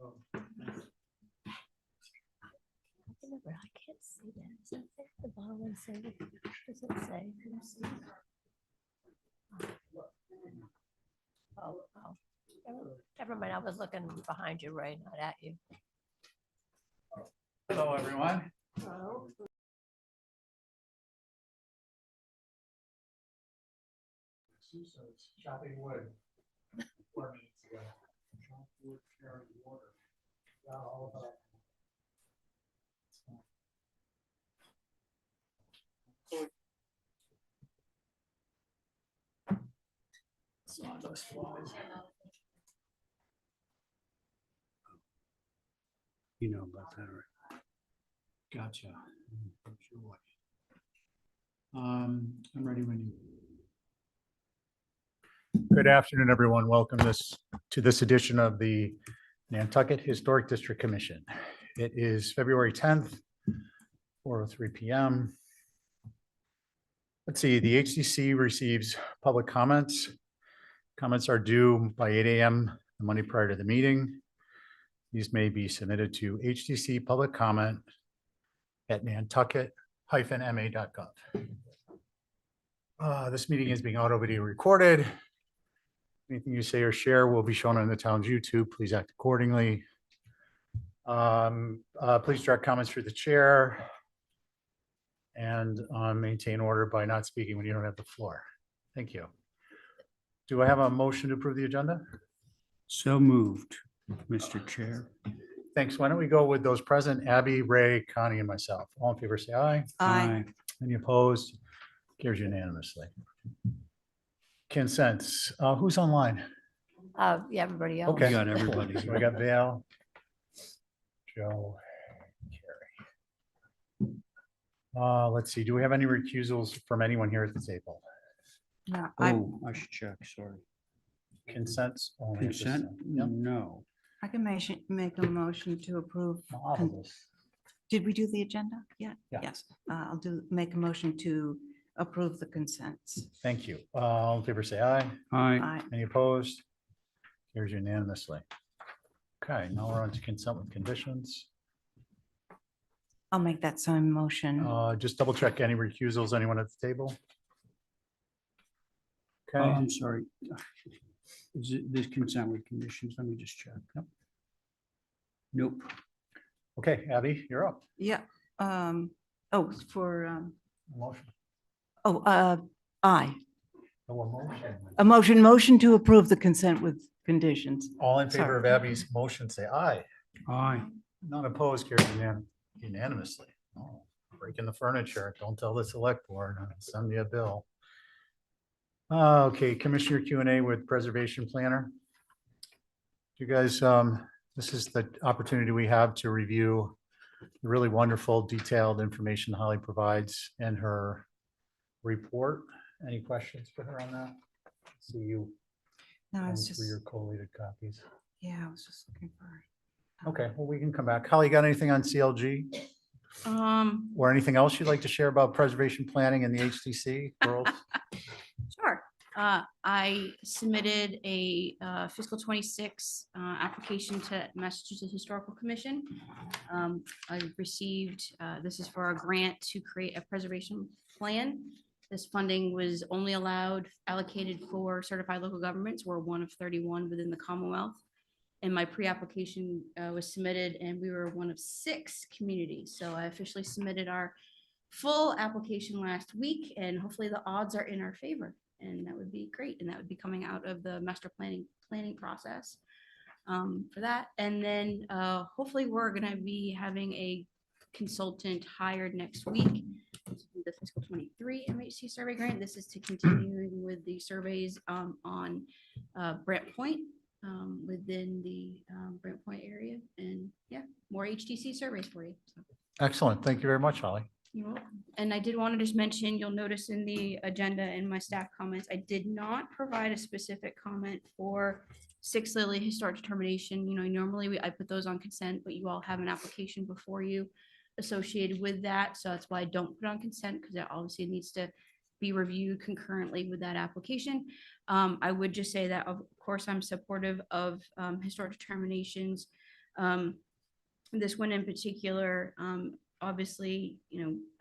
I can't see that. Is that there? The bottom one say, does it say? Let me see. Oh. Never mind. I was looking behind you, Ray, not at you. Hello, everyone. Hello. Susan's chopping wood 4 minutes ago. Chop wood, carry water. Got all about. Sawdust flies. You know about that, right? Gotcha. Sure. I'm ready when you. Good afternoon, everyone. Welcome to this edition of the Nantucket Historic District Commission. It is February 10th, 4:03 p.m. Let's see, the HDC receives public comments. Comments are due by 8 a.m. the Monday prior to the meeting. These may be submitted to HDC public comment at nantucket-ma.gov. This meeting is being audio-video recorded. Anything you say or share will be shown on the town's YouTube. Please act accordingly. Please direct comments through the chair and maintain order by not speaking when you don't have the floor. Thank you. Do I have a motion to approve the agenda? So moved, Mr. Chair. Thanks. Why don't we go with those present, Abby, Ray, Connie, and myself. All in favor, say aye. Aye. Any opposed? Carries unanimously. Consents. Who's online? Yeah, everybody else. Okay. Got everybody. So I got Val, Joe, Carrie. Let's see. Do we have any recusals from anyone here at the table? No, Oh, I should check, sorry. Consents? only at this Consent? time. Yep. No. I can make a motion to approve. Marvelous. Did we do the agenda yet? Yeah. Yes, I'll make a motion to approve the consents. Thank you. All in favor, say aye. Aye. Aye. Any opposed? Carries unanimously. Okay, now we're on to consent with conditions. I'll make that same motion. Just double check any recusals, anyone at the table? Oh, Okay, I'm sorry. Is it this consent with conditions? Let me just check. Nope. okay, Abby, you're up. Yeah, for, Motion. aye. Oh, a motion. A motion to approve the consent with conditions. All in favor Sorry. of Abby's motion, say aye. Aye. None opposed, carries unanimously. Oh, breaking the furniture. Don't tell the select board. I'll send you a bill. Okay, Commissioner Q&A with Preservation Planner. You guys, this is the opportunity we have to review the really wonderful, detailed information Holly provides in her report. Any questions for her on that? See you No, I going was through just, your collated copies. yeah, I was just looking for. Okay, well, we can come back. Holly, got anything on CLG or anything else you'd like to share about preservation planning in the HTC world? Sure. I submitted a fiscal 26 application to Massachusetts Historical Commission. I received, this is for a grant to create a preservation plan. This funding was only allocated for certified local governments. We're one of 31 within the Commonwealth. And my pre-application was submitted and we were one of 6 communities. So I officially submitted our full application last week and hopefully the odds are in our favor. And that would be great. And that would be coming out of the master planning process for that. And then hopefully we're going to be having a consultant hired next week. The fiscal 23 MHC survey grant. This is to continuing with the surveys on Brant Point within the Brant Point area. And yeah, more HTC surveys for you. So. Excellent. Thank you very much, Holly. You're welcome. And I did want to just mention, you'll notice in the agenda and my staff comments, I did not provide a specific comment for 6 Lily historic determination. You know, normally I put those on consent, but you all have an application before you associated with that. So that's why I don't put on consent because that obviously needs to be reviewed concurrently with that application. I would just say that, of course, I'm supportive of historic determinations This one in particular, obviously,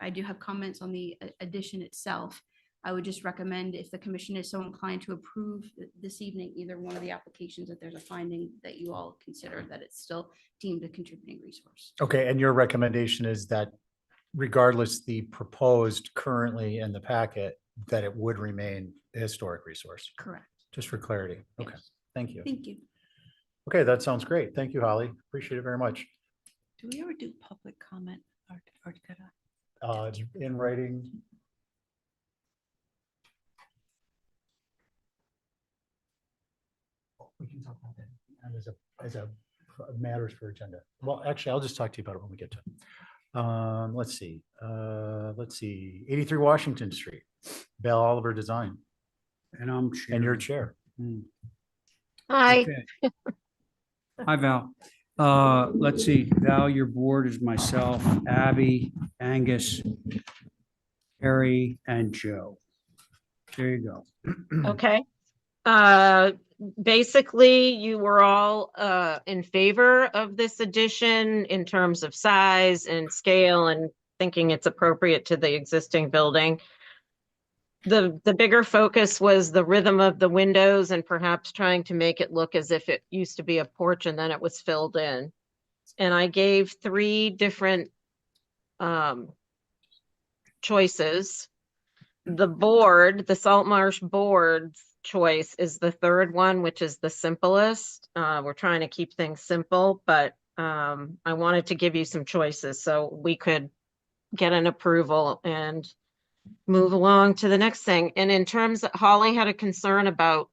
I do have comments on the addition itself. I would just recommend, if the commission is so inclined to approve this evening, either one of the applications, that there's a finding that you all consider that it's still deemed a contributing resource. Okay, and your recommendation is that regardless the proposed currently in the packet, that it would remain a historic resource, Correct. just for clarity. Okay, Yes. thank you. Thank you. Okay, that sounds great. Thank you, Holly. Appreciate it very much. Do we ever do public comment? Or could It's in writing. We can talk about that and as a matters for agenda. Well, actually, I'll just talk to you about it when we get to it. Let's see, 83 Washington Street, Bell Oliver Design, And I'm. and your chair. chair. Hi, Okay. Hi, Val. Let's see, Val, your board is myself, Abby, Angus, Harry, and Joe. There you go. okay. Basically, you were all in favor of this addition in terms of size and scale and thinking it's appropriate to the existing building. The bigger focus was the rhythm of the windows and perhaps trying to make it look as if it used to be a porch and then it was filled in. And I gave 3 different choices. The Salt Marsh board's choice is the 3rd one, which is the simplest. We're trying to keep things simple, but I wanted to give you some choices so we could get an approval and move along to the next thing. And in terms, Holly had a concern about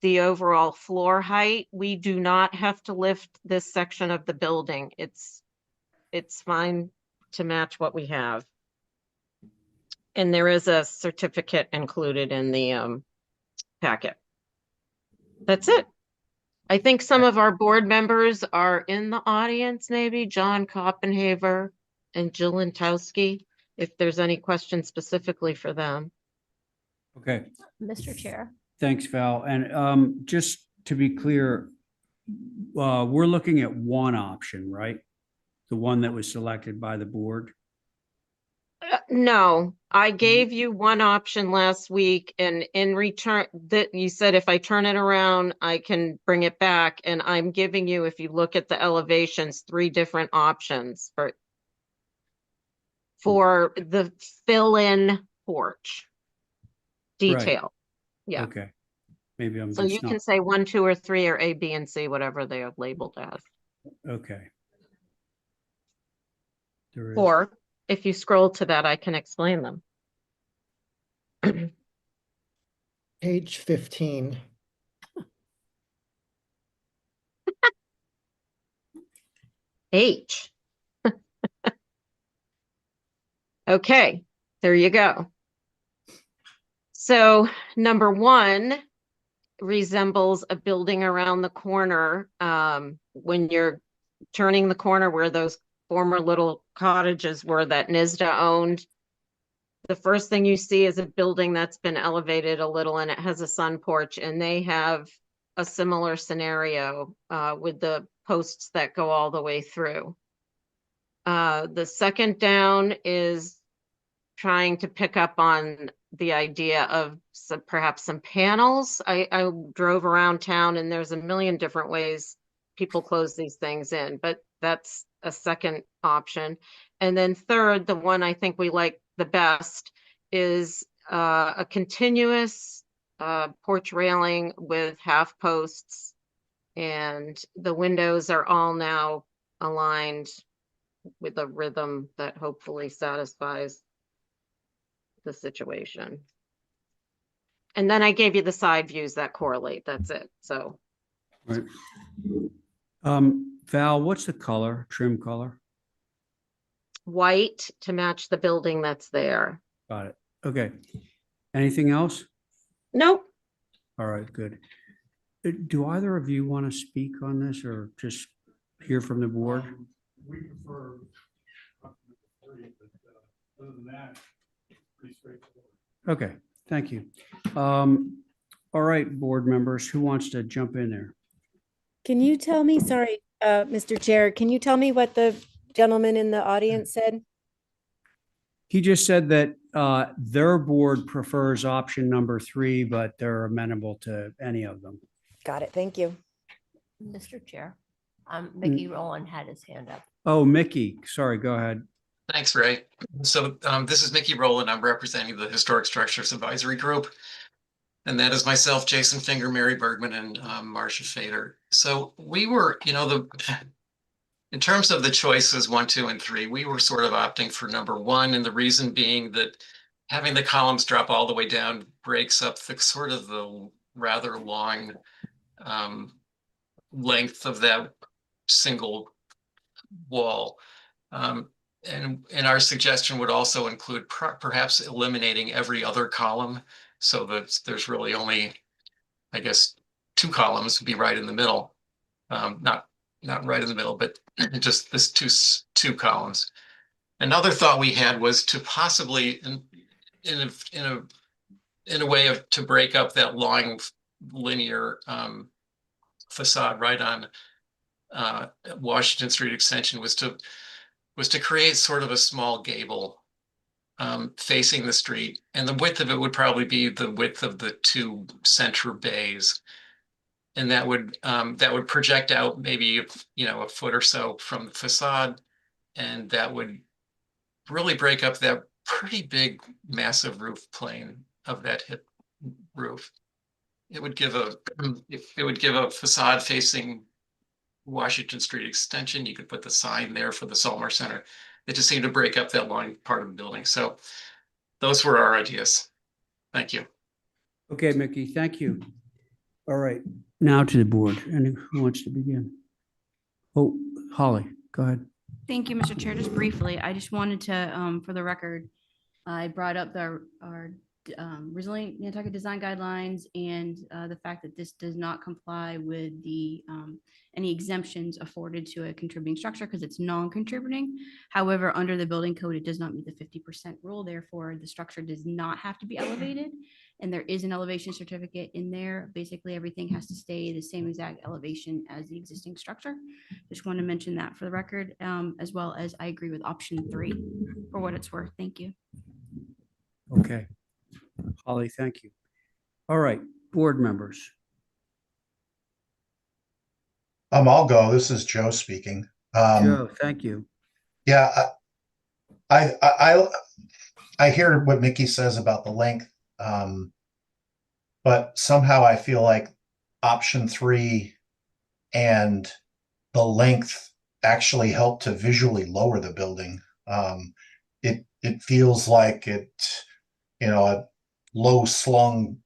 the overall floor height. We do not have to lift this section of the building. It's fine to match what we have. And there is a certificate included in the packet. That's it. I think some of our board members are in the audience, maybe John Koppenhaver and Jill Lentowski, if there's any questions specifically for them. Okay, Mr. Chair, thanks, Val. And just to be clear, we're looking at one option, right? The one that was selected by the board? No, I gave you one option last week, and in return that you said if I turn it around, I can bring it back. And I'm giving you, if you look at the elevations, 3 different options for the fill-in porch detail. Yeah. Okay. Maybe I'm So just you can not, say 1, 2, or 3, or A, B, and C, whatever they are labeled as. okay. There is. Or if you scroll to that, I can explain them. Page 15. H. Okay, there you go. So number 1 resembles a building around the corner. When you're turning the corner where those former little cottages were that NISDA owned, the first thing you see is a building that's been elevated a little and it has a sun porch, and they have a similar scenario with the posts that go all the way through. The second down is trying to pick up on the idea of perhaps some panels. I drove around town and there's a million different ways people close these things in, but that's a second option. And then third, the one I think we like the best is a continuous porch railing with half posts, and the windows are all now aligned with a rhythm that hopefully satisfies the situation. And then I gave you the side views that correlate. That's it. So Right. Val, what's the color, trim color? white to match the building that's there. Got it. Okay. Anything else? Nope. All right, good. Do either of you want to speak on this or just hear from the board? We prefer. Other than that, pretty straightforward. Okay, thank you. All right, board members, who wants to jump in there? Can you tell me, sorry, Mr. Chair, can you tell me what the gentleman in the audience said? He just said that their board prefers option number 3, but they're amenable to any of them. Got it. Thank you. Mr. Chair, Mickey Rowland had his hand up. Oh, Mickey, sorry, go ahead. Thanks, Ray. So this is Mickey Rowland. I'm representing the Historic Structures Advisory Group. And that is myself, Jason Finger, Mary Bergman, and Marcia Fader. So we were, in terms of the choices 1, 2, and 3, we were sort of opting for number 1. And the reason being that having the columns drop all the way down breaks up the sort of the rather long length of that single wall. And our suggestion would also include perhaps eliminating every other column so that there's really only, I guess, 2 columns would be right in the middle. Not right in the middle, but just this two columns. Another thought we had was to possibly in a way to break up that long linear facade right on Washington Street Extension was to create sort of a small gable facing the street, and the width of it would probably be the width of the 2 center bays, and that would project out maybe a foot or so from the facade, and that would really break up that pretty big massive roof plane of that hip roof. It would give a facade facing Washington Street Extension. You could put the sign there for the Salmer Center. It just seemed to break up that long part of the building. So those were our ideas. Thank you. Okay, Mickey, thank you. All right, now to the board. And who wants to begin? Oh, Holly, go ahead. Thank you, Mr. Chair. Just briefly, I just wanted to, for the record, I brought up our resilient Nantucket design guidelines and the fact that this does not comply with the any exemptions afforded to a contributing structure because it's non-contributing. However, under the building code, it does not meet the 50% rule. Therefore, the structure does not have to be elevated. And there is an elevation certificate in there. Basically, everything has to stay the same exact elevation as the existing structure. Just want to mention that for the record, as well as I agree with option 3 for what it's worth. Thank you. Okay. Holly, thank you. All right, board members. I'll go. This is Joe speaking. Joe, thank you. Yeah, I hear what Mickey says about the length, but somehow I feel like option 3 and the length actually help to visually lower the building. It feels like a low slung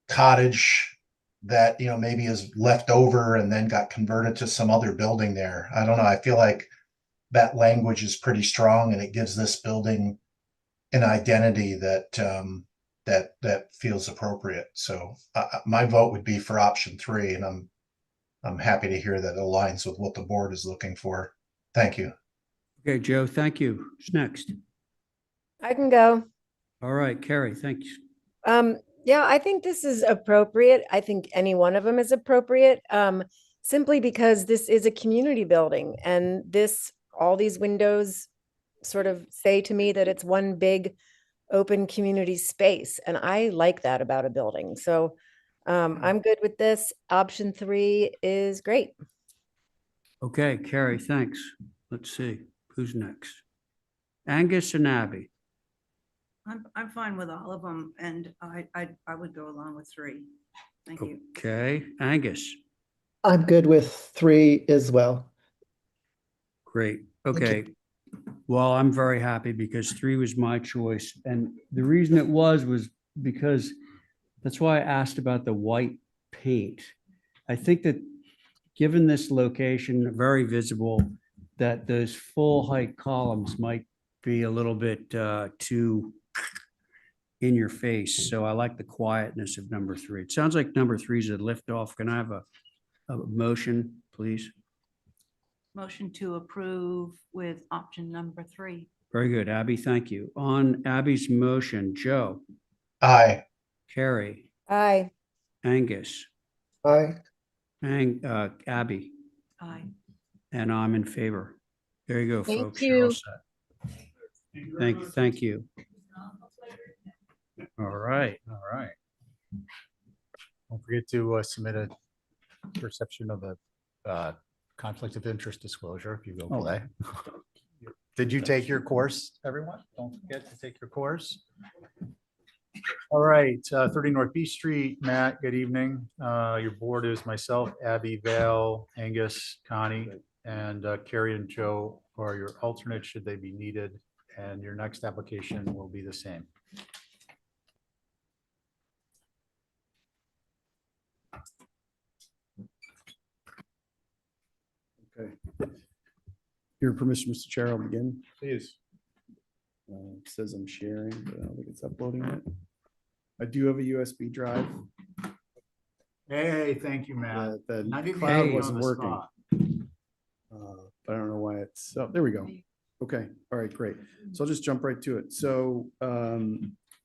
cottage that maybe is left over and then got converted to some other building there. I don't know. I feel like that language is pretty strong, and it gives this building an identity that that feels appropriate. So my vote would be for option 3, and I'm happy to hear that it aligns with what the board is looking for. Thank you. Okay, Joe, thank you. Who's next? I can go. All right, Carrie, thanks. Yeah, I think this is appropriate. I think any one of them is appropriate, simply because this is a community building, and all these windows sort of say to me that it's one big open community space, and I like that about a building. So I'm good with this. Option 3 is great. Okay, Carrie, thanks. Let's see, who's next? Angus and Abby. I'm fine with all of them, and I would go along with 3. Thank you. Okay, Angus. I'm good with 3 as well. Great. Okay. Well, I'm very happy because 3 was my choice. And the reason it was because that's why I asked about the white paint. I think that given this location, very visible, that those full height columns might be a little bit too in your face. So I like the quietness of number 3. It sounds like number 3 is a lift off. Can I have a motion, please? Motion to approve with option number 3. Very good, Abby. Thank you. On Abby's motion, Joe, Aye. Carrie, Aye. Angus, Aye. And Abby, Aye. and I'm in favor. There you go, Thank folks. You're all you. set. Thank you. All right, all right. Don't forget to submit a perception of a conflict of interest disclosure if you go Oh. play. Did you take your course, everyone? Don't forget to take your course. All right, 30 North B Street, Matt, good evening. Your board is myself, Abby, Val, Angus, Connie, and Carrie and Joe are your alternates should they be needed. And your next application will be the same. Okay. Your permission, Mr. Chair, I'll begin. Please. It says I'm sharing, but I don't think it's uploading it. I do have a USB drive. Hey, thank you, Matt. The I didn't cloud hang you on wasn't the working. spot. But I don't know why it's, oh, there we go. Okay, all right, great. So I'll just jump right to it. So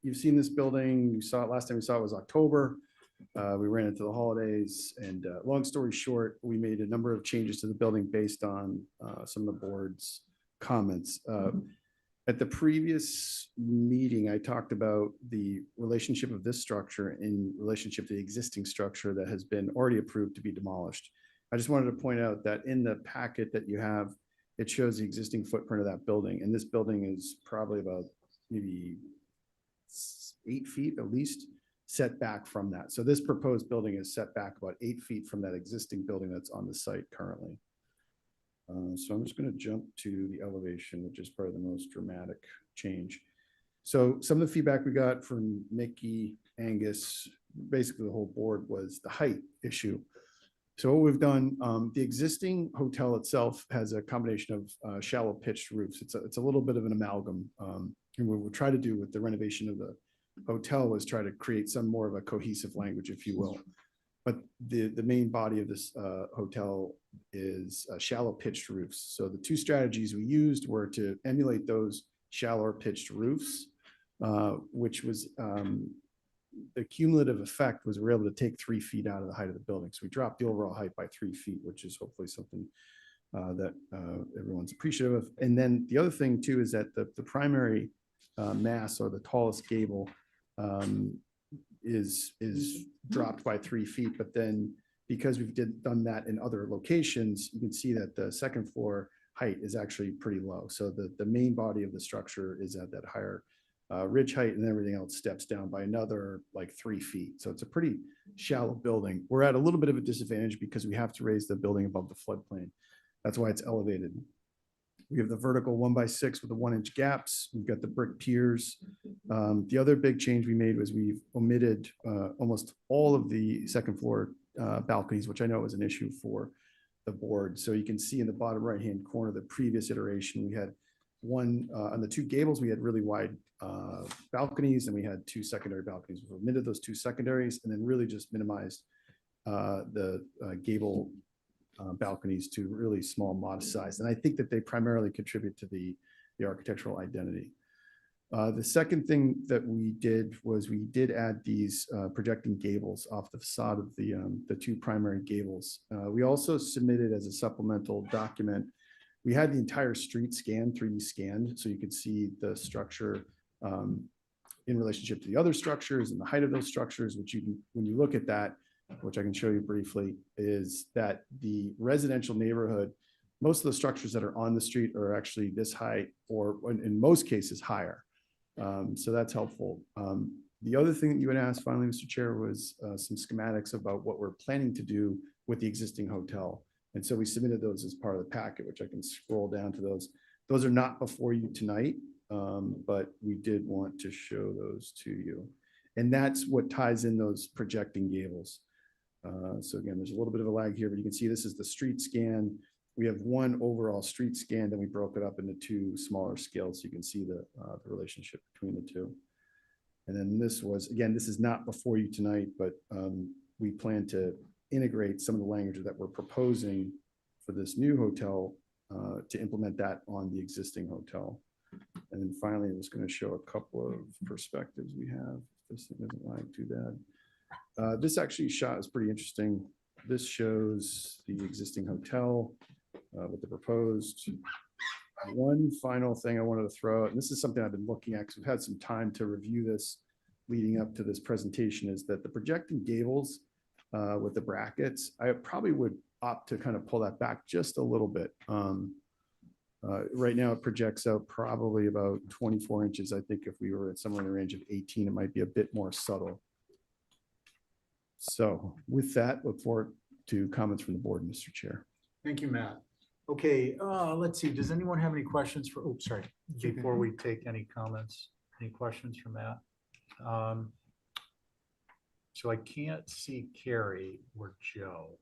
you've seen this building, you saw it last time we saw it was October. We ran into the holidays and long story short, we made a number of changes to the building based on some of the board's comments. At the previous meeting, I talked about the relationship of this structure in relationship to the existing structure that has been already approved to be demolished. I just wanted to point out that in the packet that you have, it shows the existing footprint of that building. And this building is probably about maybe 8 feet at least set back from that. So this proposed building is set back about 8 feet from that existing building that's on the site currently. So I'm just going to jump to the elevation, which is probably the most dramatic change. So some of the feedback we got from Mickey, Angus, basically the whole board was the height issue. So what we've done, the existing hotel itself has a combination of shallow pitched roofs. It's a little bit of an amalgam. And what we'll try to do with the renovation of the hotel was try to create some more of a cohesive language, if you will. But the main body of this hotel is shallow pitched roofs. So the two strategies we used were to emulate those shallower pitched roofs, which was the cumulative effect was we're able to take 3 feet out of the height of the building. So we dropped the overall height by 3 feet, which is hopefully something that everyone's appreciative of. And then the other thing too is that the primary mass or the tallest gable is dropped by 3 feet. But then because we've done that in other locations, you can see that the second floor height is actually pretty low. So the main body of the structure is at that higher ridge height, and everything else steps down by another like 3 feet. So it's a pretty shallow building. We're at a little bit of a disadvantage because we have to raise the building above the floodplain. That's why it's elevated. We have the vertical 1x6 with the 1-inch gaps. We've got the brick piers. The other big change we made was we've omitted almost all of the second floor balconies, which I know was an issue for the board. So you can see in the bottom right-hand corner, the previous iteration, we had one on the two gables, we had really wide balconies, and we had 2 secondary balconies. We omitted those 2 secondaries and then really just minimized the gable balconies to really small, modest size. And I think that they primarily contribute to the architectural identity. The second thing that we did was we did add these projecting gables off the facade of the 2 primary gables. We also submitted as a supplemental document, we had the entire street scanned, 3D scanned, so you could see the structure in relationship to the other structures and the height of those structures, which you can, when you look at that, which I can show you briefly, is that the residential neighborhood, most of the structures that are on the street are actually this height, or in most cases higher. So that's helpful. The other thing that you had asked finally, Mr. Chair, was some schematics about what we're planning to do with the existing hotel. And so we submitted those as part of the packet, which I can scroll down to those. Those are not before you tonight, but we did want to show those to you. And that's what ties in those projecting gables. So again, there's a little bit of a lag here, but you can see this is the street scan. We have one overall street scan, then we broke it up into 2 smaller scales. So you can see the relationship between the 2. And then this was, again, this is not before you tonight, but we plan to integrate some of the language that we're proposing for this new hotel to implement that on the existing hotel. And then finally, I'm just going to show a couple of perspectives we have. This thing doesn't lag too bad. This actually shot is pretty interesting. this shows the existing hotel with the proposed. One final thing I wanted to throw out, and this is something I've been looking at because we've had some time to review this leading up to this presentation, is that the projecting gables with the brackets, I probably would opt to kind of pull that back just a little bit. Right now it projects out probably about 24 inches. I think if we were at somewhere in the range of 18, it might be a bit more subtle. So with that, look forward to comments from the board, Mr. Chair. Thank you, Matt. Okay, let's see. Does anyone have any questions for, oh, sorry, before we take any comments, any questions for Matt? So I can't see Carrie or Joe.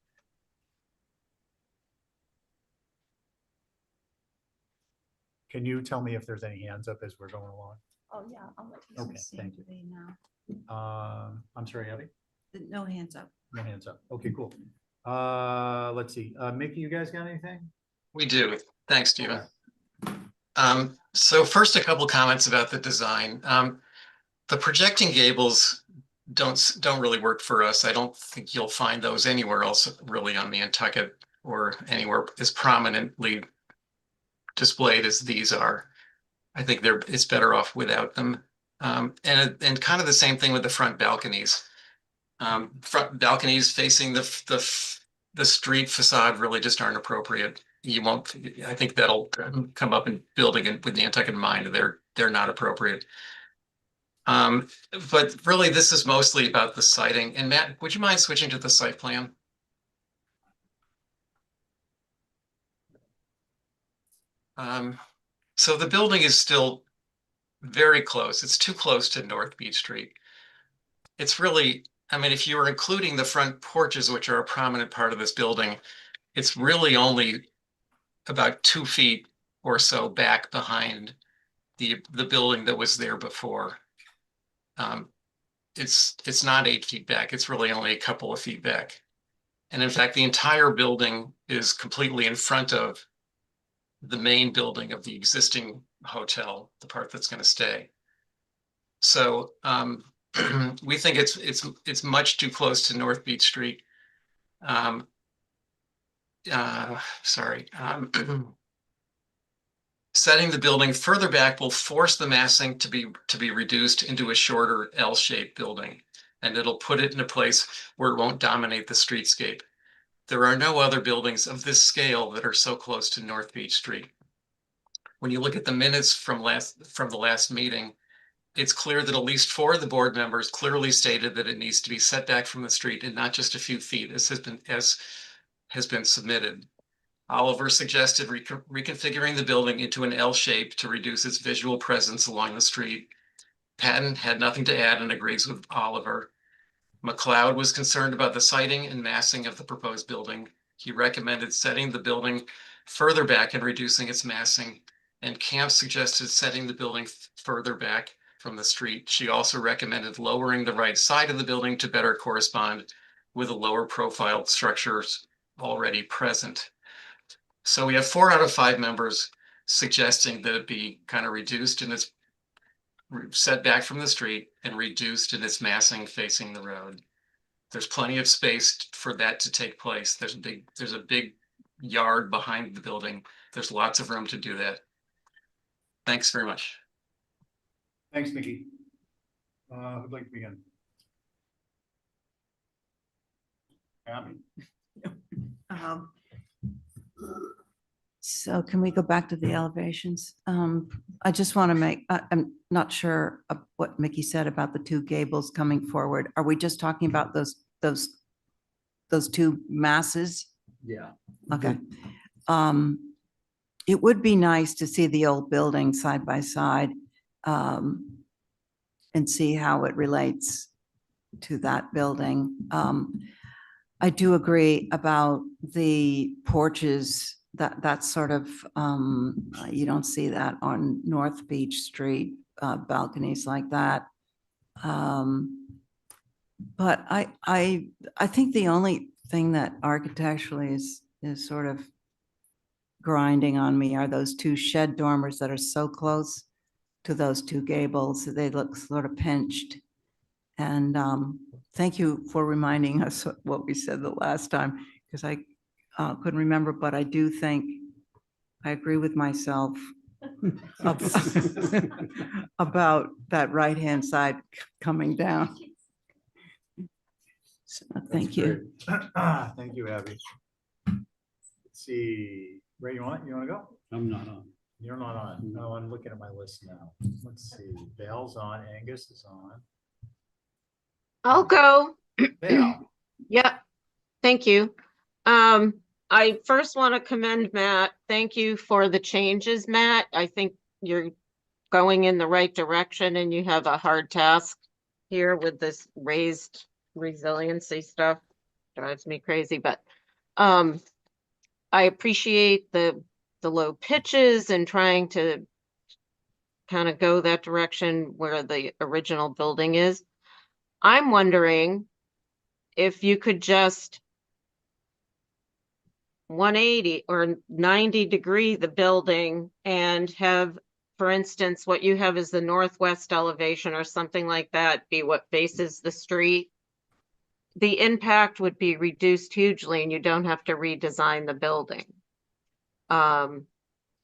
Can you tell me if there's any hands up as we're going along? Oh, yeah, I'll let you Okay, see thank you. today now. I'm sorry, Abby? No hands up. No hands up. Okay, cool. Let's see. Mickey, you guys got anything? We do. Thanks, Stephen. Okay. So first, a couple comments about the design. The projecting gables don't really work for us. I don't think you'll find those anywhere else really on Nantucket or anywhere as prominently displayed as these are. I think it's better off without them. And kind of the same thing with the front balconies. Front balconies facing the street facade really just aren't appropriate. You won't, I think that'll come up in building and with Nantucket in mind, they're not appropriate. But really this is mostly about the siting. And Matt, would you mind switching to the site plan? So the building is still very close. It's too close to North Beach Street. It's really, I mean, if you were including the front porches, which are a prominent part of this building, it's really only about 2 feet or so back behind the building that was there before. It's not 8 feet back. It's really only a couple of feet back. And in fact, the entire building is completely in front of the main building of the existing hotel, the part that's going to stay. So we think it's much too close to North Beach Street. Setting the building further back will force the massing to be reduced into a shorter L-shaped building, and it'll put it in a place where it won't dominate the streetscape. There are no other buildings of this scale that are so close to North Beach Street. When you look at the minutes from the last meeting, it's clear that at least 4 of the board members clearly stated that it needs to be set back from the street and not just a few feet, as has been submitted. Oliver suggested reconfiguring the building into an L shape to reduce its visual presence along the street. Patton had nothing to add and agrees with Oliver. McLeod was concerned about the siting and massing of the proposed building. He recommended setting the building further back and reducing its massing, and Camp suggested setting the building further back from the street. She also recommended lowering the right side of the building to better correspond with the lower profile structures already present. So we have 4 out of 5 members suggesting that it be kind of reduced in its set back from the street and reduced in its massing facing the road. There's plenty of space for that to take place. There's a big yard behind the building. There's lots of room to do that. Thanks very much. Thanks, Mickey. Who'd like to begin? Abby? So can we go back to the elevations? I just want to make, I'm not sure of what Mickey said about the 2 gables coming forward. Are we just talking about those 2 masses? Yeah. Okay. It would be nice to see the old building side by side and see how it relates to that building. I do agree about the porches. That's sort of, you don't see that on North Beach Street, balconies like that. But I think the only thing that architecturally is sort of grinding on me are those 2 shed dormers that are so close to those 2 gables. They look sort of pinched. And thank you for reminding us what we said the last time, because I couldn't remember, but I do think I agree with myself about that right-hand side coming down. So, thank you. Great. Thank you, Abby. Let's see, Ray, you want to go? I'm not on. You're not on. No, I'm looking at my list now. Let's see. Dale's on, Angus is on. I'll go. Dale. Yeah, thank you. I first want to commend Matt. Thank you for the changes, Matt. I think you're going in the right direction and you have a hard task here with this raised resiliency stuff. Drives me crazy, but I appreciate the low pitches and trying to kind of go that direction where the original building is. I'm wondering if you could just 180 or 90 degree the building and have, for instance, what you have is the northwest elevation or something like that be what faces the street. The impact would be reduced hugely and you don't have to redesign the building. And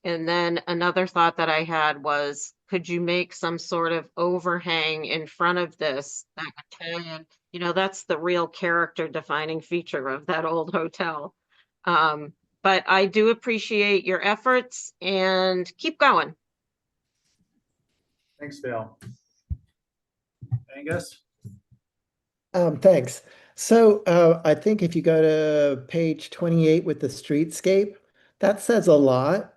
then another thought that I had was, could you make some sort of overhang in front of this that would tie in? You know, that's the real character defining feature of that old hotel. But I do appreciate your efforts and keep going. Thanks, Dale. Angus? Thanks. So I think if you go to page 28 with the streetscape, that says a lot.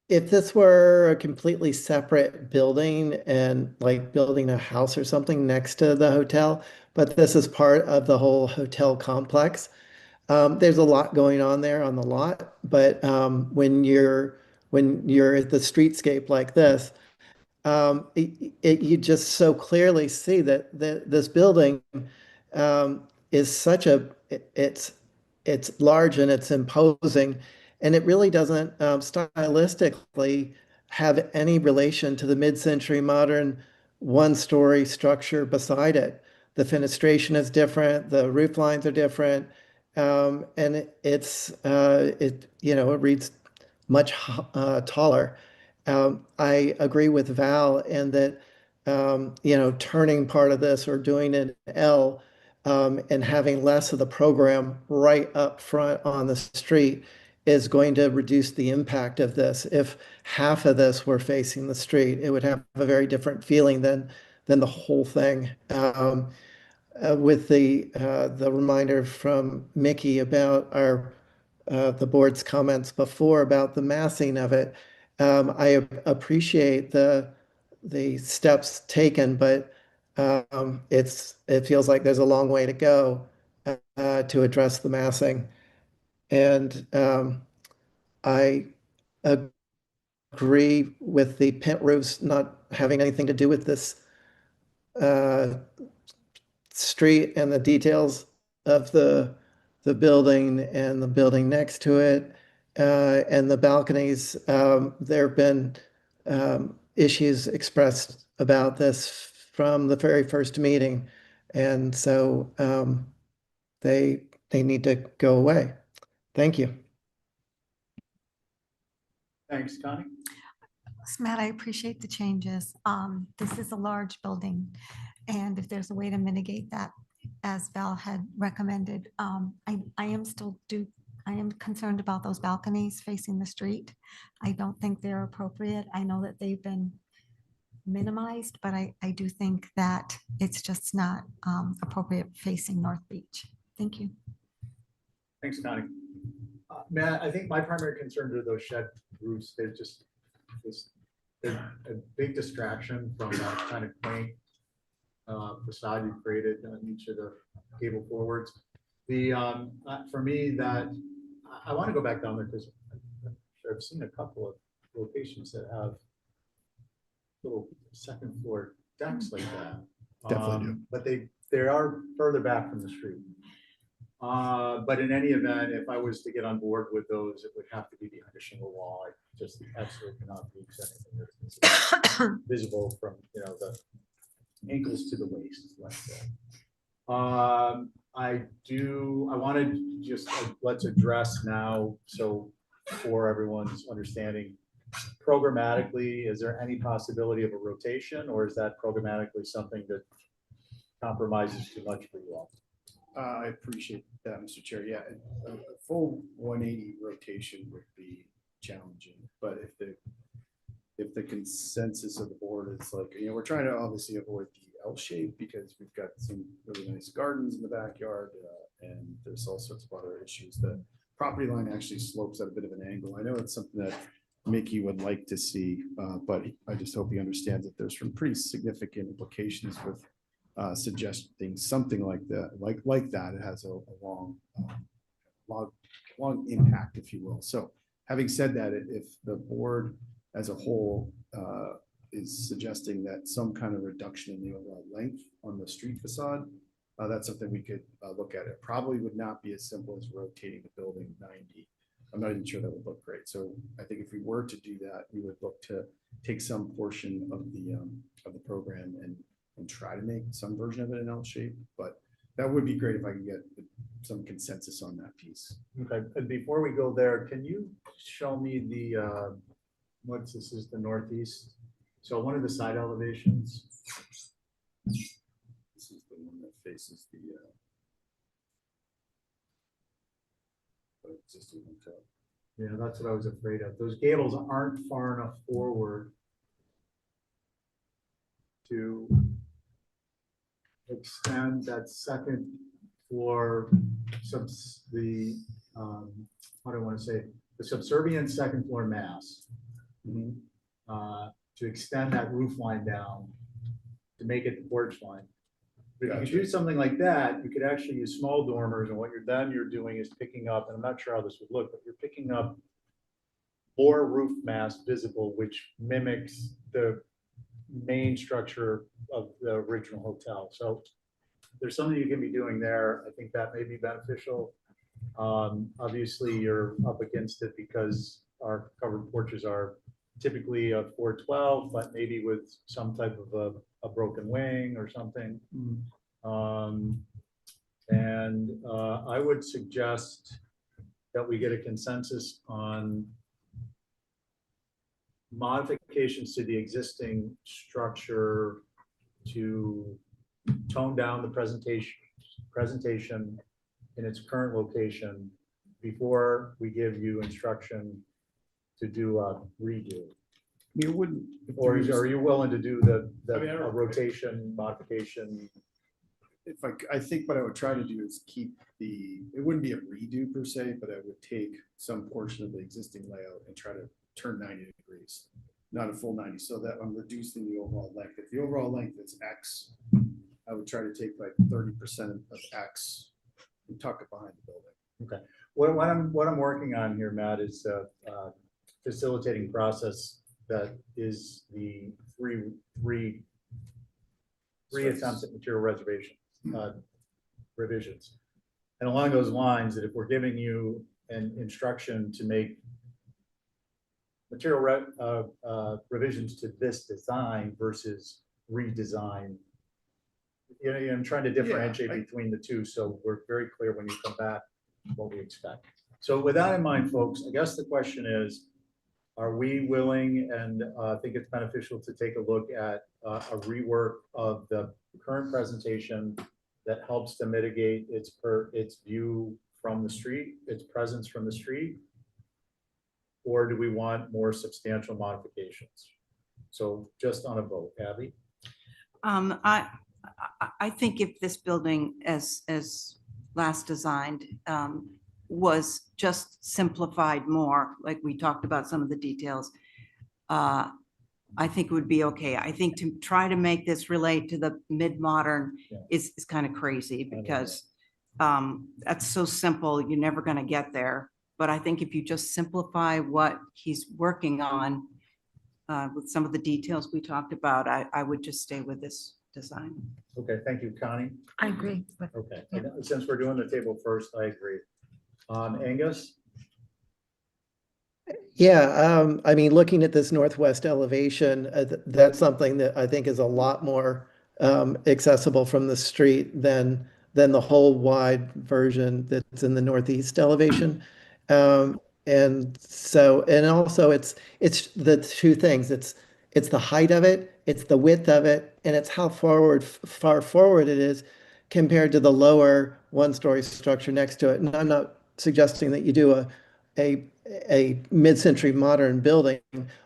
If this were a completely separate building and like building a house or something next to the hotel, but this is part of the whole hotel complex. There's a lot going on there on the lot, but when you're at the streetscape like this, you just so clearly see that this building is it's large and it's imposing, and it really doesn't stylistically have any relation to the mid-century modern one-story structure beside it. The fenestration is different, the roof lines are different, and it reads much taller. I agree with Val in that, turning part of this or doing an L, and having less of the program right up front on the street is going to reduce the impact of this. If half of this were facing the street, it would have a very different feeling than the whole thing. With the reminder from Mickey about the board's comments before about the massing of it. I appreciate the steps taken, but it feels like there's a long way to go to address the massing. And I agree with the pent roofs not having anything to do with this street and the details of the building and the building next to it, and the balconies. There have been issues expressed about this from the very first meeting, and so they need to go away. Thank you. Thanks, Connie. Matt, I appreciate the changes. This is a large building, and if there's a way to mitigate that, as Val had recommended, I am concerned about those balconies facing the street. I don't think they're appropriate. I know that they've been minimized, but I do think that it's just not appropriate facing North Beach. Thank you. Thanks, Connie. Matt, I think my primary concerns are those shed roofs. They're a big distraction from that kind of quaint facade you created on each of the gable forwards. For me, that I want to go back down there because I've seen a couple of locations that have little second floor decks like that. Definitely do. But they are further back from the street. But in any event, if I was to get on board with those, it would have to be behind a shingle wall. I just absolutely cannot be anything that's visible from, the ankles to the waist, let's say. I wanted just, let's address now, so for everyone's understanding, programmatically, is there any possibility of a rotation, or is that programmatically something that compromises too much for you all? I appreciate that, Mr. Chair. Yeah, a full 180 rotation would be challenging, but if the consensus of the board is like, we're trying to obviously avoid the L shape because we've got some really nice gardens in the backyard, and there's all sorts of other issues. The property line actually slopes at a bit of an angle. I know it's something that Mickey would like to see, but I just hope he understands that there's some pretty significant implications with suggesting something like that, like that. It has a long impact, if you will. So having said that, if the board as a whole is suggesting that some kind of reduction in the overall length on the street facade, that's something we could look at. It probably would not be as simple as rotating the building 90. I'm not even sure that would look great. So I think if we were to do that, we would look to take some portion of the program and try to make some version of it an L shape. But that would be great if I could get some consensus on that piece. Okay, and before we go there, can you show me the this is the northeast? So one of the side elevations. This is the one that faces the existing hotel. Yeah, that's what I was afraid of. Those gables aren't far enough forward to extend that second floor, what do I want to say, the subservient second floor mass, to extend that roof line down to make it the porch line. But if you do something like that, you could actually use small dormers, and what you're doing is picking up, and I'm not sure how this would look, but you're picking up more roof mass visible, which mimics the main structure of the original hotel. So there's something you can be doing there. I think that may be beneficial. Obviously, you're up against it because our covered porches are typically a 412, but maybe with some type of a broken wing or something. I would suggest that we get a consensus on modifications to the existing structure to tone down the presentation in its current location before we give you instruction to do a redo. It wouldn't. Or are you willing to do the a rotation modification? If I think what I would try to do is keep it wouldn't be a redo per se, but I would take some portion of the existing layout and try to turn 90 degrees, not a full 90, so that I'm reducing the overall length. If the overall length is X, I would try to take like 30% of X and tuck it behind the building. Okay. What I'm working on here, Matt, is facilitating process that is the three attempts at material revisions. And along those lines, that if we're giving you an instruction to make material revisions to this design versus redesign, I'm trying to differentiate between the two, so we're very clear when you come back what we expect. So with that in mind, folks, I guess the question is, are we willing, and think it's beneficial to take a look at a rework of the current presentation that helps to mitigate its view from the street, its presence from the street? Or do we want more substantial modifications? So just on a vote, Abby? I think if this building as last designed was just simplified more, like we talked about some of the details, I think it would be okay. I think to try to make this relate to the mid-modern is kind of crazy, because that's so simple, you're never going to get there. But I think if you just simplify what he's working on with some of the details we talked about, I would just stay with this design. Okay, thank you, Connie. I agree with, Okay, Yeah. since we're doing the table first, I agree. Angus? Yeah, I mean, looking at this northwest elevation, that's something that I think is a lot more accessible from the street than the whole wide version that's in the northeast elevation. And so, and also it's the two things. It's the height of it, it's the width of it, and it's how far forward it is compared to the lower one-story structure next to it. And I'm not suggesting that you do a mid-century modern building,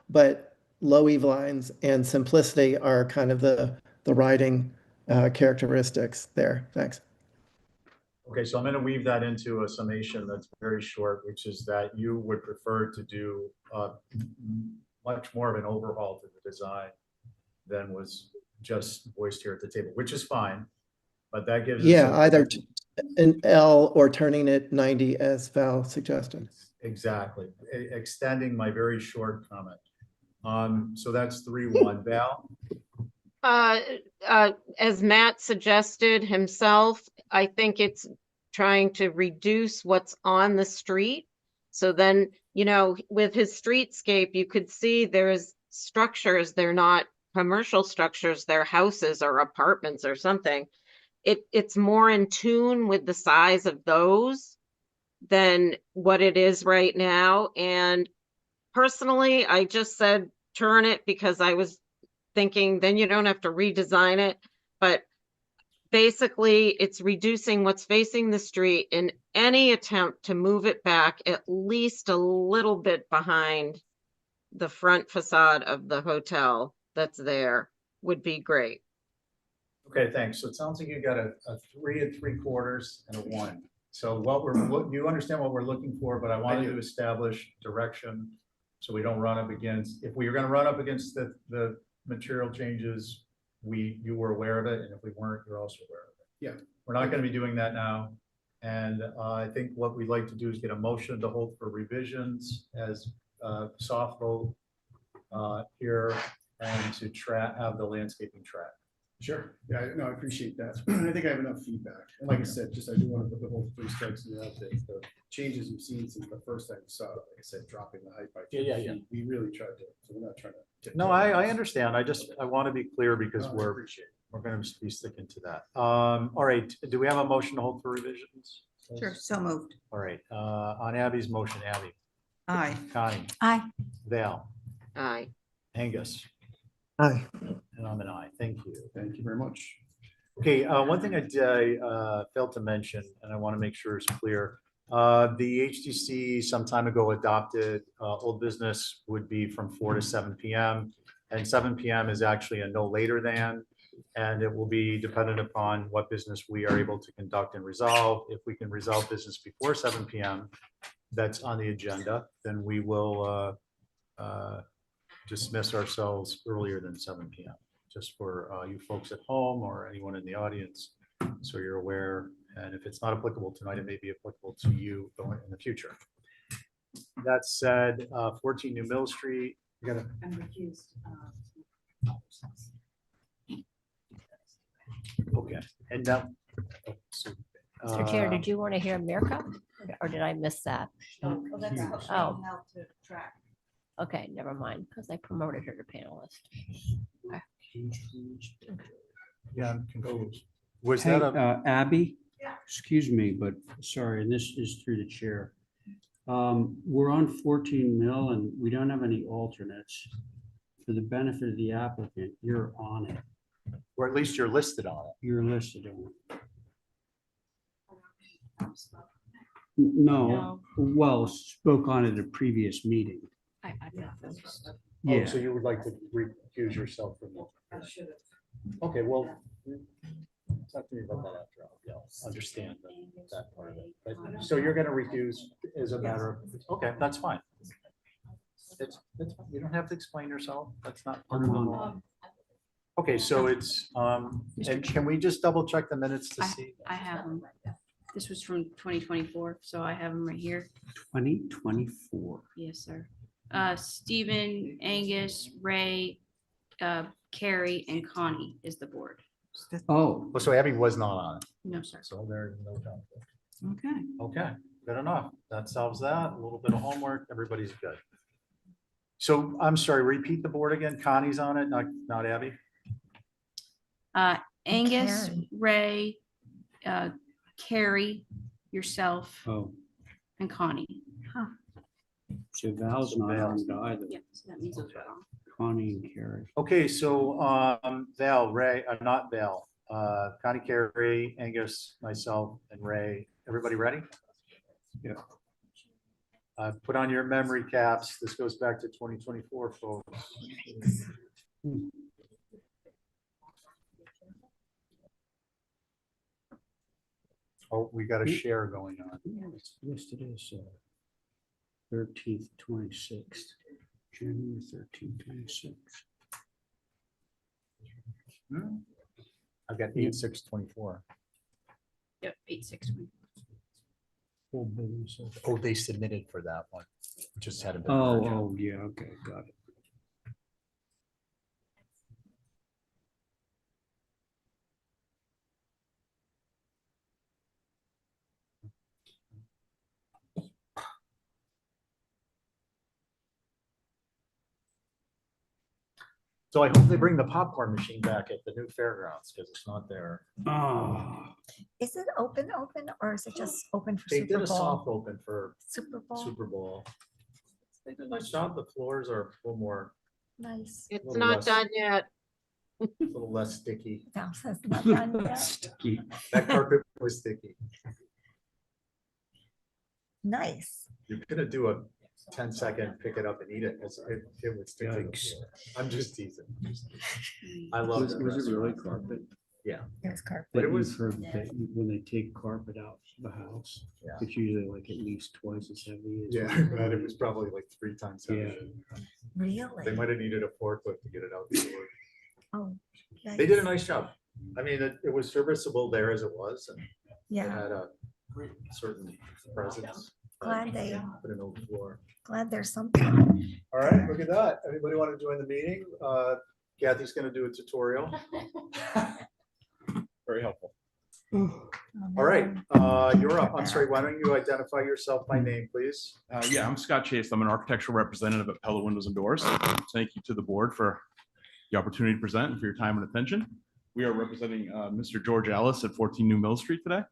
but low eave lines and simplicity are kind of the writing characteristics there. Thanks. Okay, so I'm going to weave that into a summation that's very short, which is that you would prefer to do much more of an overhaul to the design than was just voiced here at the table, which is fine. But that gives us Yeah, either an L or turning it 90 as Val suggested. exactly extending my very short comment. So that's 3-1. Val? As Matt suggested himself, I think it's trying to reduce what's on the street. So then, you know, with his streetscape, you could see there's structures, they're not commercial structures, they're houses or apartments or something. It's more in tune with the size of those than what it is right now. And personally, I just said turn it because I was thinking then you don't have to redesign it. But basically, it's reducing what's facing the street, and any attempt to move it back at least a little bit behind the front facade of the hotel that's there would be great. Okay, thanks. So it sounds like you got a 3 3/4 and a 1. So you understand what we're looking for, but I wanted to establish direction so we don't run up against, if we were going to run up against the material changes, you were aware of it, and if we weren't, you're also aware of it. Yeah. We're not going to be doing that now. And I think what we'd like to do is get a motion to hold for revisions as soft vote here, and to have the landscaping track. Sure. Yeah, no, I appreciate that. I think I have enough feedback. And like I said, I do want to put the whole 3 strikes in the updates. The changes you've seen since the first time you saw it, like I said, dropping the height by 2 Yeah. feet. We really tried to, so we're not trying to. No, I understand. I want to be clear because No, I we're appreciate it. going to be sticking to that. All right, do we have a motion to hold for revisions? Sure, so moved. All right, on Abby's motion, Abby, Aye. Connie, I, Val, Aye. Angus, Aye. and I'm an aye. Thank you. Thank you very much. Okay, one thing I failed to mention, and I want to make sure is clear. The HTC some time ago adopted old business would be from 4 to 7 p.m. and 7 p.m. is actually a no later than, and it will be dependent upon what business we are able to conduct and resolve. If we can resolve business before 7 p.m. that's on the agenda, then we will dismiss ourselves earlier than 7 p.m. just for you folks at home or anyone in the audience, so you're aware. And if it's not applicable tonight, it may be applicable to you going in the future. That said, 14 New Mill Street, you gotta. I'm recused. Okay, and now. oh, so, Mr. Chair, did you want to hear Mirka or did I miss that? Oh. Okay, never mind, because I promoted her to panelist. Yeah, was Hey, that a, Abby? Excuse me, but sorry, and this is through the chair. We're on 14 Mill and we don't have any alternates. For the benefit of the applicant, you're on it. or at least you're listed on it? You're listed on it. No, well, spoke on it at a previous meeting. Oh, so you would like to recuse yourself from that? Okay, well, talk to me about that after. I'll understand that part of it. But, so you're gonna recuse as a matter of, okay, that's fine. That's fine. You don't have to explain yourself. That's not part of the law. Okay, so it's, and can we just double check the minutes to see? I have them. This was from 2024, so I have them right here. 2024. Yes, sir. Stephen, Angus, Ray, Carrie, and Connie is the board. Oh, Oh, so Abby was not on it. No, sir. So there's no conflict. Okay. Okay, good enough. That solves that. A little bit of homework. Everybody's good. So I'm sorry, repeat the board again. Connie's on it, not Abby. Angus, Carrie. Ray, Carrie, yourself, oh, and Connie. so Val's not on it either. Yeah, so that means those are all. Connie and Carrie. Okay, so Val, Ray, not Val, Connie, Carrie, Angus, myself, and Ray. Everybody ready? Yeah. Put on your memory caps. This goes back to 2024, folks. Oh, we got a share going on. Yes, it is. 13th, 26th, January 13th, 26th. I've got 8/6/24. Yep, 8/6. Full business. Oh, they submitted for that one. Just hadn't been. Oh, merged. oh, yeah, okay, got it. So I hope they bring the popcorn machine back at the new fairgrounds because it's not there. Oh, Is it open, or is it just open for They did Super a soft Bowl? open for Super Bowl, Super Bowl. They did a nice job. The floors are a little more, nice. It's Little not less. done yet. a little less sticky. Val says not done yet. sticky. That carpet was sticky. Nice. You're gonna do a 10-second pick it up and eat it. It would stick to the Yikes. floor. I'm just teasing. I love Was that. was it really restaurant. carpet? It was carpet. But That it you've was- heard that when they take carpet out of the house, Yeah. it's usually like at least twice as heavy. as Yeah, when- but it was probably like 3 times. heavier. They Really? might have needed a forklift to get it out the door. Oh. They did a yikes. nice job. I mean, it was serviceable there as it was, and it Yeah, had a certain presence. glad they, Put an old floor. glad there's something. All right, look at that. Anybody want to join the meeting? Kathy's gonna do a tutorial. Very helpful. Oh, All right, no. you're up. I'm sorry, why don't you identify yourself by name, please? Yeah, I'm Scott Chase. I'm an architectural representative at Pella Windows and Doors. Thank you to the board for the opportunity to present and for your time and attention. We are representing Mr. George Ellis at 14 New Mill Street today.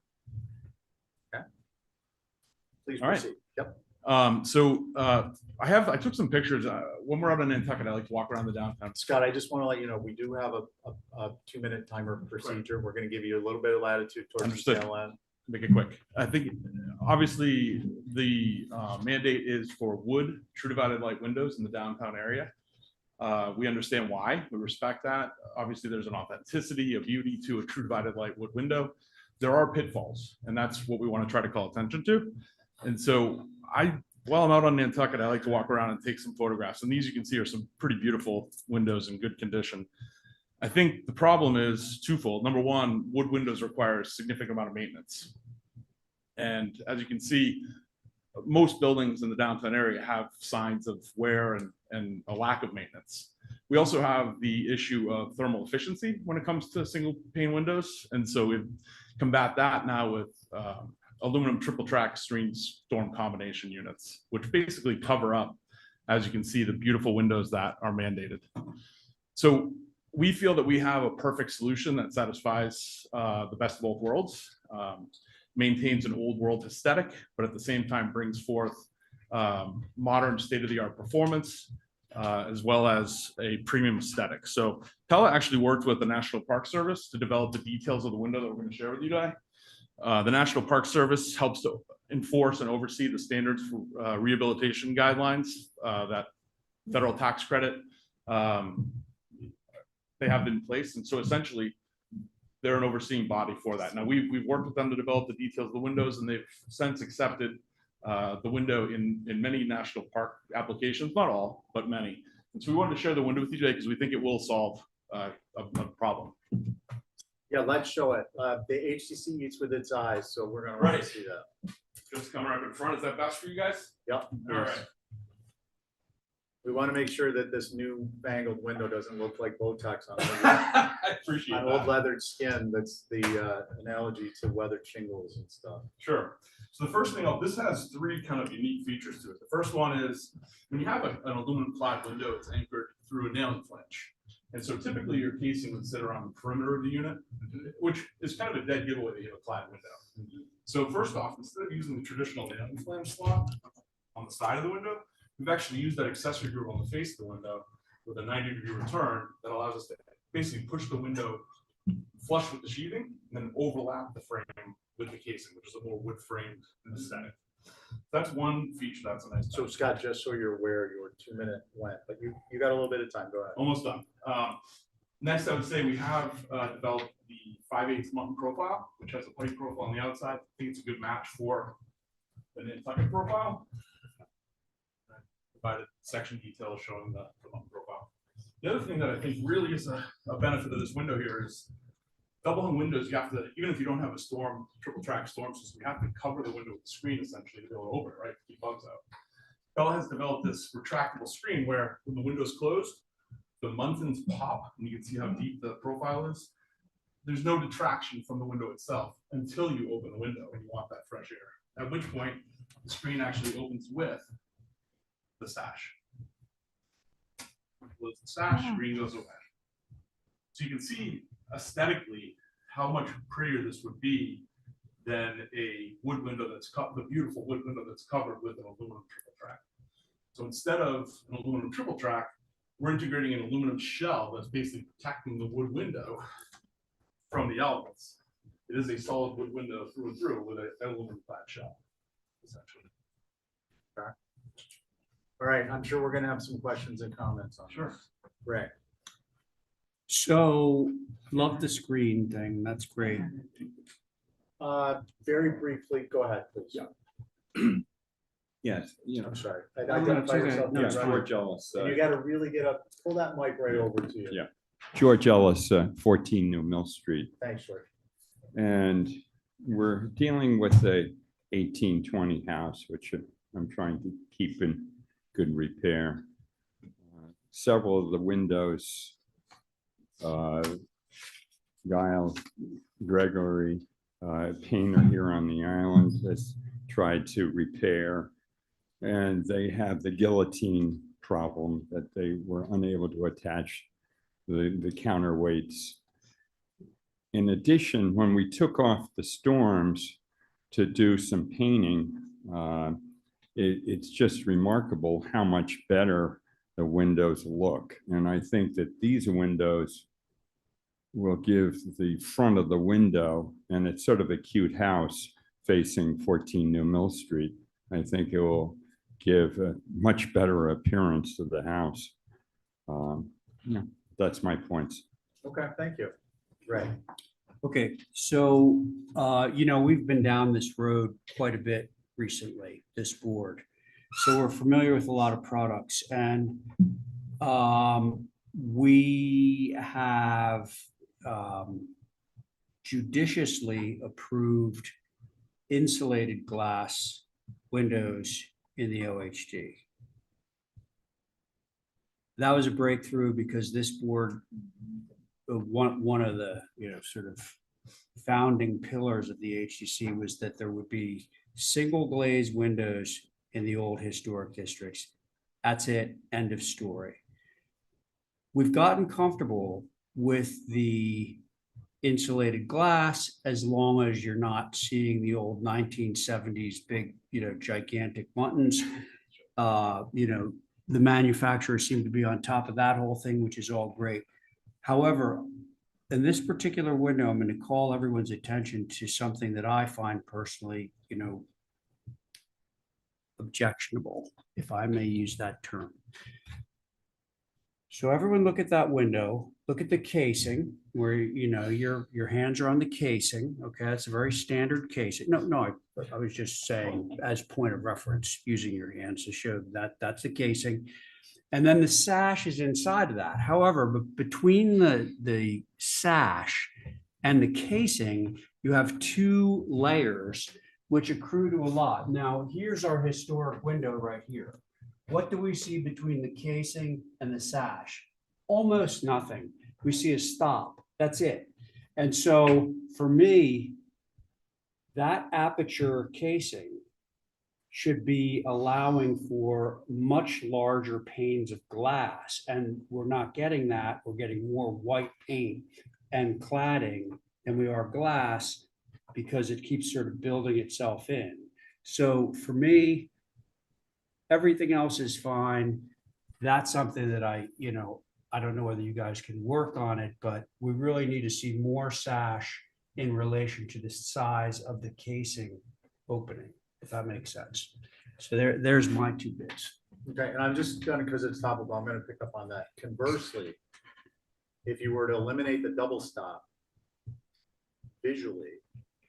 Please All right. proceed. Yep. I took some pictures. When we're out in Nantucket, I like to walk around the downtown. Scott, I just want to let you know, we do have a 2-minute timer procedure. We're going to give you a little bit of latitude towards the Understood. tail end. Make it quick. I think obviously the mandate is for wood true divided light windows in the downtown area. We understand why. We respect that. Obviously, there's an authenticity, a beauty to a true divided light wood window. There are pitfalls, and that's what we want to try to call attention to. And so while I'm out on Nantucket, I like to walk around and take some photographs. And these you can see are some pretty beautiful windows in good condition. I think the problem is twofold. Number one, wood windows require a significant amount of maintenance. And as you can see, most buildings in the downtown area have signs of wear and a lack of maintenance. We also have the issue of thermal efficiency when it comes to single pane windows. And so we combat that now with aluminum triple track screen storm combination units, which basically cover up, as you can see, the beautiful windows that are mandated. So we feel that we have a perfect solution that satisfies the best of both worlds, maintains an old world aesthetic, but at the same time brings forth modern state-of-the-art performance, as well as a premium aesthetic. So Pella actually worked with the National Park Service to develop the details of the window that we're going to share with you today. The National Park Service helps to enforce and oversee the standards for rehabilitation guidelines that federal tax credit they have in place. And so essentially, they're an overseeing body for that. Now, we've worked with them to develop the details of the windows, and they've since accepted the window in many national park applications, not all, but many. And so we wanted to share the window with you today because we think it will solve a problem. Yeah, let's show it. The HCC eats with its eyes, so we're gonna want Right. to see that. Just come right up in front. Is that best for you guys? Yep. All right. We want to make sure that this new fangled window doesn't look like Botox on I appreciate on old that. leathered skin. That's the analogy to weathered shingles and stuff. Sure. So the first thing, this has three kind of unique features to it. The first one is when you have an aluminum clad window, it's anchored through a nailing flange. And so typically your casing would sit around the perimeter of the unit, which is kind of a dead giveaway that you have a clad window. So first off, instead of using the traditional nailing flange slot on the side of the window, we've actually used that accessory groove on the face of the window with a 90-degree return that allows us to basically push the window flush with the sheathing and then overlap the frame with the casing, which is a more wood framed aesthetic. That's one feature that's a nice. So Scott, just so you're aware, your 2-minute went, but you got a little bit of time. Go ahead. Almost done. Next, I would say we have developed the 5/8 mutton profile, which has a pipe profile on the outside. I think it's a good match for the Nantucket profile. Provided section details showing the mutton profile. The other thing that I think really is a benefit of this window here is double hung windows. You have to, even if you don't have a triple track storm system, you have to cover the window with the screen essentially to be able to open it, right? To keep bugs out. Bell has developed this retractable screen where when the window's closed, the muntins pop, and you can see how deep the profile is. There's no detraction from the window itself until you open the window and you want that fresh air. At which point, the screen actually opens with the sash. Close the sash, screen goes away. So you can see aesthetically how much prettier this would be than a wood window that's the beautiful wood window that's covered with an aluminum triple track. So instead of an aluminum triple track, we're integrating an aluminum shell that's basically protecting the wood window from the elements. It is a solid wood window through and through with an aluminum clad shell, essentially. Okay. All right, I'm sure we're going to have some questions and comments on Sure. this. Ray. So love the screen thing. That's great. Very briefly, go ahead, please. Yeah. Yes, I'm sorry. No, it's Identify okay. yourself. No, for it's the fine. record. George Ellis. And you got to really get up, pull that mic right over to you. Yeah. George Ellis, 14 New Mill Street. Thanks, George. And we're dealing with a 1820 house, which I'm trying to keep in good repair. Several of the windows, Giles Gregory, painter here on the island, has tried to repair. And they have the guillotine problem that they were unable to attach the counterweights. In addition, when we took off the storms to do some painting, it's just remarkable how much better the windows look. And I think that these windows will give the front of the window, and it's sort of a cute house facing 14 New Mill Street. I think it will give a much better appearance to the house. Yeah, that's my points. Okay, thank you. Ray. Okay, so, we've been down this road quite a bit recently, this board. So we're familiar with a lot of products, and we have judiciously approved insulated glass windows in the OHD. That was a breakthrough because this board, one of the, sort of founding pillars of the HDC was that there would be single glazed windows in the old historic districts. That's it, end of story. We've gotten comfortable with the insulated glass as long as you're not seeing the old 1970s big, gigantic buttons. The manufacturers seem to be on top of that whole thing, which is all great. However, in this particular window, I'm going to call everyone's attention to something that I find personally, objectionable, if I may use that term. So everyone look at that window, look at the casing where, your hands are on the casing. Okay, that's a very standard casing. No, I was just saying as point of reference, using your hands to show that that's the casing. And then the sash is inside of that. However, between the sash and the casing, you have two layers which accrue to a lot. Now, here's our historic window right here. what do we see between the casing and the sash? Almost nothing. We see a stop. That's it. And so for me, that aperture casing should be allowing for much larger panes of glass. And we're not getting that. We're getting more white paint and cladding than we are glass because it keeps sort of building itself in. So for me, everything else is fine. That's something that I don't know whether you guys can work on it, but we really need to see more sash in relation to the size of the casing opening, if that makes sense. So there's my two bits. Okay, and I'm just gonna, because it's topical, I'm gonna pick up on that. Conversely, if you were to eliminate the double stop visually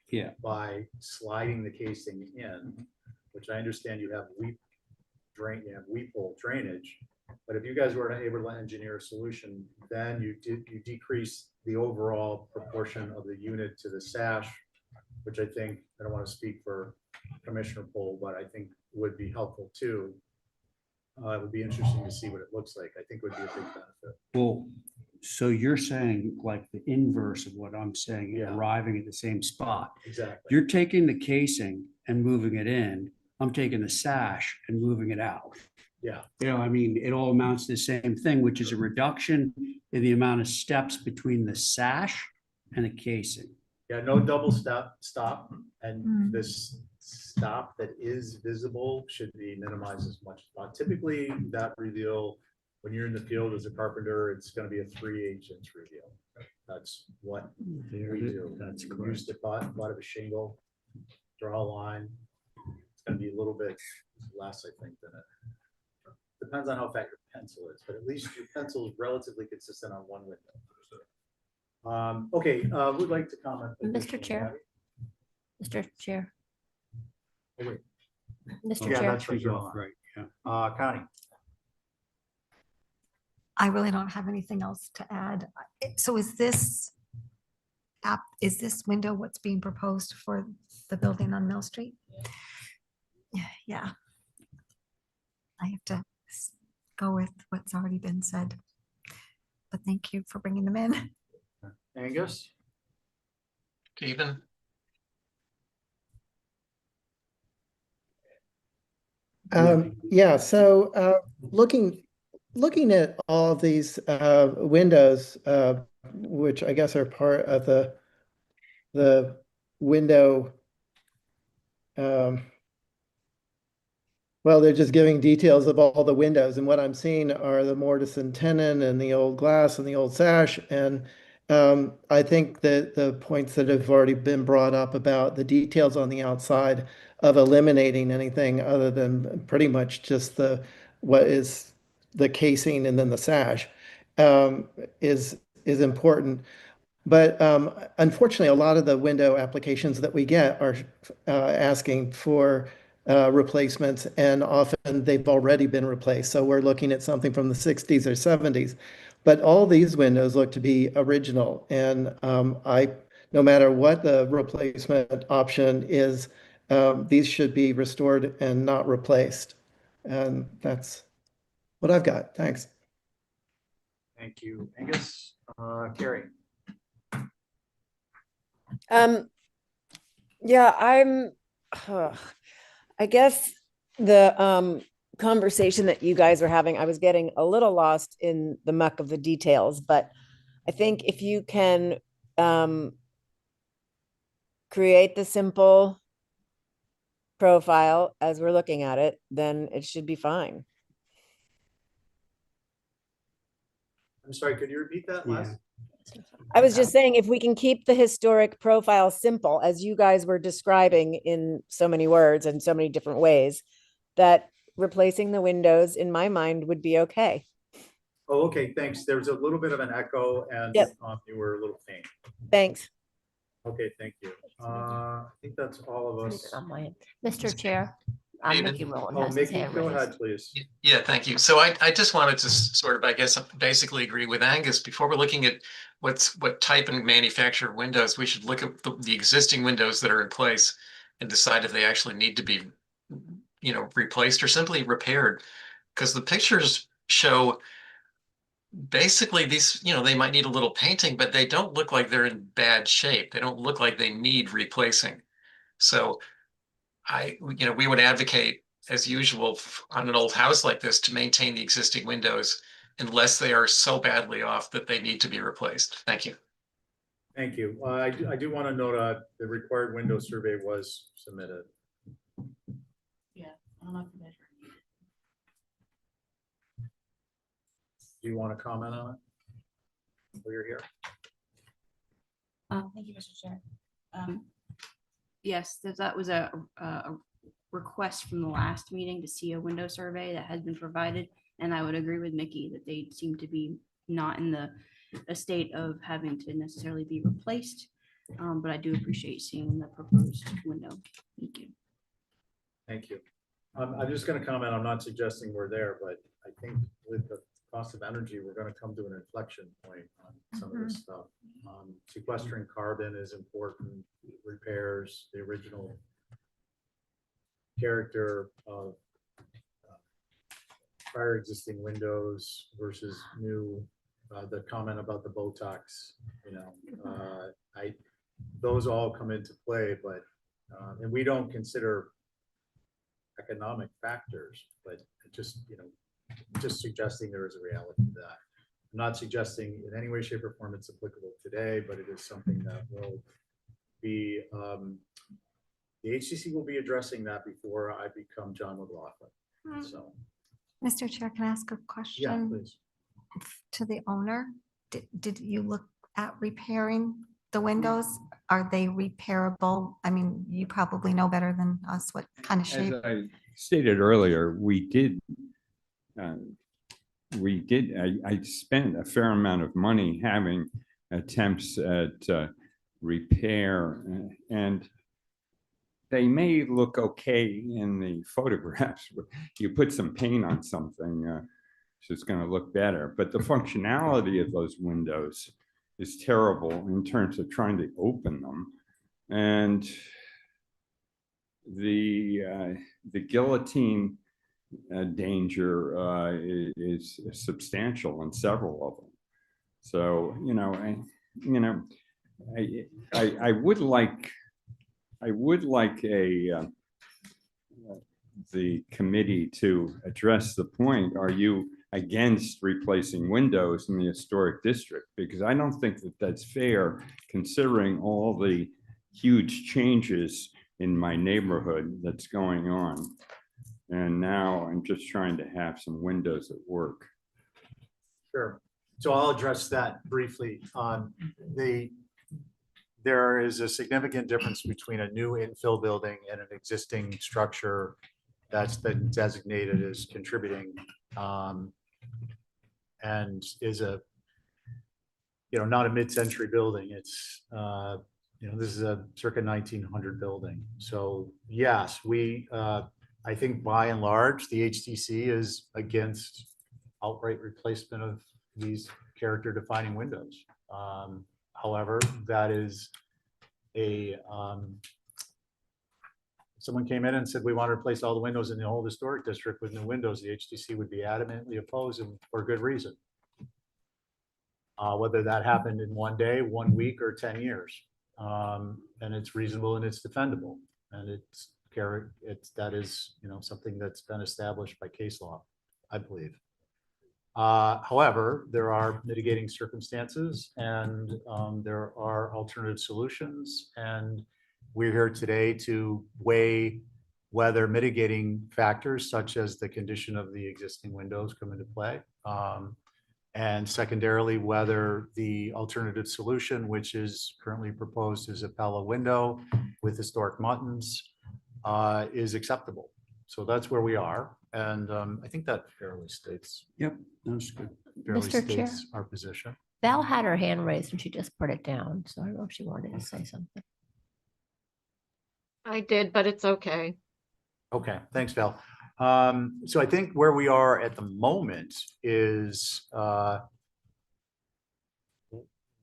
Yeah. by sliding the casing in, which I understand you have weep hole drainage, but if you guys were able to engineer a solution, then you decrease the overall proportion of the unit to the sash, which I think, I don't want to speak for Commissioner Pohl, but I think would be helpful too. It would be interesting to see what it looks like. I think would be a big benefit. Well, so you're saying like the inverse of what I'm saying, Yeah. arriving at the same spot. Exactly. You're taking the casing and moving it in. I'm taking the sash and moving it out. Yeah. I mean, it all amounts to the same thing, which is a reduction in the amount of steps between the sash and the casing. Yeah, no double stop, and Mm. this stop that is visible should be minimized as much as possible. Typically, that reveal, when you're in the field as a carpenter, it's gonna be a 3/8 inch reveal. That's what we do. That's We correct. use the butt of a shingle, draw a line. It's gonna be a little bit less, I think, than it. Depends on how fat your pencil is, but at least your pencil is relatively consistent on one window. Okay, who'd like to comment? Mr. Chair. Mr. Chair. Oh, wait. Mr. Yeah, Chair. that's right, you're on. Right, yeah. Connie. I really don't have anything else to add. So is this window what's being proposed for the building on Mill Street? Yeah. I have to go with what's already been said. But thank you for bringing them in. Angus? Stephen? Yeah, so looking at all of these windows, which I guess are part of the window. Well, they're just giving details of all the windows, and what I'm seeing are the mortise and tenon and the old glass and the old sash. And I think that the points that have already been brought up about the details on the outside of eliminating anything other than pretty much just what is the casing and then the sash is important. But unfortunately, a lot of the window applications that we get are asking for replacements, and often they've already been replaced. So we're looking at something from the 60s or 70s. But all these windows look to be original. And no matter what the replacement option is, these should be restored and not replaced. And that's what I've got. Thanks. Thank you, Angus. Carrie? Yeah, I guess the conversation that you guys are having, I was getting a little lost in the muck of the details, but I think if you can create the simple profile as we're looking at it, then it should be fine. I'm sorry, could you repeat that last? I was just saying, if we can keep the historic profile simple, as you guys were describing in so many words and so many different ways, that replacing the windows in my mind would be okay. Oh, okay, thanks. There was a little bit of an echo and Yep. You were a little faint. Thanks. Okay, thank you. I think that's all of us. On my end. Mr. Chair, David? Mickey Rowan Oh, has his Mickey, hand go raised. ahead, please. Yeah, thank you. So I just wanted to sort of, I guess, basically agree with Angus. Before we're looking at what type and manufactured windows, we should look at the existing windows that are in place and decide if they actually need to be, replaced or simply repaired. because the pictures show basically these, they might need a little painting, but they don't look like they're in bad shape. They don't look like they need replacing. So we would advocate, as usual, on an old house like this to maintain the existing windows unless they are so badly off that they need to be replaced. Thank you. Thank you. I do want to note the required window survey was submitted. Yeah, I don't know if you guys Do you want to comment on it? While you're here. Thank you, Mr. Chair. Yes, that was a request from the last meeting to see a window survey that has been provided. And I would agree with Mickey that they seem to be not in a state of having to necessarily be replaced. But I do appreciate seeing the proposed window. Thank you. Thank you. I'm just going to comment. I'm not suggesting we're there, but I think with the cost of energy, we're going to come to an inflection point on some of this stuff. Sequestering carbon is important. Repairs, the original character of prior existing windows versus new. The comment about the Botox, those all come into play, but and we don't consider economic factors, but just suggesting there is a reality to that. I'm not suggesting in any way, shape, or form it's applicable today, but it is something that will be the HCC will be addressing that before I become John McLaughlin. So, Mr. Chair, can I ask a yeah, question please. to the owner? Did you look at repairing the windows? Are they repairable? I mean, you probably know better than us what kind of As shape. I stated earlier, I spent a fair amount of money having attempts at repair, and they may look okay in the photographs. You put some paint on something, so it's going to look better. But the functionality of those windows is terrible in terms of trying to open them. And the guillotine danger is substantial in several of them. So, I would like the committee to address the point, are you against replacing windows in the historic district? Because I don't think that that's fair, considering all the huge changes in my neighborhood that's going on. And now I'm just trying to have some windows that work. Sure. So I'll address that briefly. There is a significant difference between a new infill building and an existing structure that's been designated as contributing and is not a mid-century building. It's this is a circa 1900 building. So yes, I think by and large the HTC is against outright replacement of these character defining windows. However, that is someone came in and said, we want to replace all the windows in the whole historic district with new windows. The HTC would be adamantly opposed, and for good reason. Whether that happened in 1 day, 1 week, or 10 years. And it's reasonable and it's defendable. And that is something that's been established by case law, I believe. However, there are mitigating circumstances and there are alternative solutions. And we're here today to weigh whether mitigating factors such as the condition of the existing windows come into play. And secondarily, whether the alternative solution, which is currently proposed as a Pella window with historic muttons, is acceptable. So that's where we are. And I think that fairly states. Yep, that's good. Fairly Mr. Chair. states our position. Val had her hand raised and she just put it down. So I don't know if she wanted to say something. I did, but it's okay. Okay, thanks, Val. So I think where we are at the moment is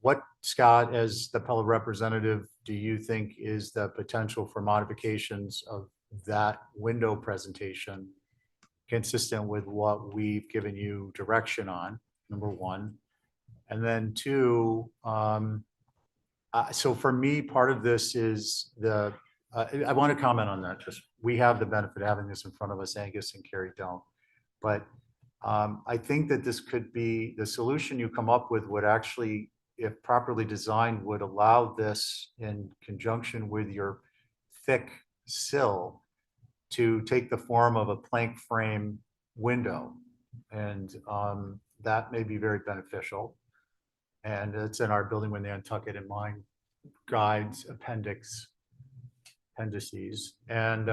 what, Scott, as the Pella representative, do you think is the potential for modifications of that window presentation consistent with what we've given you direction on, number one. And then two, so for me, part of this is I want to comment on that. Just we have the benefit of having this in front of us, Angus and Carrie don't. But I think that this could be the solution you come up with would actually, if properly designed, would allow this in conjunction with your thick sill to take the form of a plank frame window. And that may be very beneficial. And it's in our building with Nantucket in mind guides appendices. And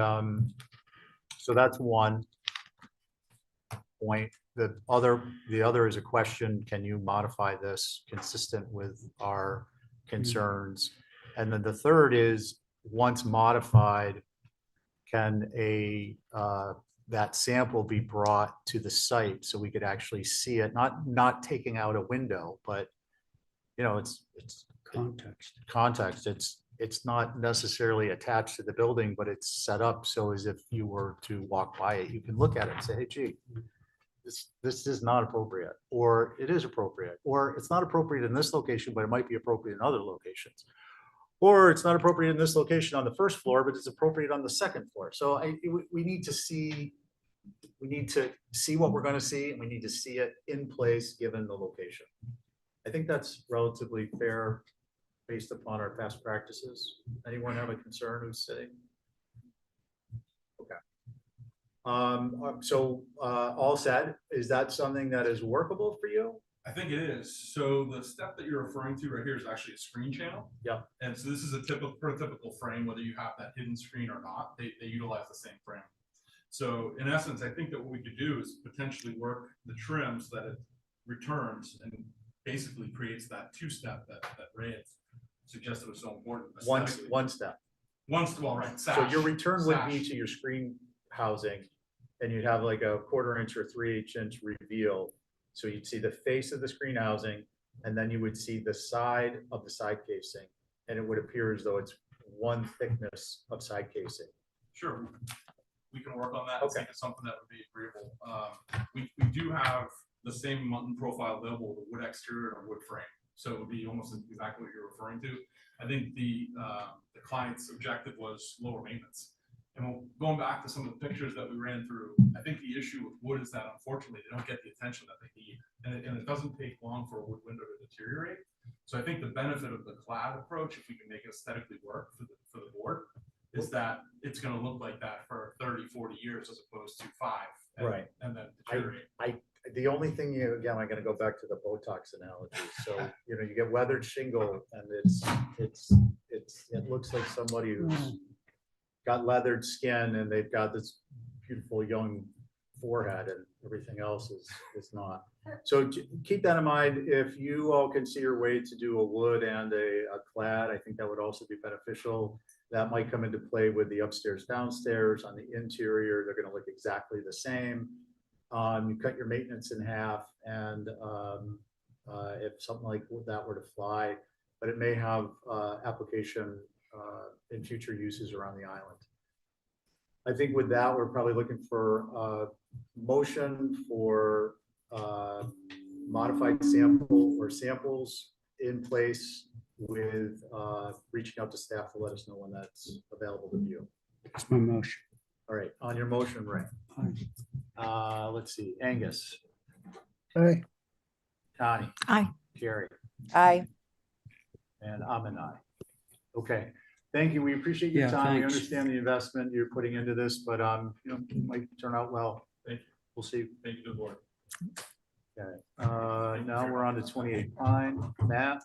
so that's one point. The other is a question, can you modify this consistent with our concerns? And then the third is, once modified, can that sample be brought to the site so we could actually see it, not taking out a window, but it's context. It's not necessarily attached to the building, but it's set up so as if you were to walk by it, you can look at it and say, hey, gee, this is not appropriate, or it is appropriate, or it's not appropriate in this location, but it might be appropriate in other locations. Or it's not appropriate in this location on the first floor, but it's appropriate on the second floor. So we need to see what we're going to see, and we need to see it in place given the location. I think that's relatively fair based upon our past practices. Anyone have a concern who's sitting? Okay. So all said, is that something that is workable for you? I think it is. So the step that you're referring to right here is actually a screen channel. Yeah. And so this is a prototypical frame, whether you have that hidden screen or not, they utilize the same frame. So in essence, I think that what we could do is potentially work the trim so that it returns and basically creates that two-step that Ray had suggested was so important. One step. Well, right. So your return would be to your screen housing, and you'd have like a 1/4 inch or 3/8 inch reveal. So you'd see the face of the screen housing, and then you would see the side of the side casing, and it would appear as though it's one thickness of side casing. Sure. We can work on that and think of something that would be agreeable. We do have the same mountain profile available with a wood exterior and a wood frame. So it would be almost exactly what you're referring to. I think the client's objective was lower maintenance. And going back to some of the pictures that we ran through, I think the issue with wood is that unfortunately they don't get the attention that they need. And it doesn't take long for a wood window to deteriorate. So I think the benefit of the clad approach, if we can make it aesthetically work for the board, is that it's going to look like that for 30, 40 years as opposed to 5. Right. And then deteriorate. The only thing again, I'm going to go back to the Botox analogy. So, you get weathered shingle, and it looks like somebody who's got leathered skin, and they've got this beautiful young forehead, and everything else is not. So keep that in mind. If you all can see your way to do a wood and a clad, I think that would also be beneficial. That might come into play with the upstairs, downstairs. On the interior, they're going to look exactly the same. You cut your maintenance in half, and if something like that were to fly, but it may have application in future uses around the island. I think with that, we're probably looking for motion for modified sample or samples in place with reaching out to staff to let us know when that's available to view. That's my motion. All right, on your motion, Ray. Let's see, Angus. Aye. Connie. Aye. Carrie. Aye. And I'm an aye. Okay, thank you. We appreciate your time. We Thanks. understand the investment you're putting into this, but it might turn out well. Thank you. We'll see. Thank you to the board. Okay, now we're on to 28 Pine. Matt.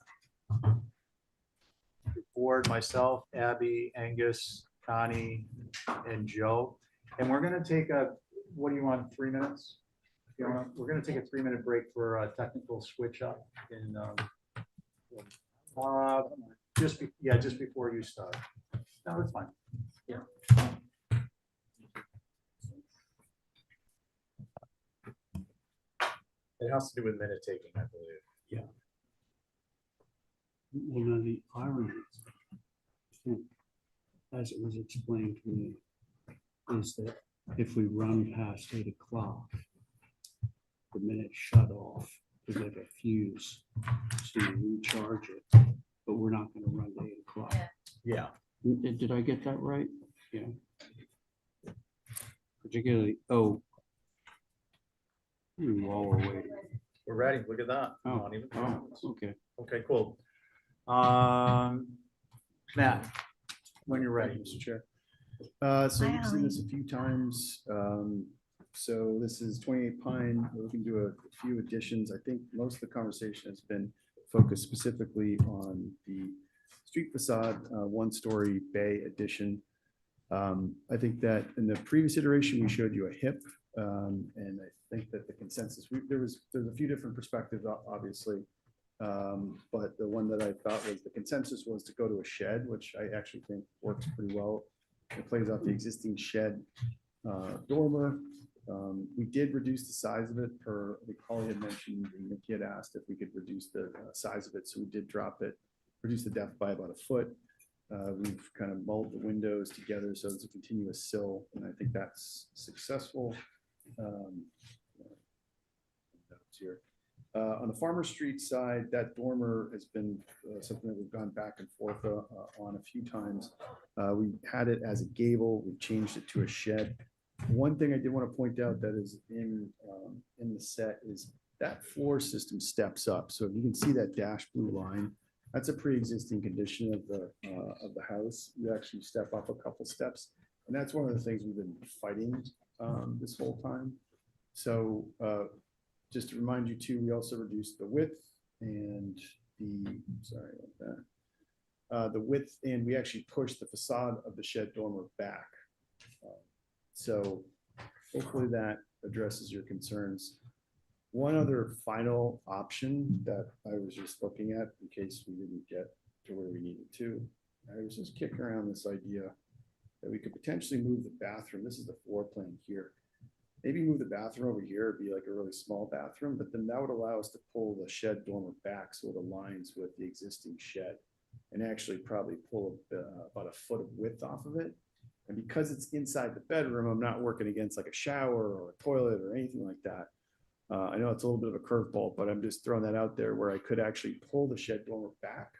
Board, myself, Abby, Angus, Connie, and Joe. And we're gonna take what do you want, 3 minutes? We're gonna take a 3-minute break for a technical switch up in, just before you start. No, it's fine. Yeah. It has to do with minute taking, I believe. Yeah. Well, now the irony, as it was explained to me, is that if we run past 8 o'clock, the minute shut off, there's like a fuse, so you recharge it, but we're not gonna run to 8 o'clock. Yeah. Did I get that right? Yeah. Particularly, while we're waiting. We're ready. Look at that. Oh, Not even 10 minutes. okay. Okay, cool. Matt, when you're ready. Mr. Chair. So Hi, you've seen this Ally. a few times. So this is 28 Pine. We're looking to do a few additions. I think most of the conversation has been focused specifically on the street facade, one-story bay addition. I think that in the previous iteration, we showed you a hip. And I think that the consensus, there's a few different perspectives, obviously. But the one that I thought was the consensus was to go to a shed, which I actually think works pretty well. It plays off the existing shed dormer. We did reduce the size of it per, I think Holly had mentioned, and Nikki had asked if we could reduce the size of it. So we did drop it, reduce the depth by about a foot. We've kind of molded the windows together so it's a continuous sill, and I think that's successful. Here. On the Farmer Street side, that dormer has been something that we've gone back and forth on a few times. We had it as a gable. We changed it to a shed. One thing I did want to point out that is in the set is that floor system steps up. So if you can see that dash blue line, that's a pre-existing condition of the house. You actually step up a couple steps, and that's one of the things we've been fighting this whole time. So just to remind you too, we also reduced the width and the width, and we actually pushed the facade of the shed dormer back. So hopefully that addresses your concerns. One other final option that I was just looking at in case we didn't get to where we needed to, I was just kicking around this idea that we could potentially move the bathroom. This is the floor plan here. Maybe move the bathroom over here, it'd be like a really small bathroom, but then that would allow us to pull the shed dormer back so it aligns with the existing shed and actually probably pull about a foot of width off of it. And because it's inside the bedroom, I'm not working against like a shower or a toilet or anything like that. I know it's a little bit of a curveball, but I'm just throwing that out there where I could actually pull the shed dormer back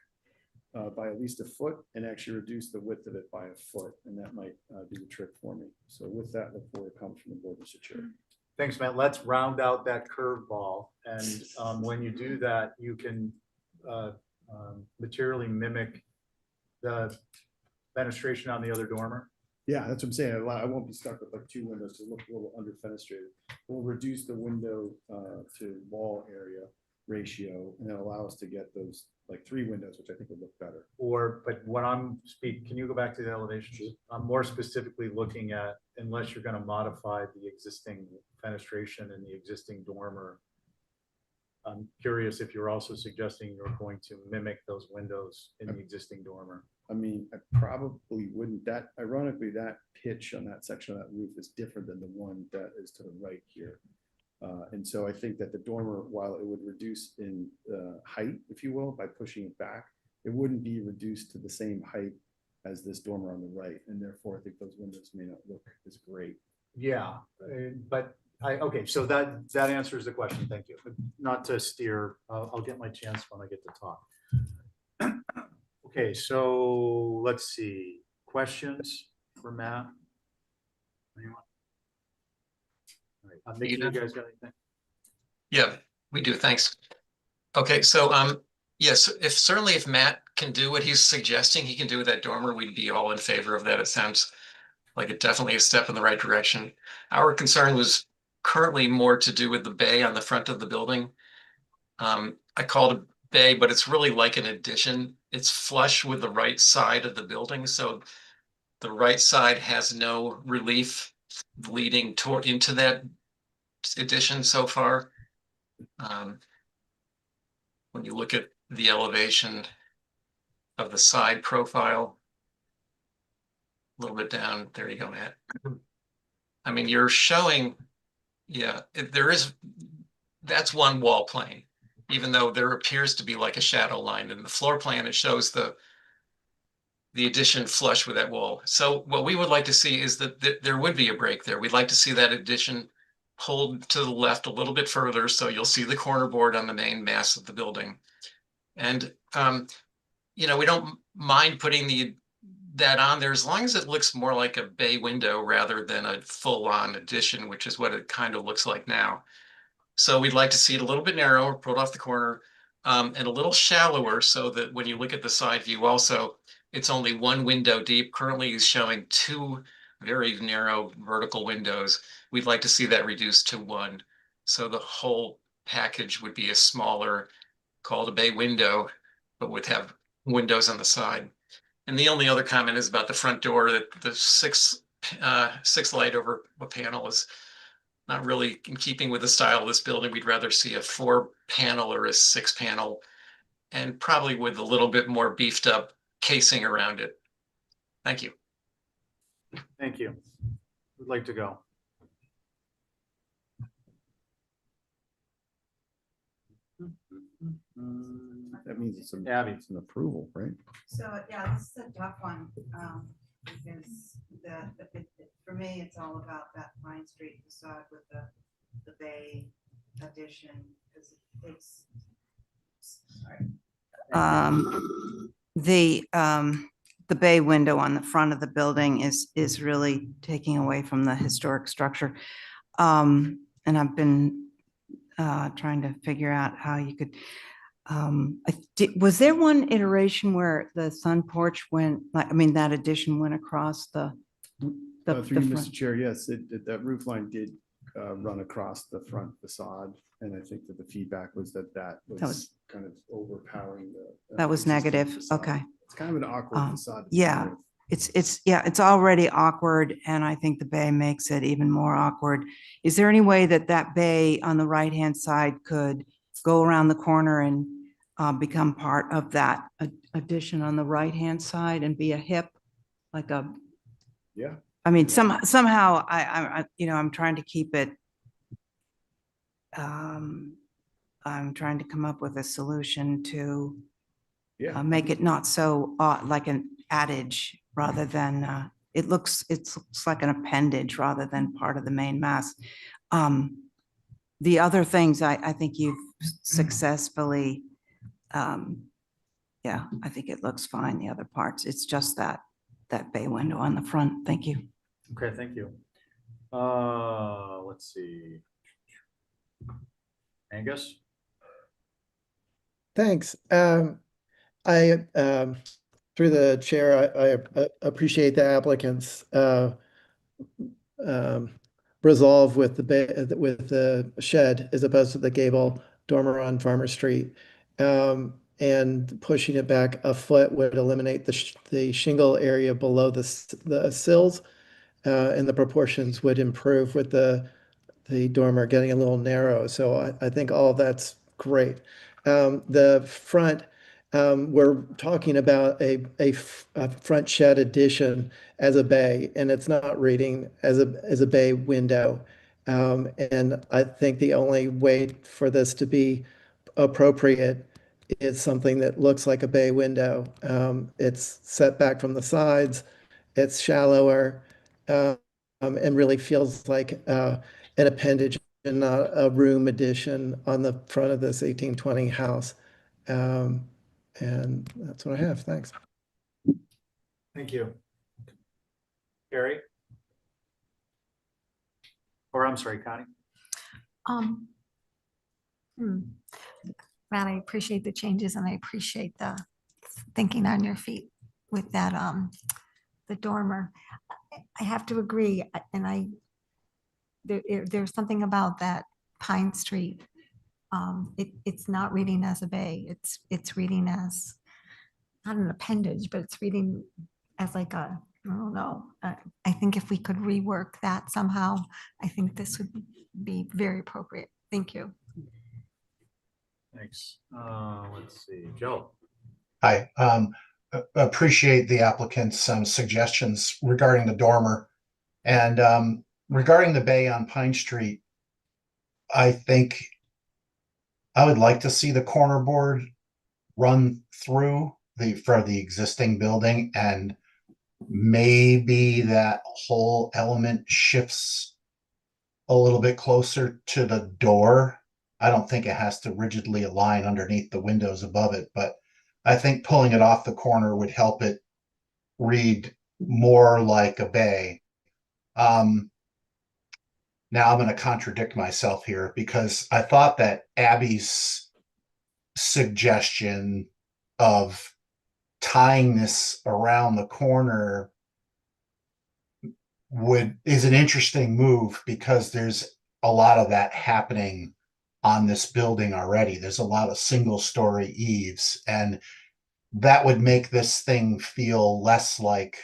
by at least a foot and actually reduce the width of it by a foot. And that might do the trick for me. So with that, look forward to comments from the board, Mr. Chair. Thanks, Matt. Let's round out that curveball. And when you do that, you can materially mimic the fenestration on the other dormer. Yeah, that's what I'm saying. I won't be stuck with like two windows to look a little under fenestrated. We'll reduce the window to wall area ratio and then allow us to get those like 3 windows, which I think would look better. But when I'm speaking, can you go back to the elevations? I'm more specifically looking at, unless you're going to modify the existing fenestration and the existing dormer. I'm curious if you're also suggesting you're going to mimic those windows in the existing dormer. I mean, I probably wouldn't. That ironically, that pitch on that section of that roof is different than the one that is to the right here. And so I think that the dormer, while it would reduce in height, if you will, by pushing it back, it wouldn't be reduced to the same height as this dormer on the right. And therefore, I think those windows may not look as great. Yeah, but okay, so that answers the question. Thank you. Not to steer, I'll get my chance when I get to talk. Okay, so let's see. Questions for Matt? Anyone? All right, Mickey, you guys got anything? Yeah, we do. Thanks. Okay, so yes, certainly if Matt can do what he's suggesting, he can do with that dormer, we'd be all in favor of that. It sounds like it definitely a step in the right direction. Our concern was currently more to do with the bay on the front of the building. I called it bay, but it's really like an addition. It's flush with the right side of the building, so the right side has no relief leading toward into that addition so far. When you look at the elevation of the side profile, a little bit down, there you go, Matt. I mean, you're showing, yeah, that's one wall plane, even though there appears to be like a shadow line in the floor plan. It shows the the addition flush with that wall. So what we would like to see is that there would be a break there. We'd like to see that addition pulled to the left a little bit further, so you'll see the corner board on the main mass of the building. And, you know, we don't mind putting that on there as long as it looks more like a bay window rather than a full-on addition, which is what it kind of looks like now. So we'd like to see it a little bit narrower, pulled off the corner, and a little shallower so that when you look at the side view also, it's only one window deep. Currently he's showing two very narrow vertical windows. We'd like to see that reduced to one. So the whole package would be a smaller, called a bay window, but would have windows on the side. And the only other comment is about the front door, that the six light over a panel is not really in keeping with the style of this building. We'd rather see a 4-panel or a 6-panel, and probably with a little bit more beefed up casing around it. Thank you. Thank you. Who'd like to go? That means it's an, Abby. it's an approval, right? So, yeah, this is a tough one, because for me, it's all about that Pine Street facade with the bay addition, because it's, sorry. The bay window on the front of the building is really taking away from the historic structure. And I've been trying to figure out how you could, was there one iteration where the sun porch went, like, I mean, that addition went across the Through you, front? Mr. Chair, yes, that roof line did run across the front facade. And I think that the feedback was that was kind of overpowering the. That was existing negative. facade. Okay. It's kind of an awkward facade. to Yeah. begin with. It's already awkward, and I think the bay makes it even more awkward. Is there any way that that bay on the right-hand side could go around the corner and become part of that addition on the right-hand side and be a hip, like a, Yeah. I mean, somehow I'm trying to keep it, I'm trying to come up with a solution to Yeah. make it not so like an adage rather than it looks like an appendage rather than part of the main mass. The other things I think you've successfully, yeah, I think it looks fine. The other parts, it's just that bay window on the front. Thank you. Okay, thank you. Let's see. Angus? Thanks. I, through the chair, I appreciate the applicant's resolve with the shed as opposed to the gable dormer on Farmer Street. And pushing it back a foot would eliminate the shingle area below the sills, and the proportions would improve with the dormer getting a little narrow. So I think all of that's great. The front, we're talking about a front shed addition as a bay, and it's not reading as a bay window. And I think the only way for this to be appropriate is something that looks like a bay window. It's set back from the sides, it's shallower, and really feels like an appendage and not a room addition on the front of this 1820 house. And that's what I have. Thanks. Thank you. Gary? Or I'm sorry, Connie? Matt, I appreciate the changes and I appreciate the thinking on your feet with that, the dormer. I have to agree, and there's something about that Pine Street. It's not reading as a bay. It's reading as not an appendage, but it's reading as like a, I don't know. I think if we could rework that somehow, I think this would be very appropriate. Thank you. Thanks. Let's see, Joe. I appreciate the applicant's suggestions regarding the dormer. And regarding the bay on Pine Street, I think I would like to see the corner board run through for the existing building, and maybe that whole element shifts a little bit closer to the door. I don't think it has to rigidly align underneath the windows above it, but I think pulling it off the corner would help it read more like a bay. Now I'm going to contradict myself here because I thought that Abby's suggestion of tying this around the corner is an interesting move because there's a lot of that happening on this building already. There's a lot of single story eaves, and that would make this thing feel less like,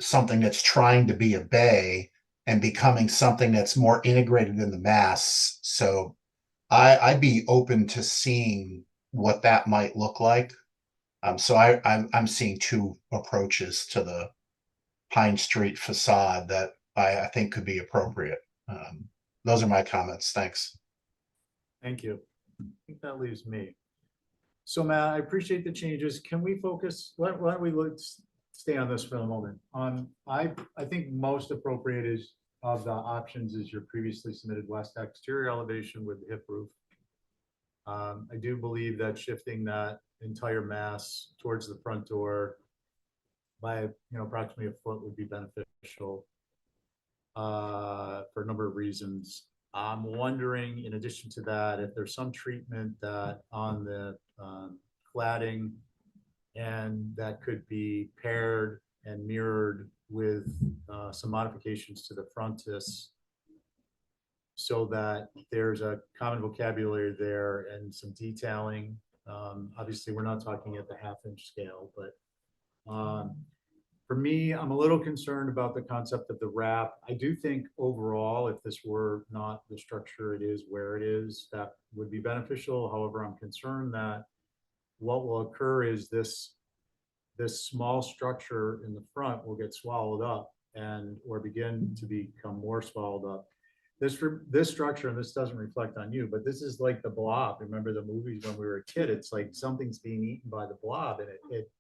something that's trying to be a bay and becoming something that's more integrated in the mass. So I'd be open to seeing what that might look like. So I'm seeing two approaches to the Pine Street facade that I think could be appropriate. Those are my comments. Thanks. Thank you. I think that leaves me. So Matt, I appreciate the changes. Can we focus, why don't we stay on this for a moment? I think most appropriate is of the options is your previously submitted west exterior elevation with the hip roof. I do believe that shifting that entire mass towards the front door by approximately a foot would be beneficial for a number of reasons. I'm wondering, in addition to that, if there's some treatment that on the cladding, and that could be paired and mirrored with some modifications to the frontis so that there's a common vocabulary there and some detailing. Obviously, we're not talking at the half-inch scale, but for me, I'm a little concerned about the concept of the wrap. I do think overall, if this were not the structure it is where it is, that would be beneficial. However, I'm concerned that what will occur is this small structure in the front will get swallowed up or begin to become more swallowed up. This structure, and this doesn't reflect on you, but this is like the Blob. Remember the movies when we were a kid? It's like something's being eaten by the Blob, and it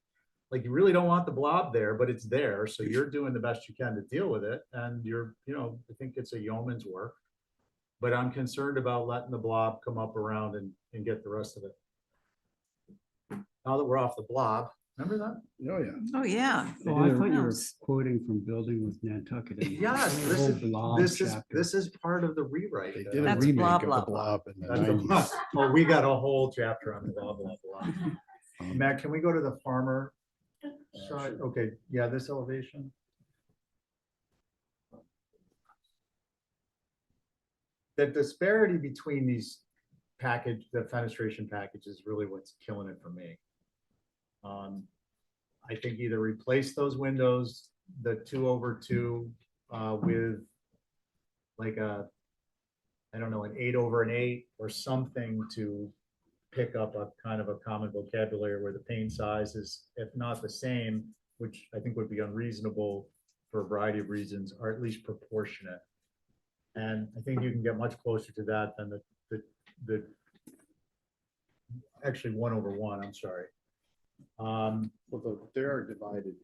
like you really don't want the Blob there, but it's there. So you're doing the best you can to deal with it. And I think it's a yeoman's work, but I'm concerned about letting the Blob come up around and get the rest of it. Now that we're off the Blob, remember that? Oh, yeah. Oh, yeah. Oh, I thought you were quoting from Building with Nantucket. And Yeah, I mean, the whole Blob chapter. this is part of the rewrite. They did a That's remake blah, of the blah, Blob in the That's the 90s. Well, we got a whole chapter on blah, blah, blah. Matt, can we go to the farmer side? Okay, yeah, this elevation. The disparity between these the fenestration package is really what's killing it for me. I think either replace those windows, the 2/2, with like I don't know, an 8/8 or something to pick up a kind of a common vocabulary where the pane size is, if not the same, which I think would be unreasonable for a variety of reasons, or at least proportionate. And I think you can get much closer to that than the actually 1/1, I'm sorry. Well, they are divided.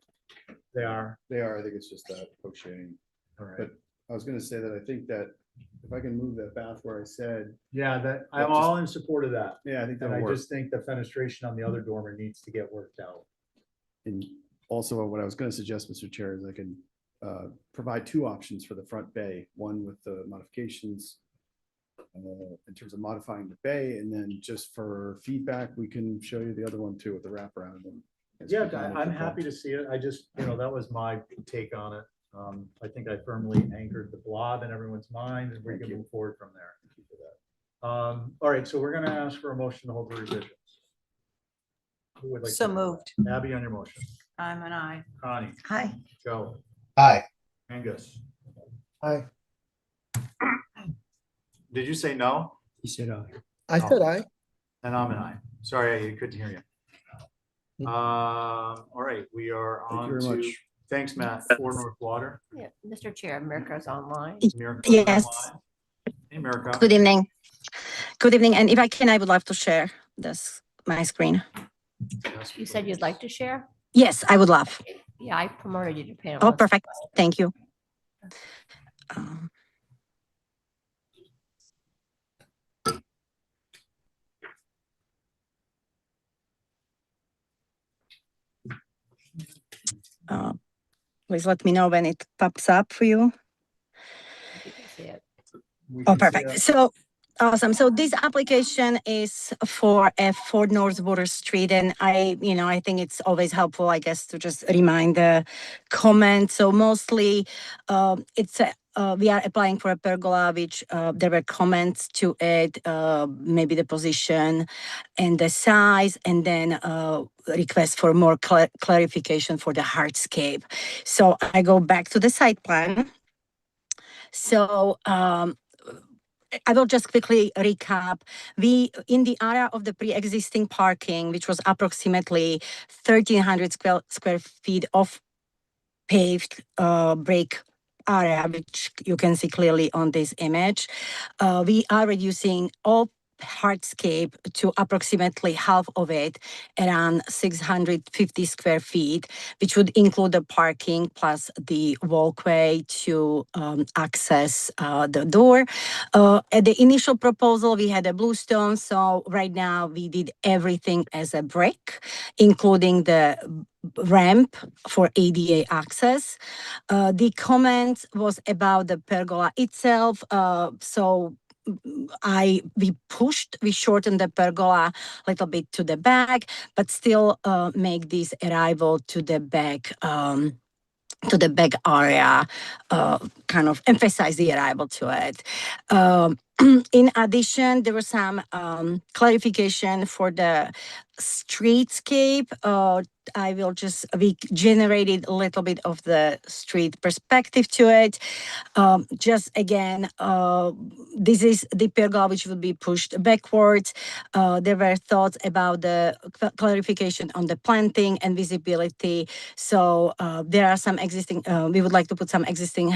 They are. They are. I think it's just that crocheting. All right. But I was going to say that I think that if I can move that back where I said, Yeah, that I'm all in support of that. yeah, I think And that'll I work. just think the fenestration on the other dormer needs to get worked out. And also what I was going to suggest, Mr. Chair, is I can provide two options for the front bay, one with the modifications in terms of modifying the bay, and then just for feedback, we can show you the other one too with the wraparound. Yeah, I'm happy to see it. I just, that was my take on it. I think I firmly anchored the Blob in everyone's mind, and we can move forward from there. All right, so we're gonna ask for a motion to hold the revisions. Who would like So to- moved. Abby, on your motion. I'm an aye. Connie, Hi. Joe, Aye. Angus. Aye. Did you say no? He said, I said aye. And I'm an aye. Sorry, I couldn't hear you. All right, we are Thank you on very to, much. thanks, Matt, for North Water. Yeah, Mr. Chair, America's online. Miracle Yes. Online. Hey, Miracle. Good evening. Good evening. And if I can, I would love to share my screen. You said you'd like to share? Yes, I would love. Yeah, I promoted you to panelist. Oh, perfect. Thank you. Um, uh, Please let me know when it pops up for you. You can see it. Oh, perfect. So awesome. So this application is for a 4 North Water Street, and I think it's always helpful, I guess, to just remind the comment. So mostly, we are applying for a pergola, which there were comments to it, maybe the position and the size, and then request for more clarification for the hardscape. So I go back to the site plan. So I will just quickly recap. We, in the area of the pre-existing parking, which was approximately 1,300 square feet of paved brick area, which you can see clearly on this image, we are reducing all hardscape to approximately half of it, around 650 square feet, which would include the parking plus the walkway to access the door. At the initial proposal, we had a bluestone, so right now we did everything as a brick, including the ramp for ADA access. The comment was about the pergola itself. We shortened the pergola a little bit to the back, but still make this arrival to the back area, kind of emphasize the arrival to it. In addition, there was some clarification for the streetscape. We generated a little bit of the street perspective to it. Just again, this is the pergola which will be pushed backwards. There were thoughts about the clarification on the planting and visibility. So there are some existing, we would like to put some existing,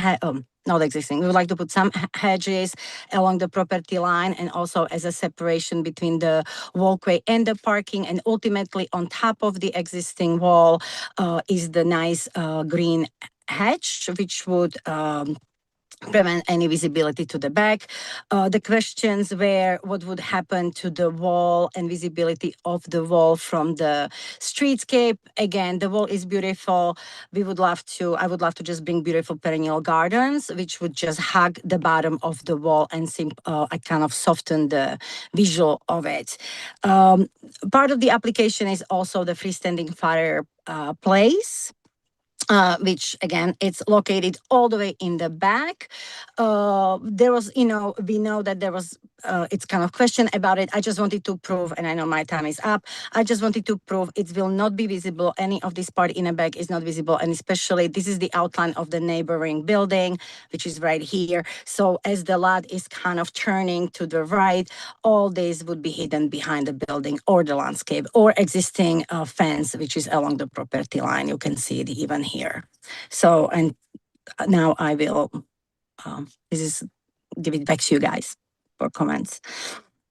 not existing, we would like to put some hedges along the property line and also as a separation between the walkway and the parking. And ultimately on top of the existing wall is the nice green hedge, which would prevent any visibility to the back. The questions were what would happen to the wall and visibility of the wall from the streetscape. Again, the wall is beautiful. I would love to just bring beautiful perennial gardens, which would just hug the bottom of the wall and kind of soften the visual of it. Part of the application is also the freestanding fireplace. Which again, it's located all the way in the back. There was, we know that there was, it's kind of question about it. I just wanted to prove, and I know my time is up. I just wanted to prove it will not be visible. Any of this part in the back is not visible. And especially this is the outline of the neighboring building, which is right here. So as the lot is kind of turning to the right, all this would be hidden behind the building or the landscape or existing fence, which is along the property line. You can see it even here. So, and now I will, give it back to you guys for comments.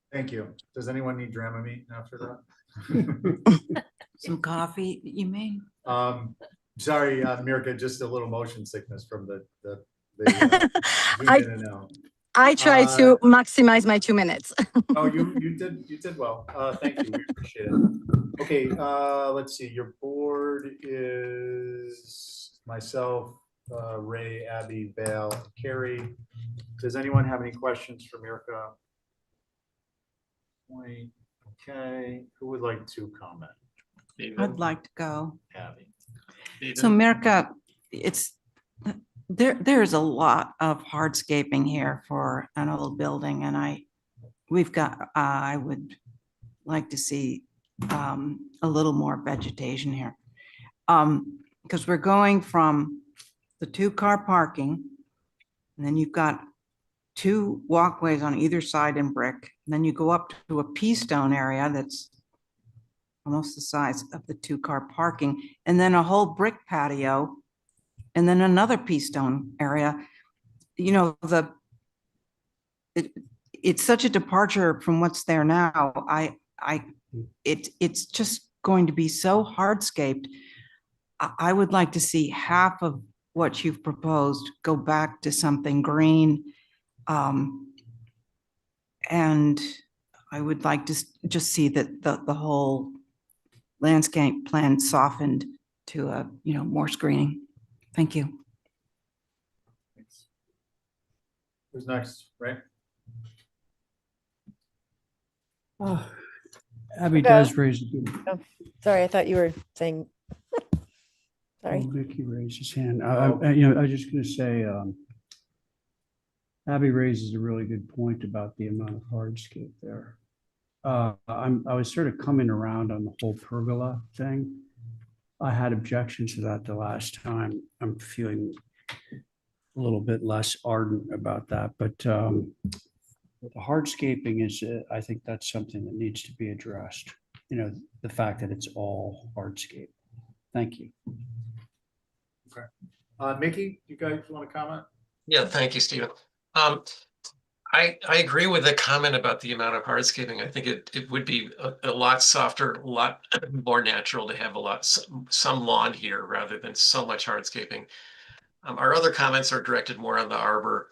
Thank you. Does anyone need Dramamine after that? Some coffee, you mean? Sorry, Mirka, just a little motion sickness from the zoom I- in and out. I try to maximize my 2 minutes. Oh, you did well. Thank you. We appreciate it. Okay, let's see. Your board is myself, Ray, Abby, Val, Carrie. Does anyone have any questions for Mirka? Wait, okay. Who would like to comment? I'd like to go. Abby. So America, there's a lot of hardscaping here for an old building, and I would like to see a little more vegetation here. Because we're going from the 2-car parking, and then you've got 2 walkways on either side in brick, and then you go up to a pea stone area that's almost the size of the 2-car parking, and then a whole brick patio, and then another pea stone area. It's such a departure from what's there now. It's just going to be so hardscaped, I would like to see half of what you've proposed go back to something green. And I would like to just see that the whole landscape plan softened to a, more screening. Thank you. Who's next, Ray? Abby Go. does raise a good. Oh, sorry, I thought you were saying. Oh, Sorry. Vicky raised his hand. Oh. I was just gonna say, Abby raises a really good point about the amount of hardscape there. I was sort of coming around on the whole pergola thing. I had objections to that the last time. I'm feeling a little bit less ardent about that, but the hardscaping is, I think that's something that needs to be addressed. The fact that it's all hardscape. Thank you. Okay. Mickey, you guys want to comment? Yeah, thank you, Stephen. I agree with the comment about the amount of hardscaping. I think it would be a lot softer, a lot more natural to have some lawn here rather than so much hardscaping. Our other comments are directed more on the arbor,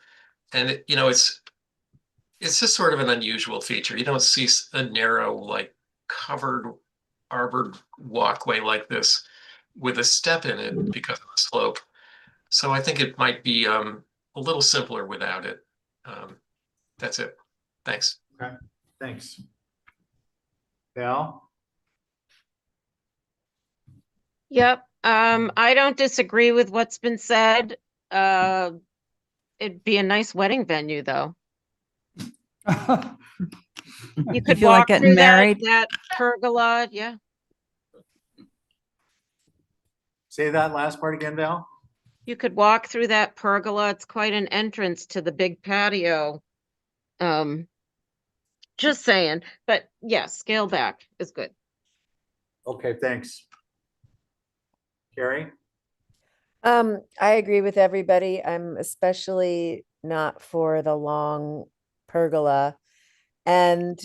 and it's just sort of an unusual feature. You don't see a narrow, like covered arbor walkway like this with a step in it because of the slope. So I think it might be a little simpler without it. That's it. Thanks. Okay, thanks. Val? Yep, I don't disagree with what's been said. It'd be a nice wedding venue, though. You could feel like walk getting through married? that pergola, yeah. Say that last part again, Val? You could walk through that pergola. It's quite an entrance to the big patio. Just saying, but yes, scale back is good. Okay, thanks. Carrie? I agree with everybody. I'm especially not for the long pergola. And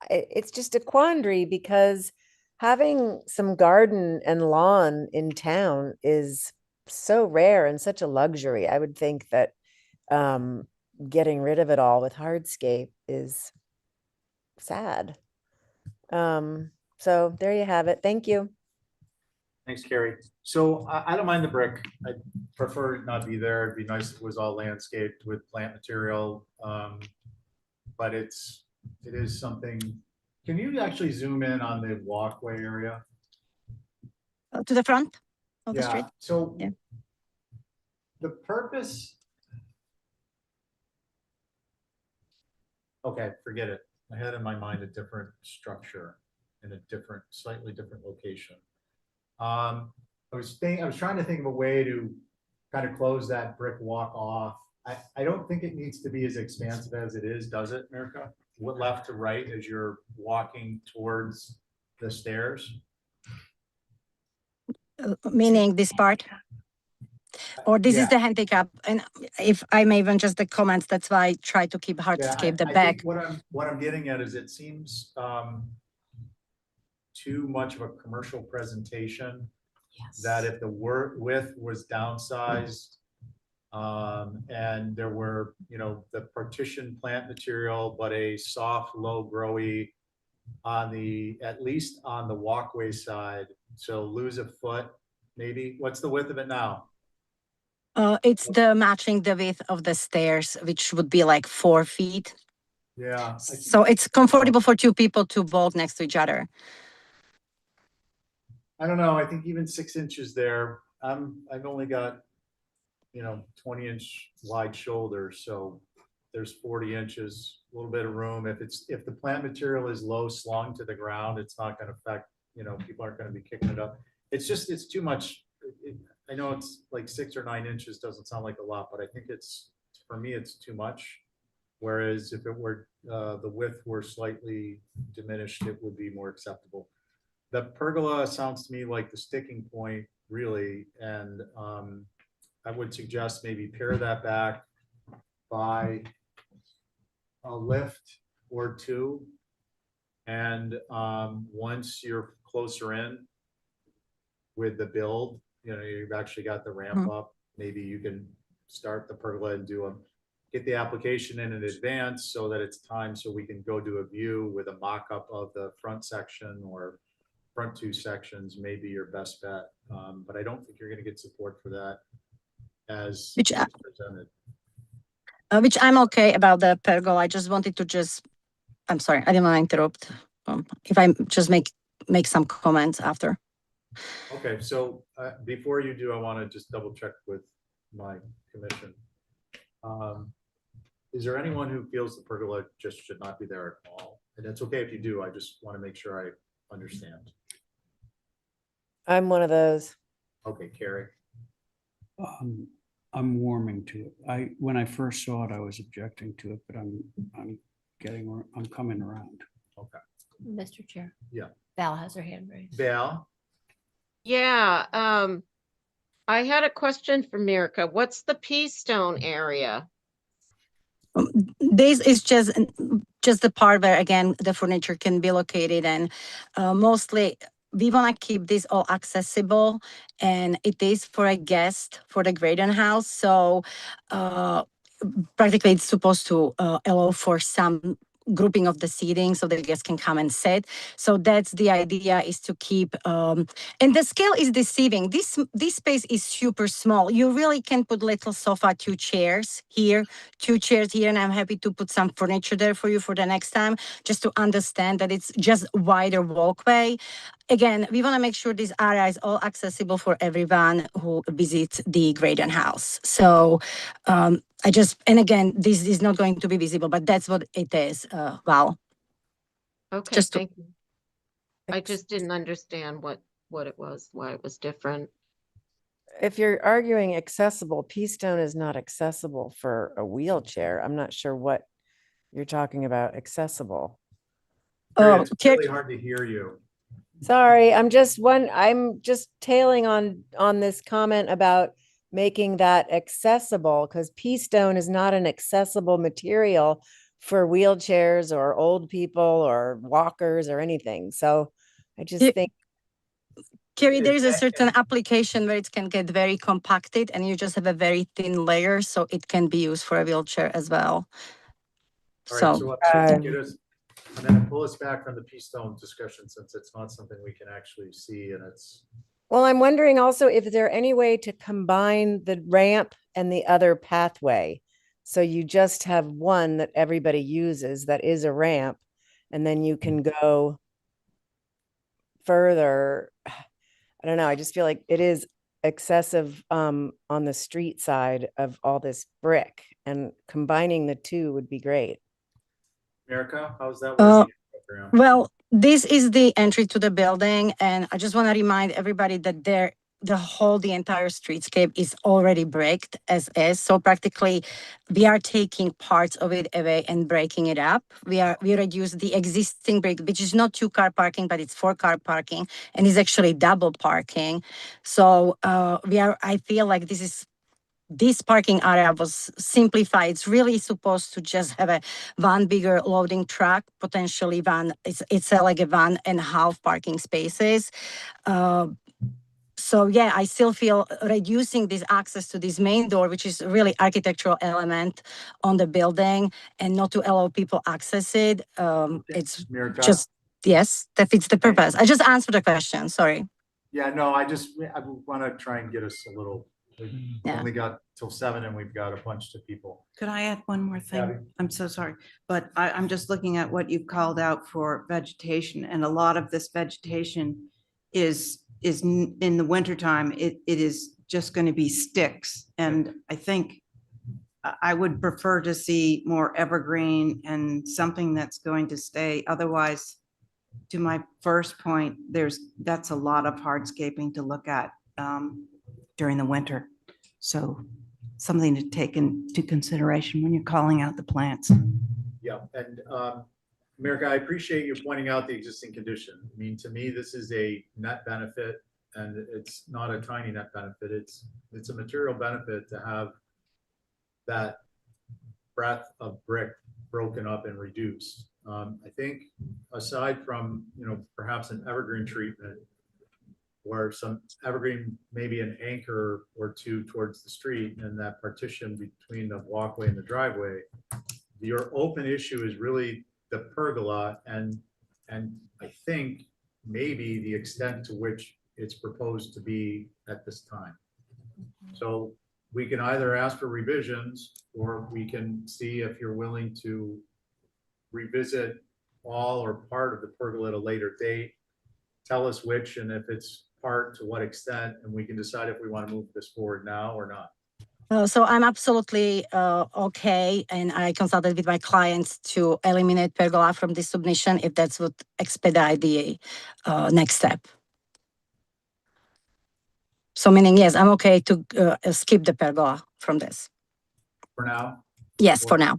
it's just a quandary because having some garden and lawn in town is so rare and such a luxury. I would think that getting rid of it all with hardscape is sad. So there you have it. Thank you. Thanks, Carrie. So I don't mind the brick. I prefer it not be there. It'd be nice if it was all landscaped with plant material. But it is something. Can you actually zoom in on the walkway area? To the front of the Yeah, street. so Yeah. the purpose. Okay, forget it. I had in my mind a different structure in a slightly different location. I was trying to think of a way to kind of close that brick walk off. I don't think it needs to be as expansive as it is, does it, Mirka? What left to right as you're walking towards the stairs? Meaning this part? Or this Yeah. is the handicap, and if I may even just the comments, that's why I try to keep hardscape the I back. think what I'm getting at is it seems too much of a commercial presentation. That if the width was downsized and there were, the partition plant material, but a soft, low growy at least on the walkway side. So lose a foot, maybe. What's the width of it now? It's the matching the width of the stairs, which would be like 4 feet. Yeah. So it's comfortable for 2 people to walk next to each other. I don't know. I think even 6 inches there. I've only got 20-inch wide shoulders, so there's 40 inches, a little bit of room. If the plant material is low slung to the ground, it's not going to affect. People aren't going to be kicking it up. It's too much. I know it's like 6 or 9 inches doesn't sound like a lot, but I think for me it's too much. Whereas if it were the width were slightly diminished, it would be more acceptable. The pergola sounds to me like the sticking point, really, and I would suggest maybe pare that back by a lift or two And once you're closer in with the build, you know, you've actually got the ramp up, maybe you can start the pergola and get the application in advance so that it's time so we can go do a view with a mock-up of the front section or front two sections, maybe your best bet. But I don't think you're going to get support for that as presented. Which I'm okay about the pergola. I just wanted to I'm sorry, I didn't want to interrupt. If I just make some comments after. Okay, so before you do, I want to just double check with my commission. Is there anyone who feels the pergola just should not be there at all? And it's okay if you do, I just want to make sure I understand. I'm one of those. Okay, Carrie. I'm warming to it. When I first saw it, I was objecting to it, but I'm coming around. Okay. Mr. Chair. Yeah. Val has her hand raised. Val? Yeah, I had a question for Mirka. What's the Pea Stone area? This is just the part where, again, the furniture can be located, and mostly we want to keep this all accessible, and it is for a guest for the Graydon house. So practically it's supposed to allow for some grouping of the seating so the guests can come and sit. So that's the idea, is to keep and the scale is deceiving. This space is super small. You really can put little sofa, two chairs here, and I'm happy to put some furniture there for you for the next time, just to understand that it's just wider walkway. Again, we want to make sure this area is all accessible for everyone who visits the Graydon house. So and again, this is not going to be visible, but that's what it is, Val. Okay, thank you. I just didn't understand what it was, why it was different. If you're arguing accessible, Pea Stone is not accessible for a wheelchair. I'm not sure what you're talking about accessible. It's really hard to hear you. Sorry, I'm just tailing on this comment about making that accessible, because Pea Stone is not an accessible material for wheelchairs or old people or walkers or anything. So I just think, Carrie, there is a certain application where it can get very compacted and you just have a very thin layer, so it can be used for a wheelchair as well. All right, so get us, and then pull us back from the Pea Stone discussion, since it's not something we can actually see, and it's. well, I'm wondering also if there any way to combine the ramp and the other pathway. So you just have one that everybody uses that is a ramp, and then you can go further. I don't know. I just feel like it is excessive on the street side of all this brick, and combining the two would be great. Mirka, how's that working? Well, this is the entry to the building, and I just want to remind everybody that the entire streetscape is already bricked as is. So practically, we are taking parts of it away and breaking it up. We reduce the existing brick, which is not 2-car parking, but it's 4-car parking, and is actually double parking. So I feel like this parking area was simplified. It's really supposed to just have one bigger loading truck, potentially one. It's like a 1.5 parking spaces. So yeah, I still feel reducing this access to this main door, which is really architectural element on the building, and not to allow people access it. It's Mirka? just, yes, that fits the purpose. I just answered the question. Sorry. Yeah, no, I want to try and get us a little. We only got till 7 and we've got a bunch of people. Could I add one more thing? Abby? I'm so sorry, but I'm just looking at what you've called out for vegetation, and a lot of this vegetation is in the wintertime, it is just going to be sticks. And I think I would prefer to see more evergreen and something that's going to stay. Otherwise, to my first point, that's a lot of hardscaping to look at during the winter. So something to take into consideration when you're calling out the plants. Yeah, and Mirka, I appreciate you pointing out the existing condition. I mean, to me, this is a net benefit, and it's not a tiny net benefit. It's a material benefit to have that breadth of brick broken up and reduced. I think aside from, perhaps an evergreen treatment or some evergreen, maybe an anchor or two towards the street and that partition between the walkway and the driveway, your open issue is really the pergola and I think maybe the extent to which it's proposed to be at this time. So we can either ask for revisions or we can see if you're willing to revisit all or part of the pergola at a later date. Tell us which and if it's part, to what extent, and we can decide if we want to move this forward now or not. So I'm absolutely okay, and I consulted with my clients to eliminate pergola from this submission if that's what expedite the next step. So meaning, yes, I'm okay to skip the pergola from this. For now? Yes, for now.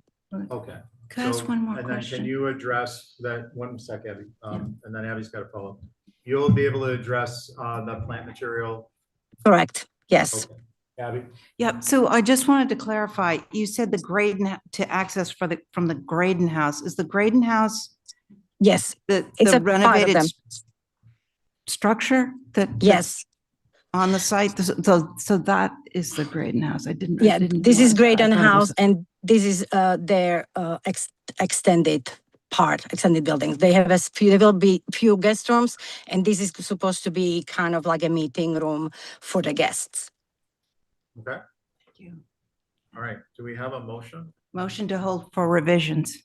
Okay. Can I ask one more and then question? can you address that, one sec, Abby, and then Abby's got to follow up. You'll be able to address the plant material? Correct, yes. Okay. Abby? Yep, so I just wanted to clarify, you said the Graydon, to access from the Graydon house, is the Graydon house Yes, the it's a part of renovated them. structure that? Yes. On the site, so that is the Graydon house, I didn't This is realize that. I Graydon thought it was- House, and this is their extended buildings. They have there will be few guest rooms, and this is supposed to be kind of like a meeting room for the guests. Okay. Thank you. All right. Do we have a motion? Motion to hold for revisions.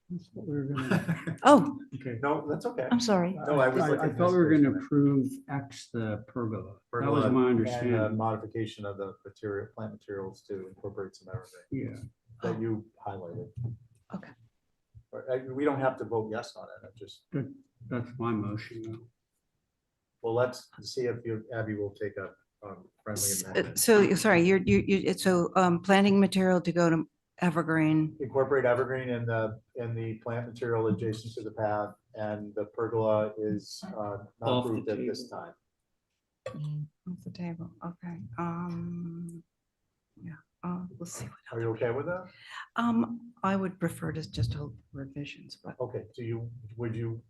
That's what we were gonna- Oh, Okay. No, that's okay. I'm sorry. No, I was I looking thought at we were this gonna first. approve X the pergola. That was Pergola my and, understanding. modification of the material, plant materials to incorporate some everything Yeah. that you highlighted. Okay. We don't have to vote yes on it. I just, That's my motion. though. well, let's see if Abby will take a friendly amendment. So, sorry, so planting material to go to Evergreen. Incorporate evergreen in the plant material adjacent to the path, and the pergola is not Off the approved at this table. time. Off the table, okay, yeah, we'll see. What Are you okay with that? I would prefer to just hold revisions, but Okay, would you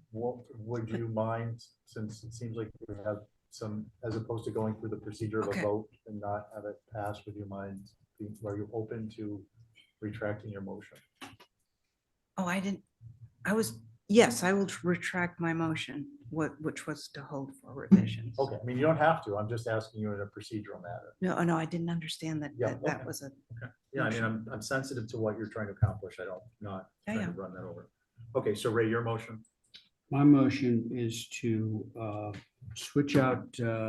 mind, since it seems like you have some, as opposed to going through the procedure of a Okay. vote and not have it pass, would you mind, are you open to retracting your motion? yes, I will retract my motion, which was to hold for revisions. Okay, I mean, you don't have to, I'm just asking you in a procedural matter. No, I didn't understand that, Yeah, that okay. was a, Okay, yeah, I mean, I'm sensitive to what you're trying to accomplish, not Yeah, trying to run that over. Okay, so Ray, your motion? My motion is to switch out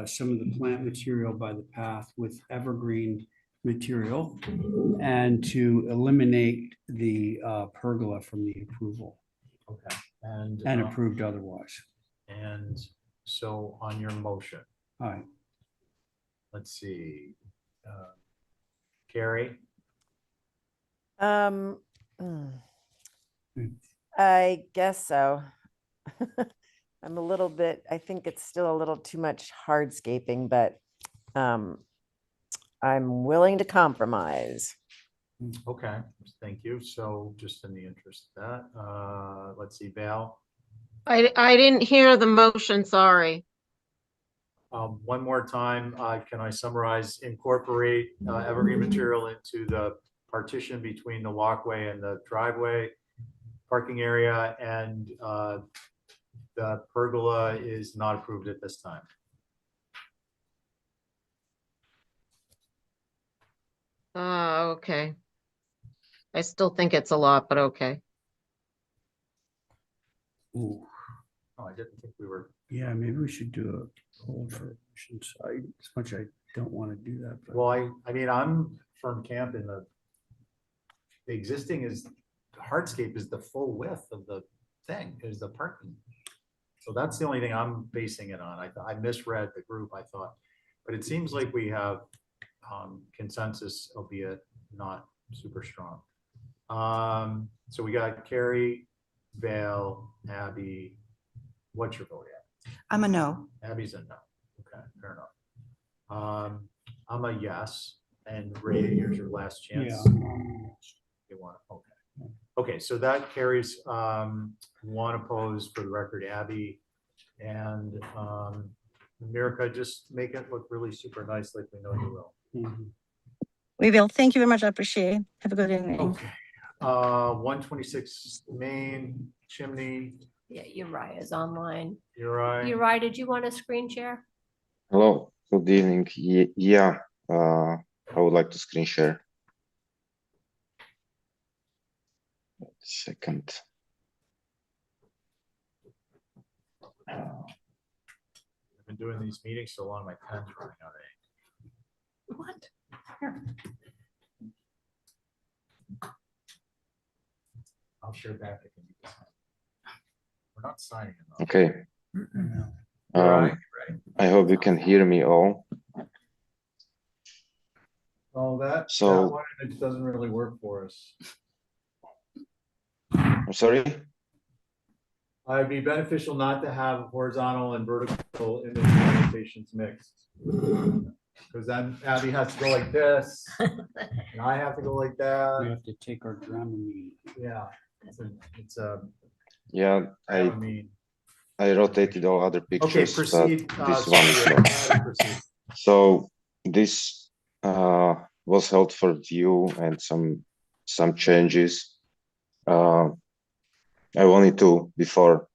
some of the plant material by the path with evergreen material and to eliminate the pergola from the approval Okay, and approved otherwise. and so on your motion, All right. let's see. Carrie, Hmm. Hmm. I guess so. I'm a little bit, I think it's still a little too much hardscaping, but I'm willing to compromise. okay, thank you. So just in the interest of that, let's see, Val. I didn't hear the motion, sorry. One more time, can I summarize? Incorporate evergreen material into the partition between the walkway and the driveway parking area, and the pergola is not approved at this time. Okay. I still think it's a lot, but okay. Ooh, Oh, I didn't think we were. yeah, maybe we should do a hold for revisions. As much I don't want to do that, but Well, I mean, I'm from camp in the existing is, hardscape is the full width of the thing, is the parking. So that's the only thing I'm basing it on. I misread the group, I thought, but it seems like we have consensus, albeit not super strong. So we got Carrie, Vale, Abby. What's your vote, Abby? I'm a no. Abby's a no. Okay, fair enough. I'm a yes, and Ray, here's your last chance. yeah. You want, okay. Okay, so that carries, one opposed for the record, Abby. And Mirka, just make it look really super nice like we know you will. We will. Thank you very much. I appreciate it. Have a good evening. Okay. 126 Main Chimney, Yeah, Uriah is online. Uri. Uriah, did you want a screen share? Hello, good evening. Yeah, I would like to screen share. Second. I've been doing these meetings so long, my pen's running out of ink. What? I'll share back. If you need to sign. We're not signing it. though. Okay. Uri, I hope you can hear me all. Oh, that So- one, it doesn't really work for us. I'm sorry? It'd be beneficial not to have horizontal and vertical image presentations mixed. Because then Abby has to go like this, and I have to go like We that. have to take our Dramamine. Yeah, it's a, Yeah, I mean, I rotated all other okay, pictures, but proceed. this one is Sorry, not. proceed. So this was held for view and some changes. I wanted to before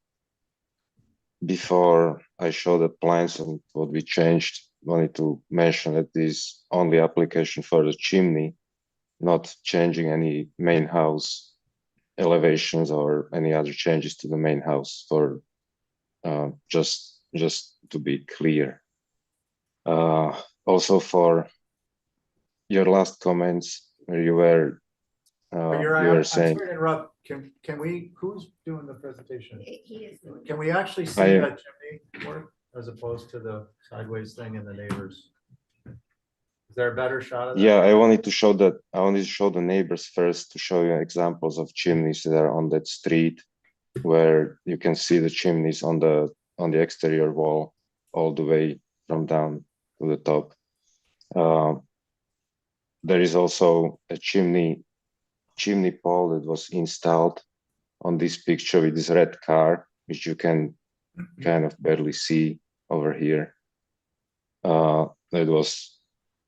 I show the plans and what we changed, wanted to mention that this only application for the chimney, not changing any main house elevations or any other changes to the main house for just to be clear. Also for your last comments, where you were I'm saying, sorry to interrupt. Can we, who's doing the presentation? He is. Can we actually see I- that chimney work as opposed to the sideways thing in the neighbors? Is there a better shot of that? yeah, I wanted to show the neighbors first to show you examples of chimneys that are on that street, where you can see the chimneys on the exterior wall all the way from down to the top. There is also a chimney pole that was installed on this picture with this red car, which you can kind of barely see over here. That was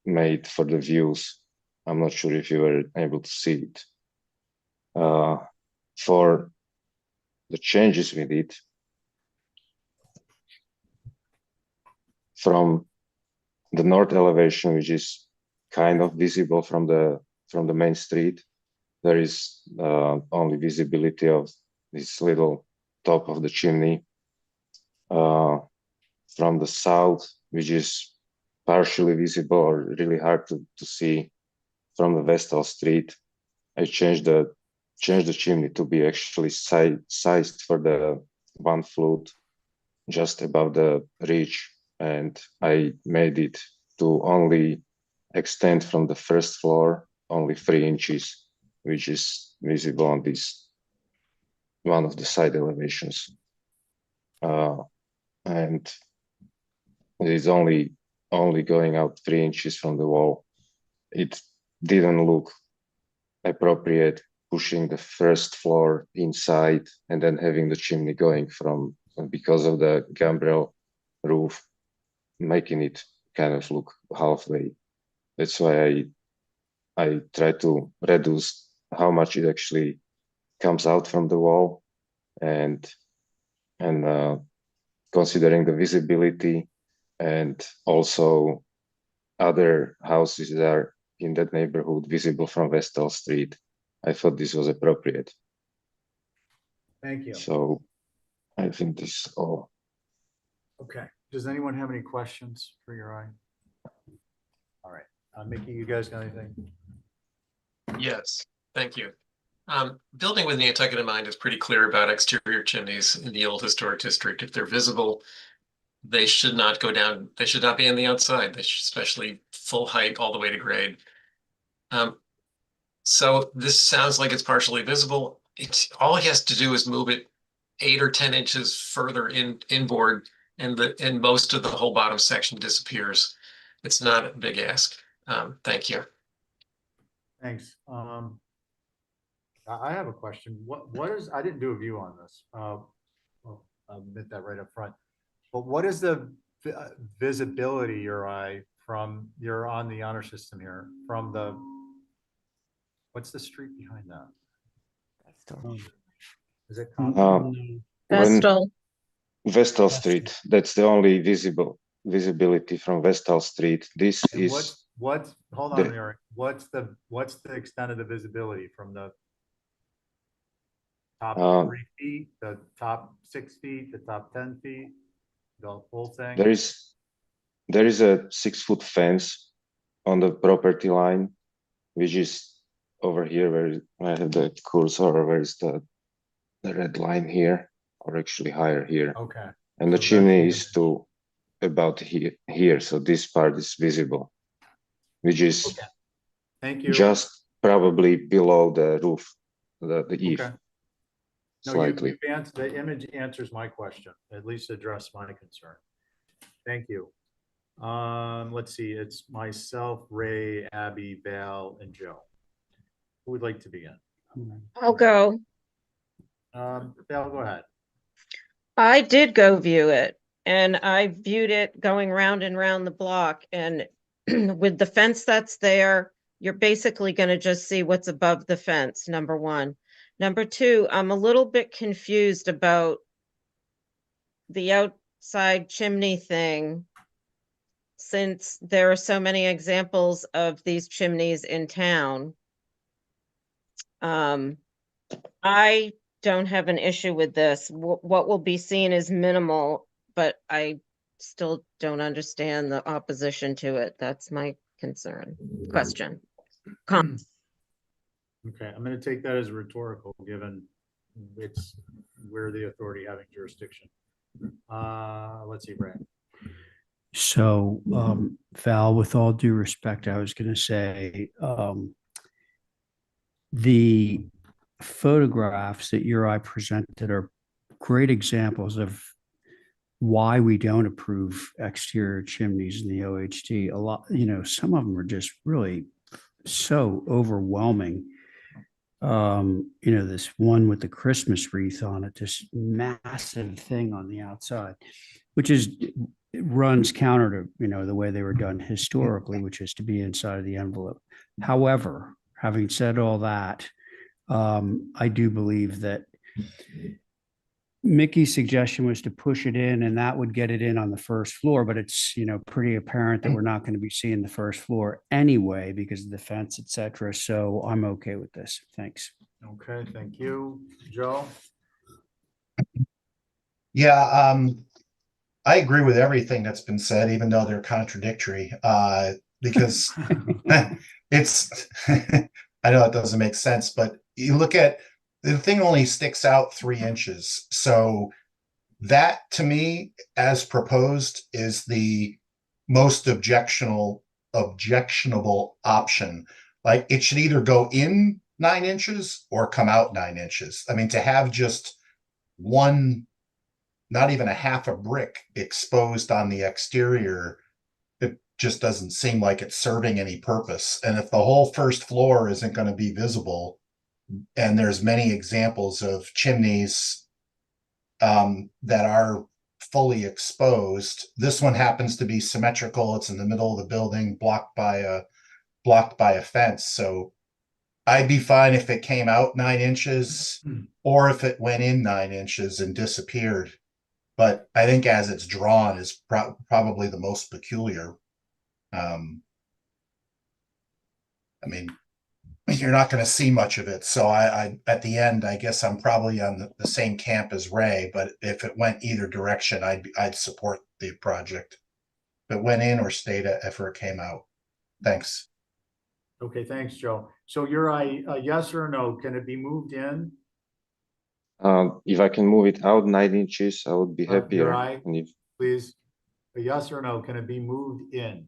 made for the views. I'm not sure if you were able to see it. For the changes we did, from the north elevation, which is kind of visible from the main street, there is only visibility of this little top of the chimney. From the south, which is partially visible or really hard to see from the Vestal Street, I changed the chimney to be actually sized for the one flute just above the ridge, and I made it to only extend from the first floor only 3 inches, which is visible on this one of the side elevations. And it is only going out 3 inches from the wall. It didn't look appropriate pushing the first floor inside and then having the chimney going from, because of the gambrel roof, making it kind of look halfway. That's why I try to reduce how much it actually comes out from the wall, and considering the visibility and also other houses that are in that neighborhood visible from Vestal Street, I thought this was appropriate. Thank you. So I think this is all. Okay. Does anyone have any questions for Uri? All right. Mickey, you guys got anything? Yes, thank you. Building with Nantucket in mind is pretty clear about exterior chimneys in the old historic district. If they're visible, they should not go down. They should not be on the outside. They should, especially full height all the way to grade. So this sounds like it's partially visible. It's all he has to do is move it 8 or 10 inches further inboard, and most of the whole bottom section disappears. It's not a big ask. Thank you. Thanks. I have a question. What is, I didn't do a view on this. Well, I'll admit that right up front. But what is the visibility, your eye, from, you're on the honor system here, from the, what's the street behind that? Is it? When Vestal. Vestal Street, that's the only visibility from Vestal Street. This And is what's, hold on, Eric, what's the extent of the visibility from the top Uh, 3 feet, the top 6 feet, the top 10 feet, the whole thing? there is a 6-foot fence on the property line, which is over here where I have the cursor, where is the red line here, or actually higher here. Okay. And the So chimney that's- is to about here. So this part is visible, which is Okay. Thank you. just probably below the roof, the eave. Okay. No, Slightly. you've answered, the image answers my question, at least address my concern. Thank you. Let's see, it's myself, Ray, Abby, Val, and Joe. Who would like to begin? I'll go. Val, go ahead. I did go view it, and I viewed it going round and round the block, and with the fence that's there, you're basically gonna just see what's above the fence, number one. Number two, I'm a little bit confused about the outside chimney thing, since there are so many examples of these chimneys in town. I don't have an issue with this. What will be seen is minimal, but I still don't understand the opposition to it. That's my concern, question. Okay, I'm gonna take that as rhetorical, given it's, we're the authority having jurisdiction. Let's see, Brad. So, Val, with all due respect, I was going to say, the photographs that your eye presented are great examples of why we don't approve exterior chimneys in the OHD. A lot, some of them are just really so overwhelming. This one with the Christmas wreath on it, this massive thing on the outside, which is, it runs counter to, the way they were done historically, which is to be inside of the envelope. However, having said all that, I do believe that Mickey's suggestion was to push it in, and that would get it in on the first floor, but it's, pretty apparent that we're not going to be seeing the first floor anyway because of the fence, et cetera. So I'm okay with this. Thanks. Okay, thank you. Joe? Yeah, I agree with everything that's been said, even though they're contradictory, because it's, I know it doesn't make sense, but you look at, the thing only sticks out 3 inches. So that, to me, as proposed, is the most objectionable option. Like, it should either go in 9 inches or come out 9 inches. I mean, to have just one, not even a half a brick exposed on the exterior, it just doesn't seem like it's serving any purpose. And if the whole first floor isn't going to be visible, and there's many examples of chimneys that are fully exposed, this one happens to be symmetrical. It's in the middle of the building, blocked by a fence. So I'd be fine if it came out 9 inches or if it went in 9 inches and disappeared. But I think as it's drawn is probably the most peculiar. I mean, you're not going to see much of it. So I at the end, I guess I'm probably on the same camp as Ray, but if it went either direction, I'd support the project. If it went in or stayed after it came out. Thanks. Okay, thanks, Joe. So you're a yes or a no? Can it be moved in? If I can move it out 9 inches, I would be happier. Your eye, And if please. A yes or no? Can it be moved in?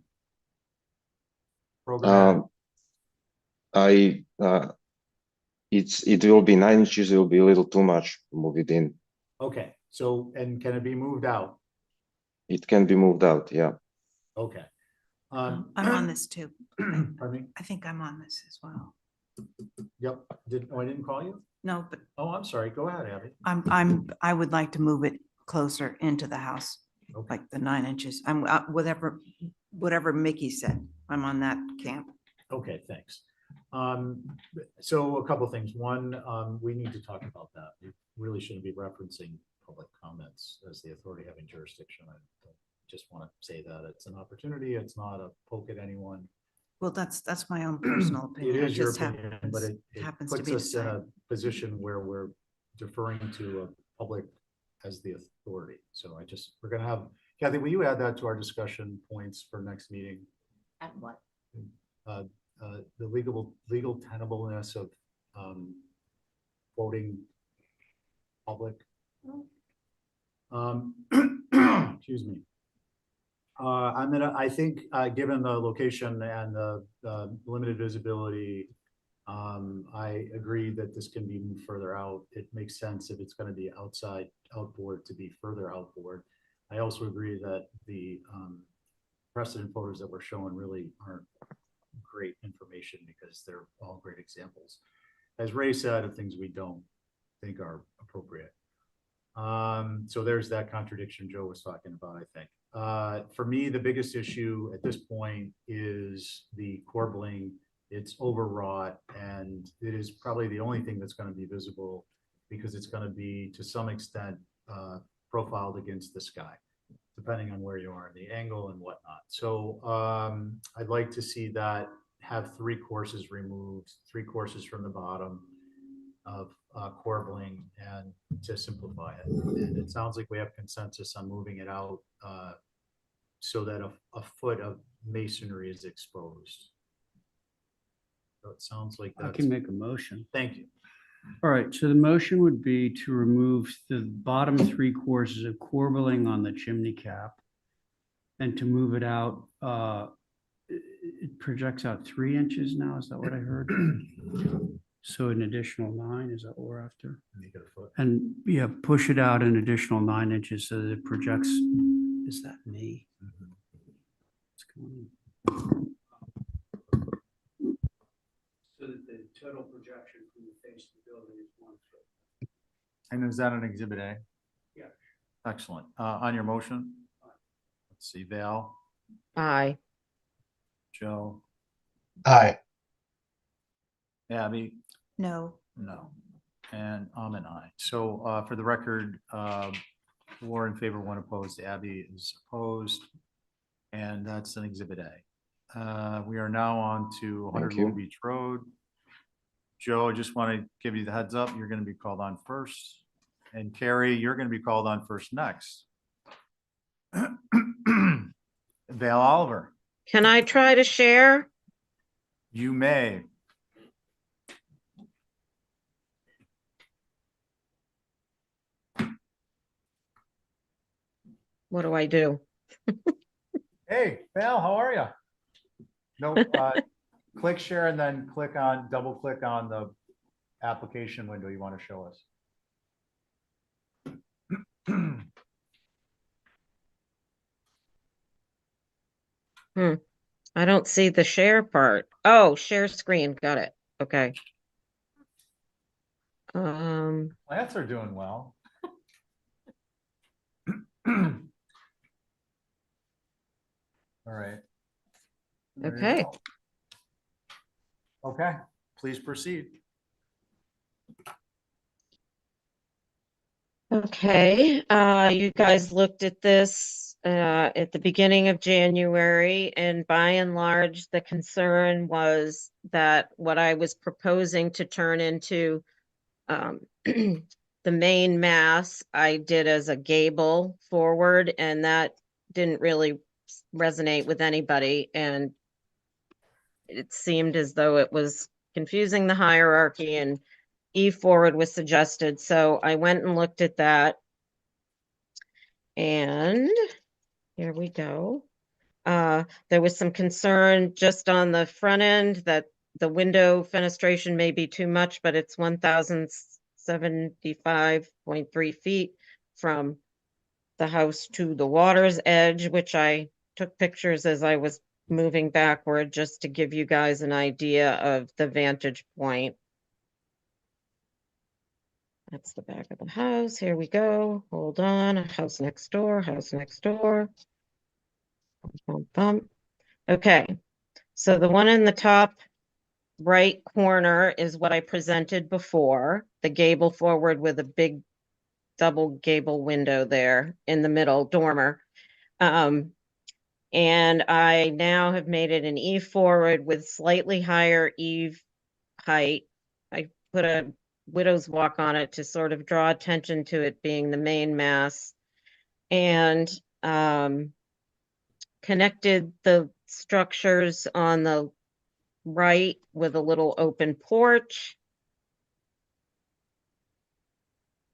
Programmatic. it will be 9 inches. It will be a little too much to move it in. Okay, so, and can it be moved out? It can be moved out. Yeah. Okay. I'm on this too. Pardon me? I think I'm on this as well. Yep, I didn't call you? No, but Oh, I'm sorry. Go ahead, Abby. I would like to move it closer into the house, Okay. like the 9 inches. I'm whatever Mickey said. I'm on that camp. Okay, thanks. So a couple things. One, we need to talk about that. We really shouldn't be referencing public comments as the authority having jurisdiction. I just want to say that it's an opportunity. It's not a poke at anyone. Well, that's my own personal It opinion. is your just opinion, but it happens to puts be the us in a same. position where we're deferring to a public as the authority. So we're gonna have, Kathy, will you add that to our discussion points for next meeting? At what? The legal tenableness of quoting public. Excuse me. I think, given the location and the limited visibility, I agree that this can be moved further out. It makes sense if it's going to be outboard to be further outboard. I also agree that the precedent photos that we're showing really aren't great information because they're all great examples, as Ray said, of things we don't think are appropriate. So there's that contradiction Joe was talking about, I think. For me, the biggest issue at this point is the corbelling. It's overwrought, and it is probably the only thing that's going to be visible because it's going to be, to some extent, profiled against the sky, depending on where you are in the angle and whatnot. So I'd like to see that have 3 courses removed, 3 courses from the bottom of corbelling, and to simplify it. And it sounds like we have consensus on moving it out so that a foot of masonry is exposed. So it sounds like I that's. can make a motion. Thank you. All right, so the motion would be to remove the bottom 3 courses of corbelling on the chimney cap and to move it out. It projects out 3 inches now. Is that what I heard? So an additional 9, is that what we're after? Make it a foot. And yeah, push it out an additional 9 inches so that it projects. Is that me? What's going on? So that the total projection from the face of the building is 1 foot. And is that an exhibit A? Yeah. Excellent. On your motion? Let's see, Val, Aye. Joe, Aye. Abby, No. no, and I'm an aye. So for the record, 4 in favor, 1 opposed. Abby is opposed, and that's an exhibit A. We are now on to 100 Thank you. Long Beach Road. Joe, I just want to give you the heads up. You're going to be called on first. And Carrie, you're going to be called on first next. Val Oliver, Can I try to share? you may. What do I do? Hey, Val, how are you? No, click share and then double click on the application window you want to show us. I don't see the share part. Oh, share screen. Got it. Okay. Plants are doing well. All right. There you Okay. go. Okay, please proceed. Okay, you guys looked at this at the beginning of January, and by and large, the concern was that what I was proposing to turn into the main mass, I did as a gable forward, and that didn't really resonate with anybody, and it seemed as though it was confusing the hierarchy, and E forward was suggested, so I went and looked at that. And here we go. There was some concern just on the front end that the window fenestration may be too much, but it's 1,075.3 feet from the house to the water's edge, which I took pictures as I was moving backward just to give you guys an idea of the vantage point. That's the back of the house. Here we go. Hold on. House next door, house next door. Bump, bump. Okay, so the one in the top right corner is what I presented before, the gable forward with a big double gable window there in the middle, dormer. And I now have made it an eave forward with slightly higher eave height. I put a widow's walk on it to sort of draw attention to it being the main mass, and connected the structures on the right with a little open porch.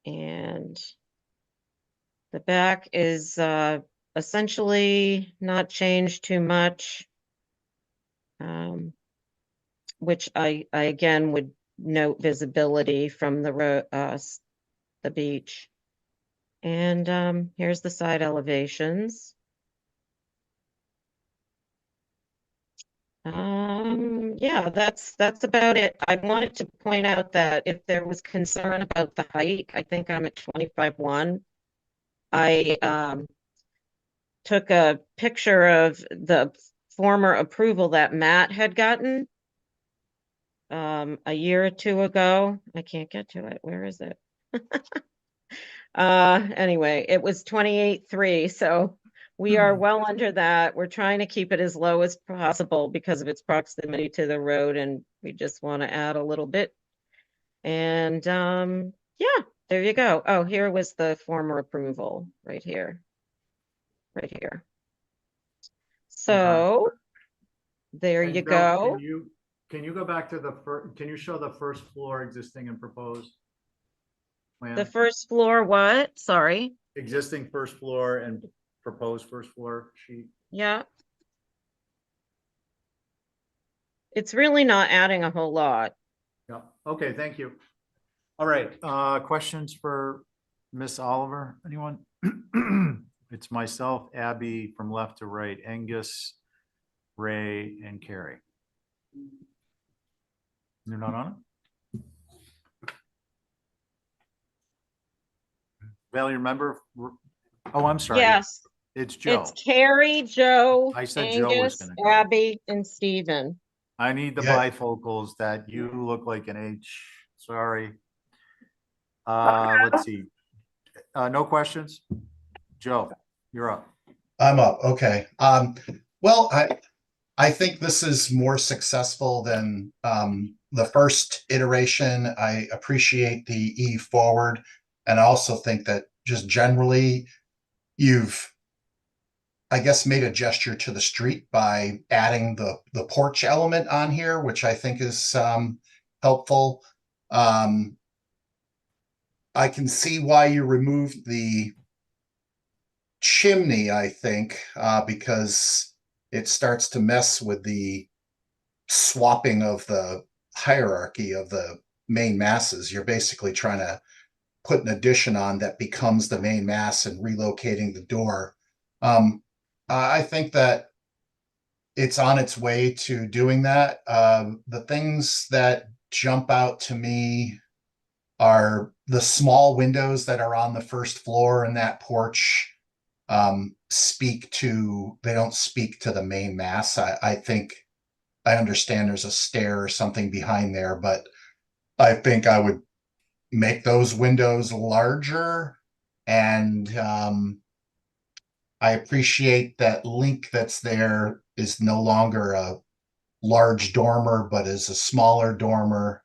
And the back is essentially not changed too much, which I again would note visibility from the road, the beach. And here's the side elevations. Yeah, that's about it. I wanted to point out that if there was concern about the height, I think I'm at 25.1. I took a picture of the former approval that Matt had gotten a year or two ago. I can't get to it. Where is it? Anyway, it was 28.3, so we are well under that. We're trying to keep it as low as possible because of its proximity to the road, and we just want to add a little bit. And yeah, there you go. Oh, here was the former approval right here. Right here. So there And you Bill, go. Can you go back to can you show the first floor existing and proposed plan? The first floor, what? Sorry. Existing first floor and proposed first floor sheet. Yeah. It's really not adding a whole lot. Yeah, okay, thank you. All right, questions for Miss Oliver, anyone? It's myself, Abby, from left to right, Angus, Ray, and Carrie. You're not on it? Val, you remember? Oh, I'm sorry. Yes. It's Joe. It's Carrie, Joe, I said Joe was Angus, gonna go. Abby, and Steven. I need the Yeah. bifocals that you look like an H. Sorry. Let's see. No questions? Joe, you're up. I'm up. Okay. Well, I think this is more successful than the first iteration. I appreciate the E forward, and I also think that just generally you've, I guess, made a gesture to the street by adding the porch element on here, which I think is helpful. I can see why you removed the chimney, I think, because it starts to mess with the swapping of the hierarchy of the main masses. You're basically trying to put an addition on that becomes the main mass and relocating the door. I think that it's on its way to doing that. The things that jump out to me are the small windows that are on the first floor and that porch. They don't speak to the main mass. I think I understand there's a stair or something behind there, but I think I would make those windows larger. And I appreciate that link that's there is no longer a large dormer, but is a smaller dormer.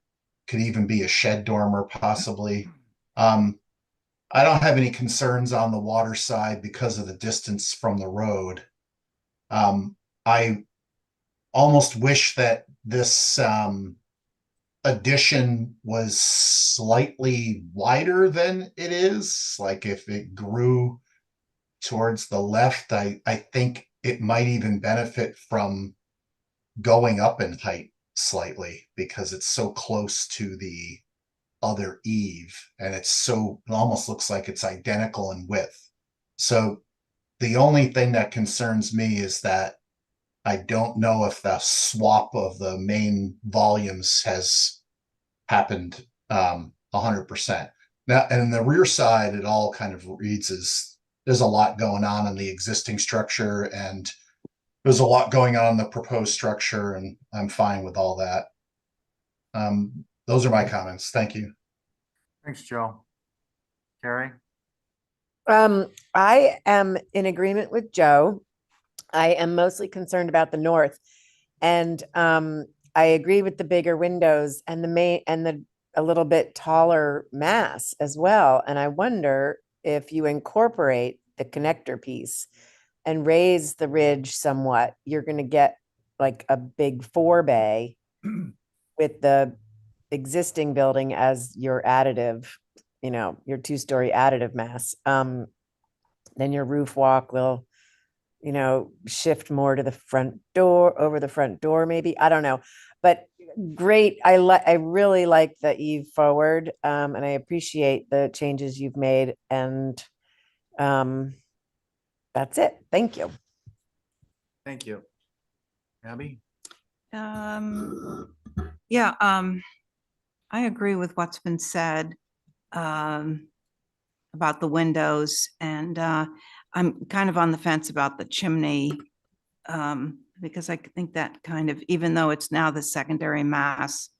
Could even be a shed dormer, possibly. I don't have any concerns on the water side because of the distance from the road. I almost wish that this addition was slightly wider than it is. Like if it grew towards the left, I think it might even benefit from going up in height slightly because it's so close to the other eave, and it almost looks like it's identical in width. So the only thing that concerns me is that I don't know if the swap of the main volumes has happened 100%. Now, and the rear side, it all kind of reads as there's a lot going on in the existing structure, and there's a lot going on in the proposed structure, and I'm fine with all that. Those are my comments. Thank you. Thanks, Joe. Carrie? I am in agreement with Joe. I am mostly concerned about the north. And I agree with the bigger windows and the a little bit taller mass as well. And I wonder if you incorporate the connector piece and raise the ridge somewhat, you're going to get like a big 4-bay with the existing building as your additive, your 2-story additive mass. Then your roof walk will, shift more to the front door, over the front door, maybe. I don't know. But great. I really like the Eve forward. And I appreciate the changes you've made. And that's it. Thank you. Thank you. Abby? Yeah, I agree with what's been said about the windows, and I'm kind of on the fence about the chimney because I think that kind of, even though it's now the secondary mass,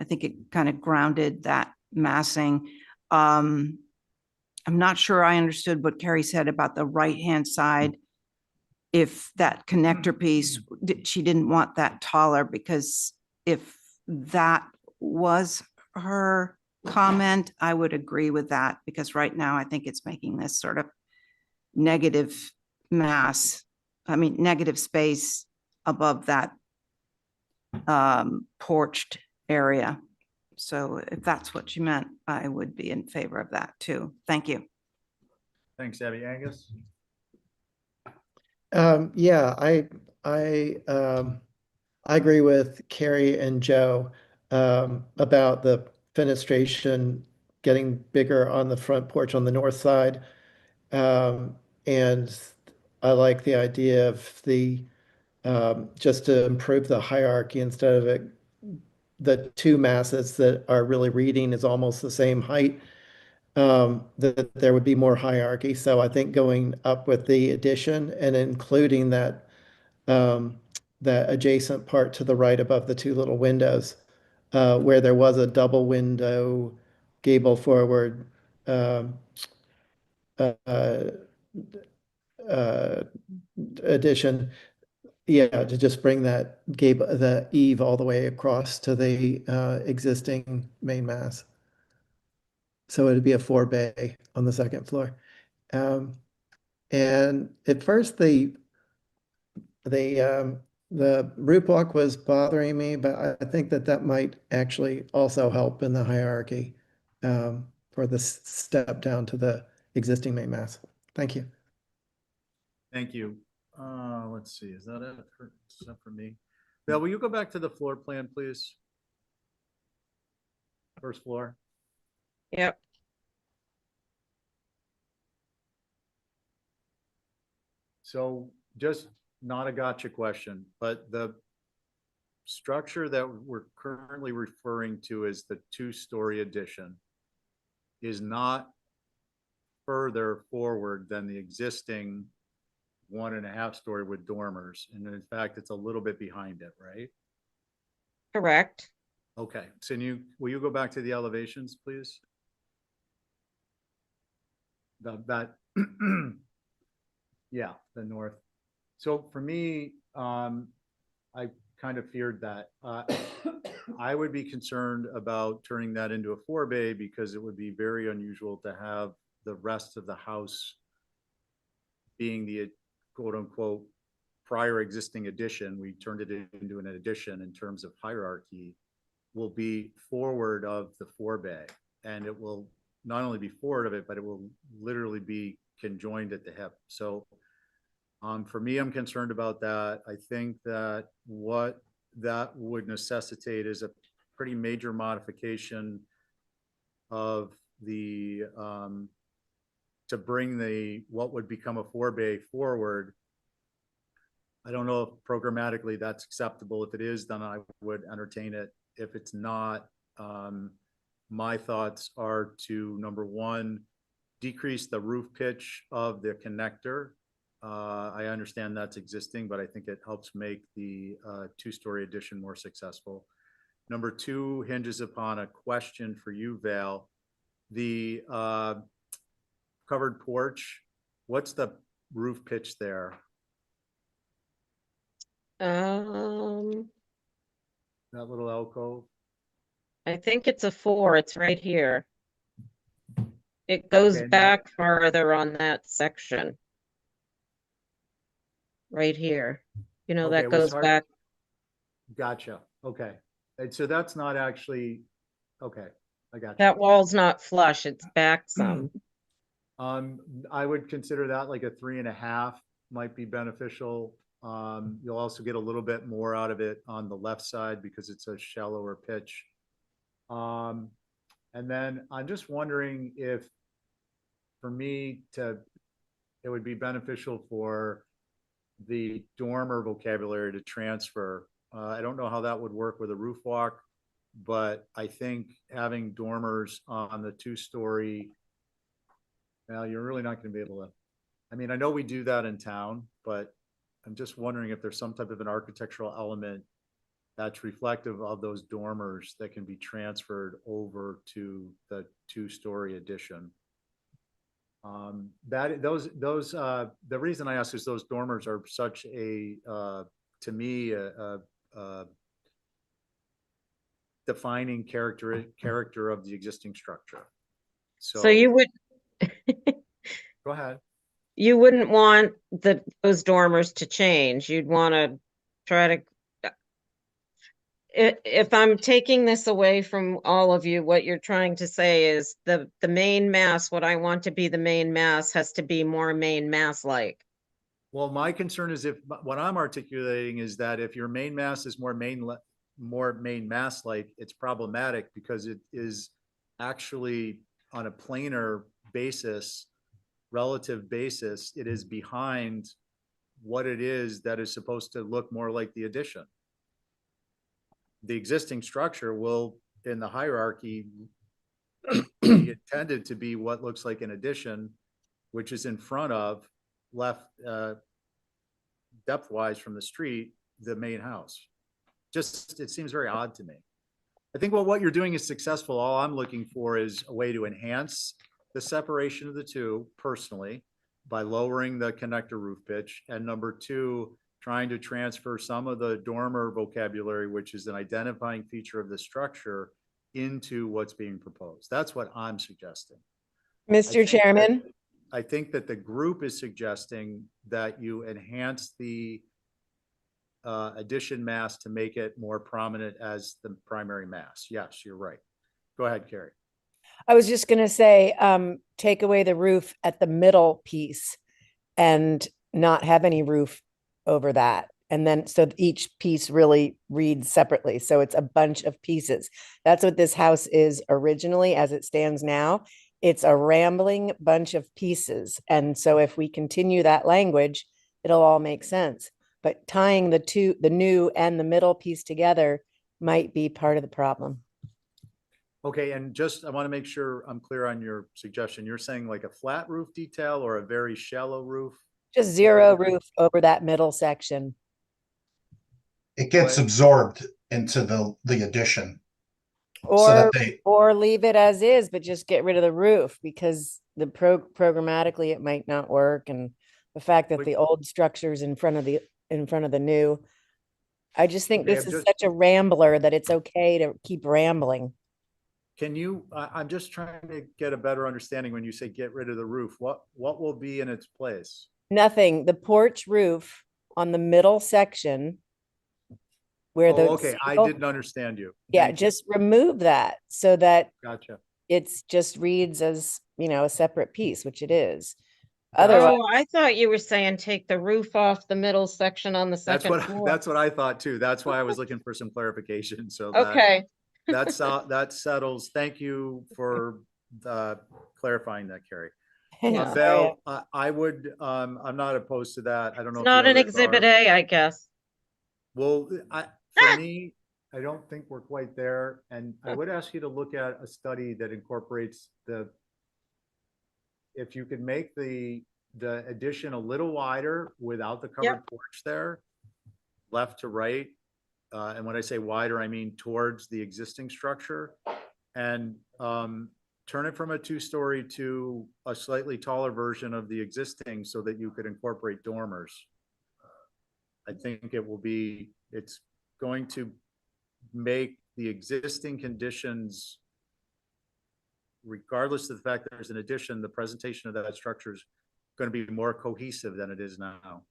I think it kind of grounded that massing. I'm not sure I understood what Carrie said about the right-hand side. If that connector piece, she didn't want that taller, because if that was her comment, I would agree with that, because right now I think it's making this sort of negative negative space above that porched area. So if that's what you meant, I would be in favor of that too. Thank you. Thanks, Abby. Angus? Yeah, I agree with Carrie and Joe about the fenestration getting bigger on the front porch on the north side. And I like the idea of the just to improve the hierarchy instead of it, the two masses that are really reading is almost the same height. That there would be more hierarchy. So I think going up with the addition and including that that adjacent part to the right above the two little windows, where there was a double window gable forward uh, uh, addition. Yeah, to just bring that gable, the eave all the way across to the existing main mass. So it'd be a 4-bay on the second floor. And at first the roof walk was bothering me, but I think that might actually also help in the hierarchy for the step down to the existing main mass. Thank you. Thank you. Let's see, is that it for me? Bill, will you go back to the floor plan, please? First floor. Yep. So just not a gotcha question, but the structure that we're currently referring to as the 2-story addition is not further forward than the existing 1.5-story with dormers. And in fact, it's a little bit behind it, right? Correct. Okay, so will you go back to the elevations, please? Yeah, the north. So for me, I kind of feared that. I would be concerned about turning that into a 4-bay because it would be very unusual to have the rest of the house being the quote unquote prior existing addition. We turned it into an addition in terms of hierarchy, will be forward of the 4-bay. And it will not only be forward of it, but it will literally be conjoined at the hip. So for me, I'm concerned about that. I think that what that would necessitate is a pretty major modification of the to bring what would become a 4-bay forward I don't know if programmatically that's acceptable. If it is, then I would entertain it. If it's not, my thoughts are to, number one, decrease the roof pitch of the connector. I understand that's existing, but I think it helps make the two-story addition more successful. Number two hinges upon a question for you, Val. The covered porch, what's the roof pitch there? That little alcove? I think it's a 4. It's right here. It goes Okay, and back farther on that section. Right here. You know, Okay, that it was goes hard- back. Gotcha. Okay. And so that's not actually, okay, I got you. That wall's not flush. It's back some. I would consider that like a 3.5 might be beneficial. You'll also get a little bit more out of it on the left side because it's a shallower pitch. And then I'm just wondering if, for me to, it would be beneficial for the dormer vocabulary to transfer. I don't know how that would work with a roof walk, but I think having dormers on the two-story, now you're really not going to be able to, I mean, I know we do that in town, but I'm just wondering if there's some type of an architectural element that's reflective of those dormers that can be transferred over to the two-story addition. The reason I ask is those dormers are such a, to me, a defining character of the existing structure. So you would, Go ahead. you wouldn't want those dormers to change. You'd want to try to, if I'm taking this away from all of you, what you're trying to say is the main mass, what I want to be the main mass has to be more main mass-like. Well, my concern is if what I'm articulating is that if your main mass is more main mass like, it's problematic because it is actually on a planar basis, relative basis, it is behind what it is that is supposed to look more like the addition. The existing structure will, in the hierarchy, be intended to be what looks like an addition, which is in front of, left depth-wise from the street, the main house. Just, it seems very odd to me. I think what you're doing is successful. All I'm looking for is a way to enhance the separation of the two personally by lowering the connector roof pitch. And number two, trying to transfer some of the dormer vocabulary, which is an identifying feature of the structure, into what's being proposed. That's what I'm suggesting. Mr. Chairman, I think that the group is suggesting that you enhance the addition mass to make it more prominent as the primary mass. Yes, you're right. Go ahead, Carrie. I was just going to say, take away the roof at the middle piece and not have any roof over that. And then, so each piece really reads separately. So it's a bunch of pieces. That's what this house is originally as it stands now. It's a rambling bunch of pieces. And so if we continue that language, it'll all make sense. But tying the two, the new and the middle piece together might be part of the problem. Okay, and just, I want to make sure I'm clear on your suggestion. You're saying like a flat roof detail or a very shallow roof? Just zero roof over that middle section. It gets absorbed into the addition. Or leave it as is, but just get rid of the roof because the programmatically it might not work. And the fact that the old structure's in front of the new. I just think Okay, this is such a rambler that it's okay to keep rambling. Can you, I'm just trying to get a better understanding when you say get rid of the roof, what will be in its place? Nothing. The porch roof on the middle section where the Okay, I didn't understand you. Yeah, Thank you. just remove that so that Gotcha. it's just reads as, a separate piece, which it is. Otherwise, Oh, I thought you were saying take the roof off the middle section on the That's second what, floor. that's what I thought too. That's why I was looking for some clarification. So Okay. that settles. Thank you for clarifying that, Carrie. Yeah. Val, I would, I'm not opposed to that. I don't know. It's if the not an others exhibit are. A, I guess. Well, for me, I don't think we're quite there. And I would ask you to look at a study that incorporates if you could make the addition a little wider without the covered porch there, left to right. And when I say wider, I mean towards the existing structure, and turn it from a 2-story to a slightly taller version of the existing so that you could incorporate dormers. I think it's going to make the existing conditions, regardless of the fact that there's an addition, the presentation of that structure is going to be more cohesive than it is now.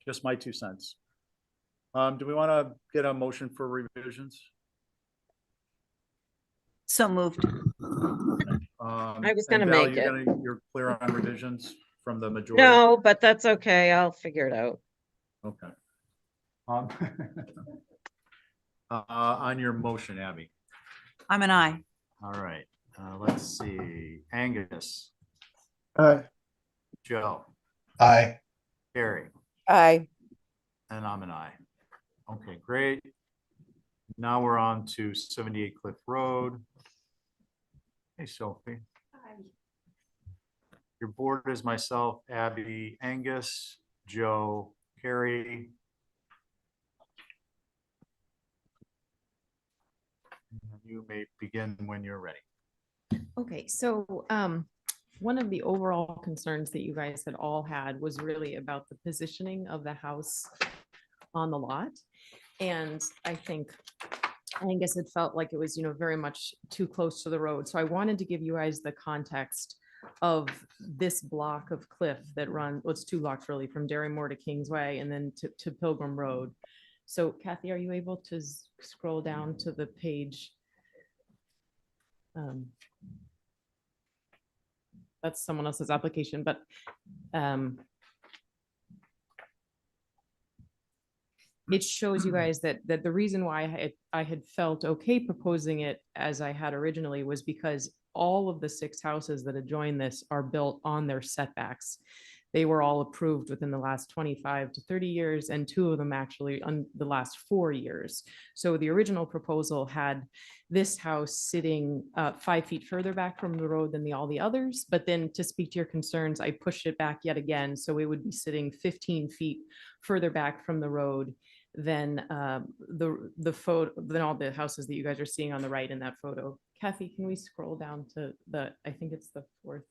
Just my 2 cents. Do we want to get a motion for revisions? So moved. I was And gonna Val, make it. you're clear on revisions from the majority? No, but that's okay. I'll figure it out. Okay. On your motion, Abby. I'm an aye. All right. Let's see. Angus, Aye. Joe, Aye. Carrie, Aye. and I'm an aye. Okay, great. Now we're on to 78 Cliff Road. Hey, Sophie. Your board is myself, Abby, Angus, Joe, Carrie. You may begin when you're ready. Okay, so one of the overall concerns that you guys had all had was really about the positioning of the house on the lot. And I think Angus had felt like it was, very much too close to the road. So I wanted to give you guys the context of this block of cliff that runs, well, it's 2 blocks really, from Darrymore to Kingsway and then to Pilgrim Road. So Kathy, are you able to scroll down to the page? That's someone else's application, but it shows you guys that the reason why I had felt okay proposing it as I had originally was because all of the 6 houses that adjoin this are built on their setbacks. They were all approved within the last 25 to 30 years, and 2 of them actually on the last 4 years. So the original proposal had this house sitting 5 feet further back from the road than all the others. But then, to speak to your concerns, I pushed it back yet again. So it would be sitting 15 feet further back from the road than the photo, than all the houses that you guys are seeing on the right in that photo. Kathy, can we scroll down to I think it's the 4th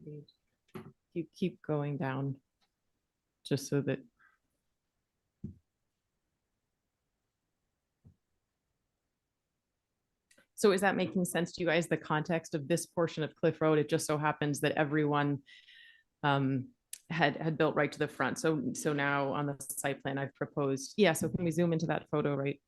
page. You keep going down just so that. So is that making sense to you guys, the context of this portion of Cliff Road? It just so happens that everyone had built right to the front. So now on the site plan I've proposed, so can we zoom into that photo right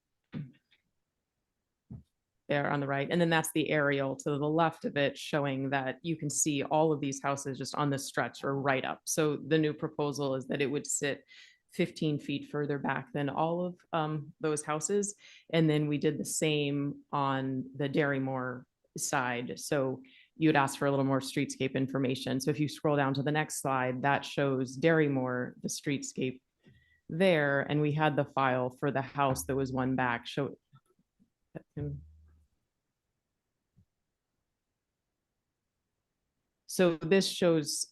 there on the right? And then that's the aerial to the left of it, showing that you can see all of these houses just on this stretch or right up. So the new proposal is that it would sit 15 feet further back than all of those houses. And then we did the same on the Darrymore side. So you'd ask for a little more streetscape information. So if you scroll down to the next slide, that shows Darrymore, the streetscape there. And we had the file for the house that was one back. So this shows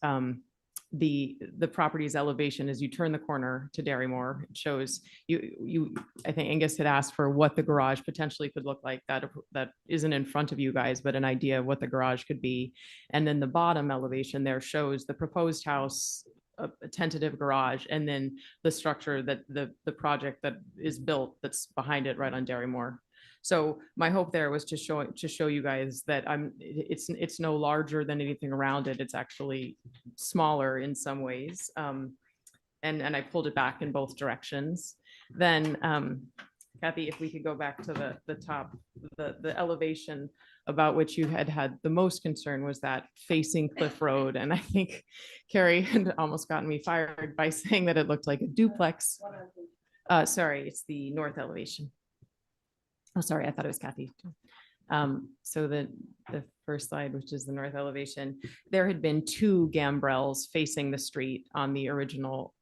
the property's elevation as you turn the corner to Darrymore. It shows I think Angus had asked for what the garage potentially could look like. That isn't in front of you guys, but an idea of what the garage could be. And then the bottom elevation there shows the proposed house, a tentative garage, and then the structure that the project that is built that's behind it right on Darrymore. So my hope there was to show you guys that it's no larger than anything around it. It's actually smaller in some ways. And I pulled it back in both directions. Then Kathy, if we could go back to the top, the elevation about which you had the most concern was that facing Cliff Road. And I think Carrie had almost gotten me fired by saying that it looked like a duplex. Sorry, it's the north elevation. Oh, sorry, I thought it was Kathy. So the first slide, which is the north elevation, there had been two gambrels facing the street on the original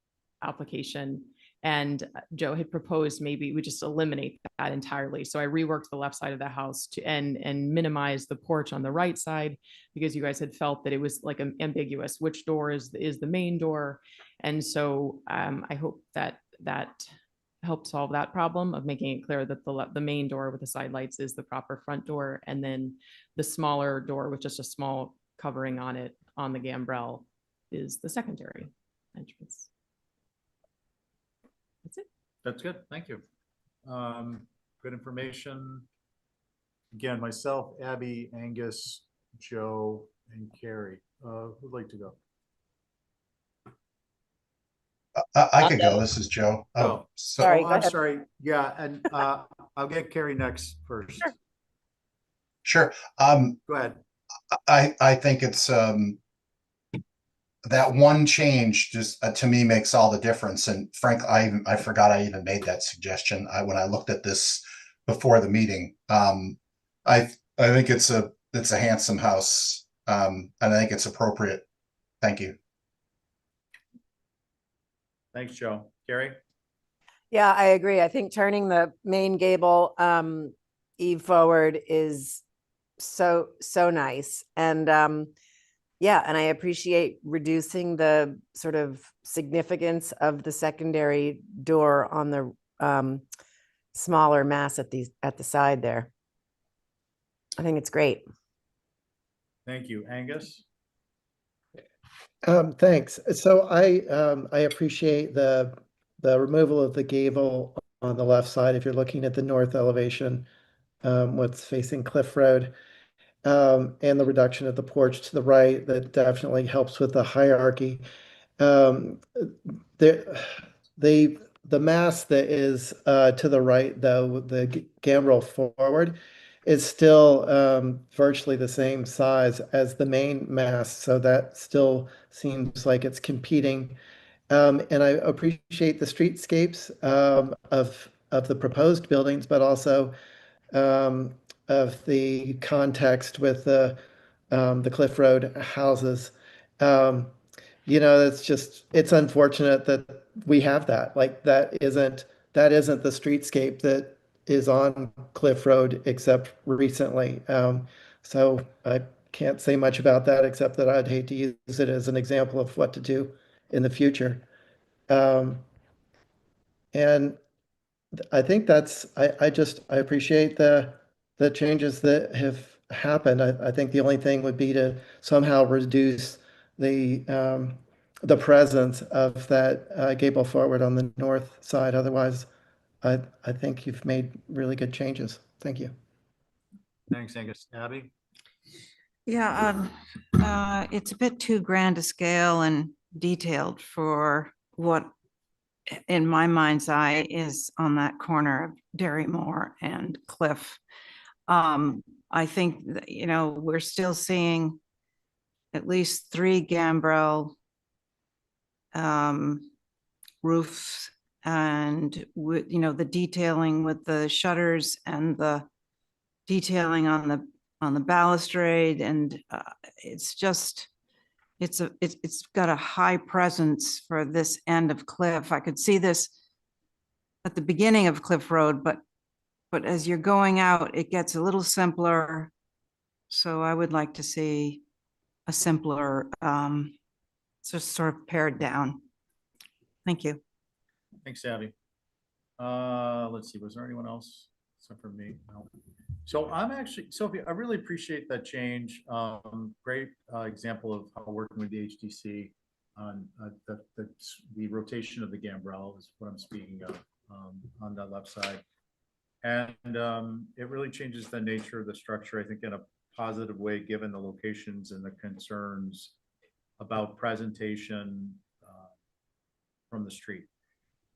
application. And Joe had proposed maybe we just eliminate that entirely. So I reworked the left side of the house to and minimize the porch on the right side, because you guys had felt that it was like ambiguous, which door is the main door. And so I hope that help solve that problem of making it clear that the main door with the side lights is the proper front door, and then the smaller door with just a small covering on it on the gambrel is the secondary entrance. That's it. That's good. Thank you. Good information. Again, myself, Abby, Angus, Joe, and Carrie. Who'd like to go? I could go. This is Joe. Oh, so Sorry, oh, go I'm ahead. sorry. Yeah, and I'll get Carrie next first. sure. Go ahead. I think it's that one change just to me makes all the difference. And Frank, I forgot I even made that suggestion. When I looked at this before the meeting, I think it's a handsome house, and I think it's appropriate. Thank you. Thanks, Joe. Carrie? Yeah, I agree. I think turning the main gable eve forward is so nice. And yeah, and I appreciate reducing the sort of significance of the secondary door on the smaller mass at the side there. I think it's great. Thank you. Angus? Thanks. So I appreciate the removal of the gable on the left side. If you're looking at the north elevation, what's facing Cliff Road, and the reduction of the porch to the right, that definitely helps with the hierarchy. The mass that is to the right, though, the gambrel forward, is still virtually the same size as the main mass, so that still seems like it's competing. And I appreciate the streetscapes of the proposed buildings, but also of the context with the Cliff Road houses. It's unfortunate that we have that. Like that isn't the streetscape that is on Cliff Road except recently. So I can't say much about that except that I'd hate to use it as an example of what to do in the future. And I think I appreciate the changes that have happened. I think the only thing would be to somehow reduce the presence of that gable forward on the north side. Otherwise, I think you've made really good changes. Thank you. Thanks, Angus. Abby? Yeah, it's a bit too grand a scale and detailed for what, in my mind's eye, is on that corner of Derrymore and Cliff. I think, we're still seeing at least 3 gambrel roofs, and with, the detailing with the shutters and the detailing on the balustrade, and it's got a high presence for this end of Cliff. I could see this at the beginning of Cliff Road, but as you're going out, it gets a little simpler. So I would like to see a simpler, just sort of pared down. Thank you. Thanks, Abby. Let's see, was there anyone else except for me? No. So I'm actually, Sophie, I really appreciate that change. Great example of how working with the HDC on the rotation of the gambrel is what I'm speaking of on that left side. And it really changes the nature of the structure, I think, in a positive way, given the locations and the concerns about presentation from the street.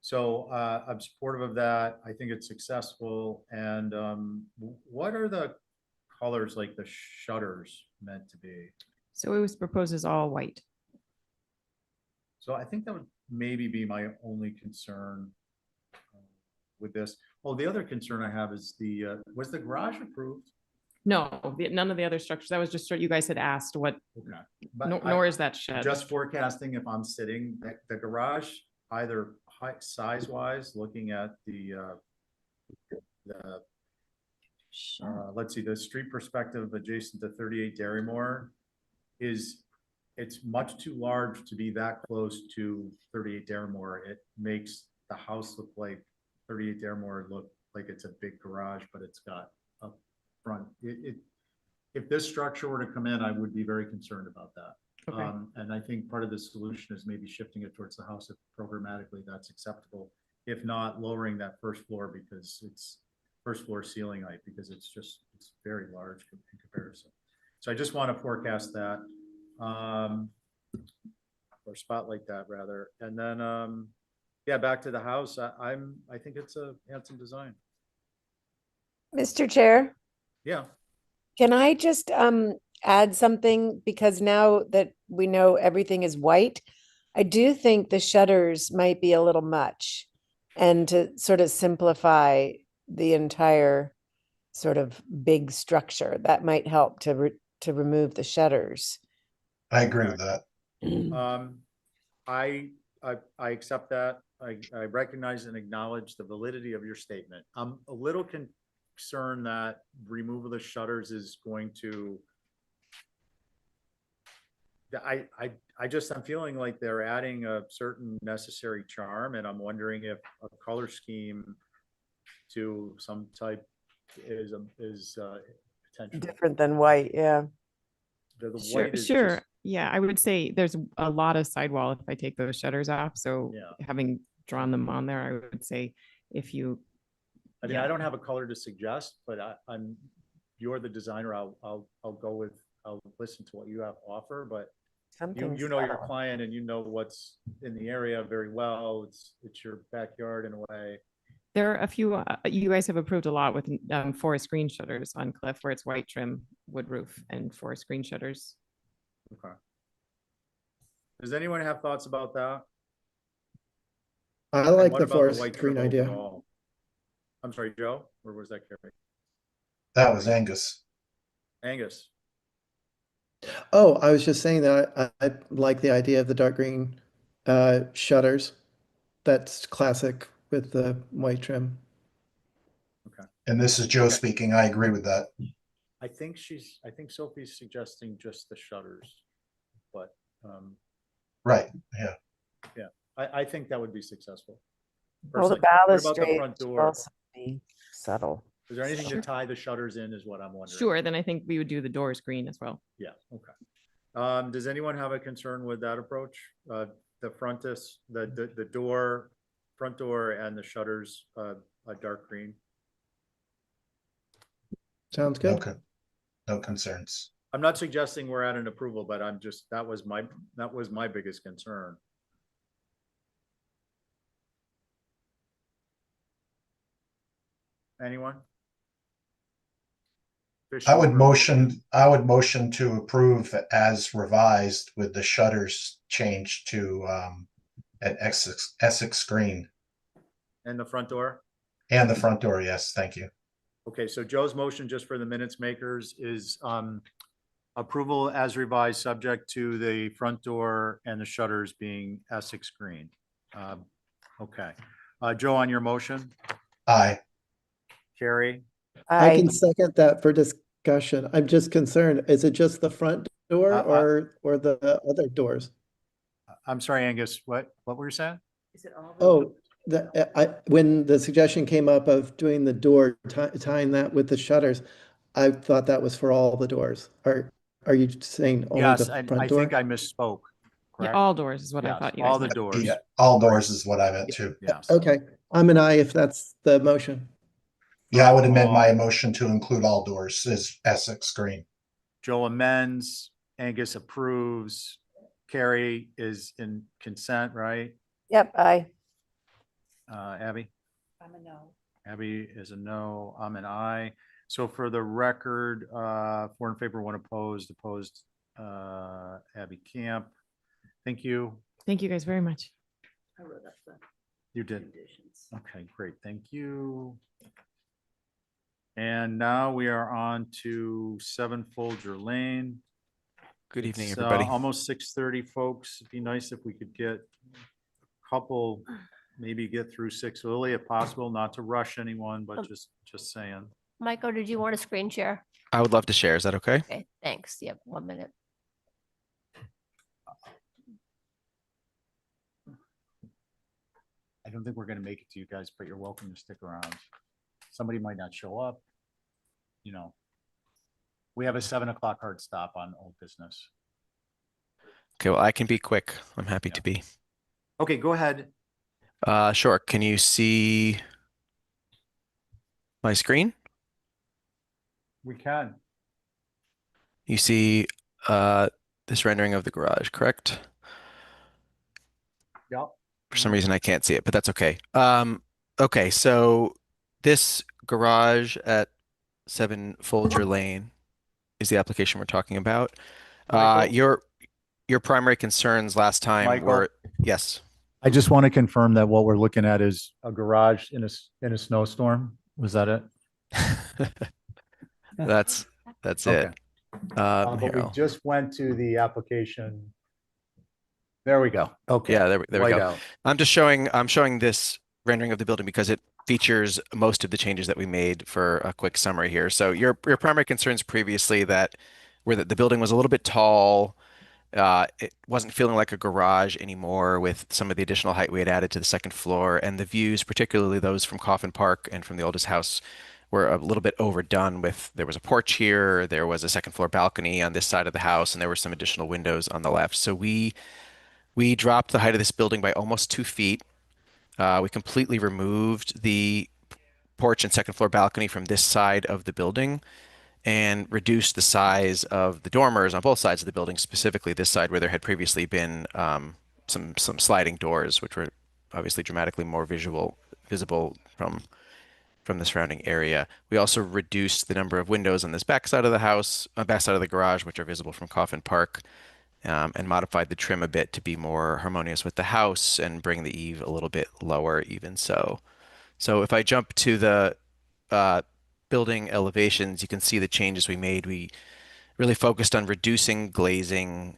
So I'm supportive of that. I think it's successful. And what are the colors, like the shutters, meant to be? So it was proposed as all white. So I think that would maybe be my only concern with this. Oh, the other concern I have is was the garage approved? No, none of the other structures. That was just, you guys had asked what, Okay. But nor is that shed. Just forecasting if I'm sitting, the garage, either height, size wise, looking at let's see, the street perspective adjacent to 38 Darrymore it's much too large to be that close to 38 Darrymore. It makes the house look like 38 Darrymore look like it's a big garage, but it's got a front. If this structure were to come in, I would be very concerned about that. Okay. And I think part of the solution is maybe shifting it towards the house if programmatically that's acceptable. If not, lowering that first floor because it's first floor ceiling height because it's very large in comparison. So I just want to forecast that, or spotlight that rather. And then, yeah, back to the house. I think it's a handsome design. Mr. Chair, Yeah. can I just add something? Because now that we know everything is white, I do think the shutters might be a little much. And to sort of simplify the entire sort of big structure, that might help to remove the shutters. I agree with that. I accept that. I recognize and acknowledge the validity of your statement. I'm a little concerned that removal of the shutters is going to. I'm feeling like they're adding a certain necessary charm, and I'm wondering if a color scheme to some type is potential. Different than white, yeah. The Sure, white is sure. just- Yeah, I would say there's a lot of sidewall if I take those shutters off. So Yeah. having drawn them on there, I would say if you. I mean, I don't have a color to suggest, but you're the designer. I'll listen to what you have to offer, but you know your client and you know what's in the area very well. It's your backyard in a way. There are a few, you guys have approved a lot with forest green shutters on Cliff where it's white trim wood roof and forest green shutters. Okay. Does anyone have thoughts about that? I And like what the about forest white green trim idea. overall? I'm sorry, Joe, or was that Carrie? That was Angus. Angus. Oh, I was just saying that I like the idea of the dark green shutters. That's classic with the white trim. Okay. And this is Joe speaking. I agree with that. I think Sophie's suggesting just the shutters, but Right, yeah. yeah, I think that would be successful. Well, the Personally. What about the balustrade front should door? also be subtle. Is there anything to Sure. tie the shutters in is what I'm wondering. Sure, then I think we would do the doors green as well. Yeah, okay. Does anyone have a concern with that approach? The frontis, the door, front door and the shutters, a dark green? Sounds good. No concerns. I'm not suggesting we're at an approval, but that was my biggest concern. Anyone? I would motion to approve as revised with the shutters changed to an Essex green. And the front door? And the front door, yes, thank you. Okay, so Joe's motion, just for the minutes makers, is approval as revised, subject to the front door and the shutters being Essex green. Okay. Joe, on your motion? Aye. Carrie? I can second that for discussion. I'm just concerned, is it just the front door or the other doors? I'm sorry, Angus, what were you saying? Is it all? Oh, when the suggestion came up of doing the door, tying that with the shutters, I thought that was for all the doors. Are you saying only Yes, the and front I door? think I misspoke. Yeah, Correct? all doors is what I Yes, thought you all guys the meant. doors. Yeah, all doors is what I meant too. Yes. Okay, I'm an aye if that's the motion. Yeah, I would amend my motion to include all doors as Essex green. Joe amends, Angus approves, Carrie is in consent, right? Yep, aye. Abby? I'm a no. Abby is a no, I'm an aye. So for the record, 4 in favor, 1 opposed, Abby Camp. Thank you. Thank you guys very much. I wrote up the You did. conditions. Okay, great. Thank you. And now we are on to 7 Folger Lane. Good evening, It's, everybody. almost 6:30, folks. It'd be nice if we could get a couple, maybe get through 6 early if possible, not to rush anyone, but just saying. Michael, did you want a screen share? I would love to share. Is that okay? Okay, thanks. You have 1 minute. I don't think we're gonna make it to you guys, but you're welcome to stick around. Somebody might not show up. You know, we have a 7 o'clock hard stop on old business. Okay, well, I can be quick. I'm happy to be. Okay, go ahead. Sure. Can you see my screen? We can. You see this rendering of the garage, correct? Yep. For some reason, I can't see it, but that's okay. Okay, so this garage at 7 Folger Lane is the application we're talking about. Michael? Your primary concerns last time Michael? were, yes. I just want to confirm that what we're looking at is a garage in a snowstorm. Was that it? That's Okay. it. But Here, we I'll- just went to the application. There we go. Okay. Yeah, there we White go. out. I'm showing this rendering of the building because it features most of the changes that we made for a quick summary here. So your primary concerns previously that were that the building was a little bit tall. It wasn't feeling like a garage anymore with some of the additional height we had added to the second floor, and the views, particularly those from Coffin Park and from the oldest house, were a little bit overdone with, there was a porch here, there was a second floor balcony on this side of the house, and there were some additional windows on the left. So we dropped the height of this building by almost 2 feet. We completely removed the porch and second floor balcony from this side of the building and reduced the size of the dormers on both sides of the building, specifically this side where there had previously been some sliding doors, which were obviously dramatically more visible from the surrounding area. We also reduced the number of windows on this back side of the house, back side of the garage, which are visible from Coffin Park, and modified the trim a bit to be more harmonious with the house and bring the eave a little bit lower even so. So if I jump to the building elevations, you can see the changes we made. We really focused on reducing glazing.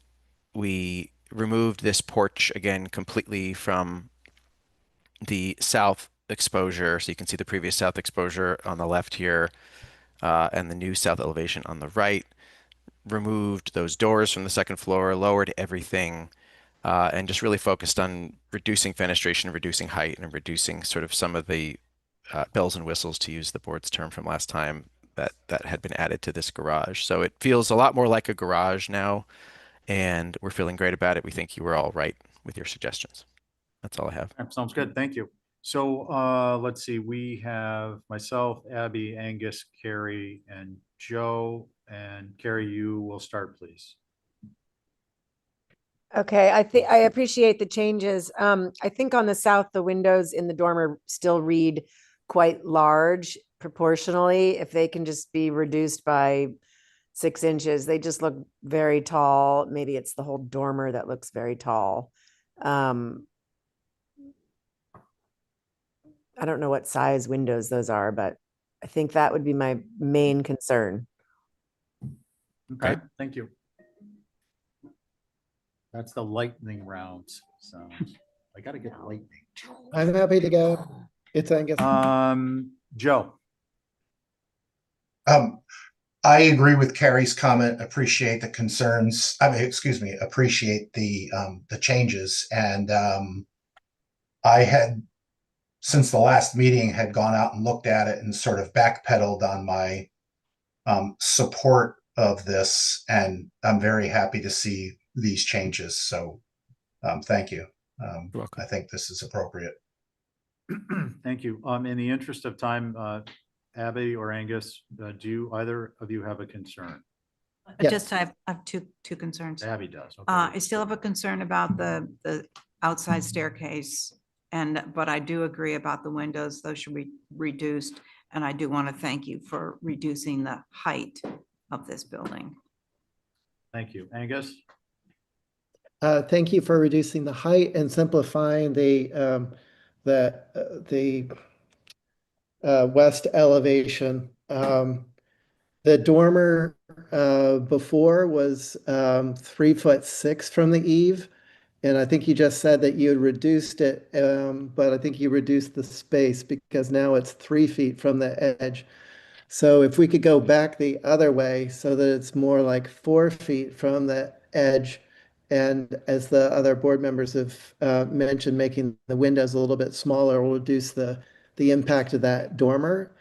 We removed this porch again completely from the south exposure. So you can see the previous south exposure on the left here, and the new south elevation on the right. Removed those doors from the second floor, lowered everything, and just really focused on reducing fenestration, reducing height, and reducing sort of some of the bells and whistles, to use the board's term from last time, that had been added to this garage. So it feels a lot more like a garage now, and we're feeling great about it. We think you were all right with your suggestions. That's all I have. That sounds good. Thank you. So let's see, we have myself, Abby, Angus, Carrie, and Joe. And Carrie, you will start, please. Okay, I appreciate the changes. I think on the south, the windows in the dormer still read quite large proportionally. If they can just be reduced by 6 inches, they just look very tall. Maybe it's the whole dormer that looks very tall. I don't know what size windows those are, but I think that would be my main concern. Okay, thank you. That's the lightning rounds. So I gotta get lightning. I'm happy to go. It's Angus. Joe. I agree with Carrie's comment, appreciate the concerns, excuse me, appreciate the changes. And I had, since the last meeting, had gone out and looked at it and sort of backpedaled on my support of this. And I'm very happy to see these changes. So thank you. I think this is appropriate. Thank you. In the interest of time, Abby or Angus, do either of you have a concern? I have two concerns. Abby does. Okay. I still have a concern about the outside staircase, but I do agree about the windows. Those should be reduced. And I do want to thank you for reducing the height of this building. Thank you. Angus? Thank you for reducing the height and simplifying the west elevation the dormer before was 3'6" from the eave. And I think you just said that you had reduced it, but I think you reduced the space because now it's 3 feet from the edge. So if we could go back the other way so that it's more like 4 feet from the edge, and as the other board members have mentioned, making the windows a little bit smaller will reduce the impact of that dormer.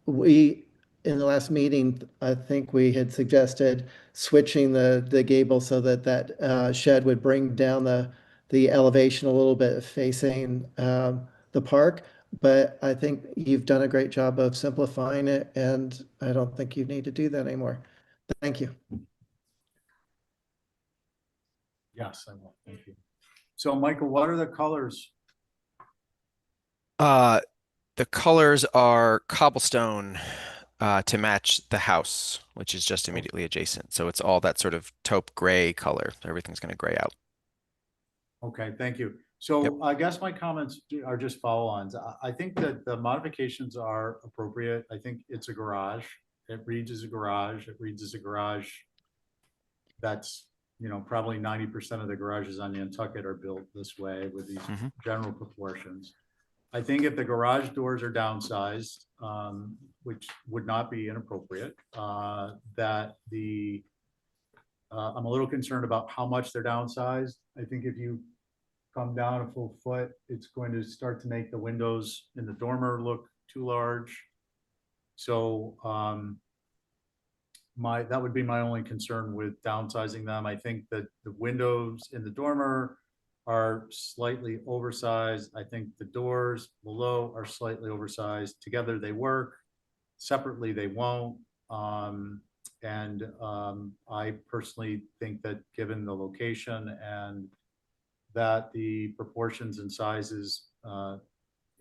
We, in the last meeting, I think we had suggested switching the gable so that that shed would bring down the elevation a little bit facing the park. But I think you've done a great job of simplifying it, and I don't think you need to do that anymore. Thank you. Yes, I will. Thank you. So Michael, what are the colors? The colors are cobblestone to match the house, which is just immediately adjacent. So it's all that sort of taupe gray color. Everything's going to gray out. Okay, thank you. So I guess my comments are just follow-ons. I think that the modifications are appropriate. I think it's a garage. It reads as a garage. It reads as a garage. That's, you know, probably 90% of the garages on Nantucket are built this way with these general proportions. I think if the garage doors are downsized, which would not be inappropriate, that I'm a little concerned about how much they're downsized. I think if you come down a full foot, it's going to start to make the windows in the dormer look too large. So that would be my only concern with downsizing them. I think that the windows in the dormer are slightly oversized. I think the doors below are slightly oversized. Together they work, separately they won't. I personally think that given the location and that the proportions and sizes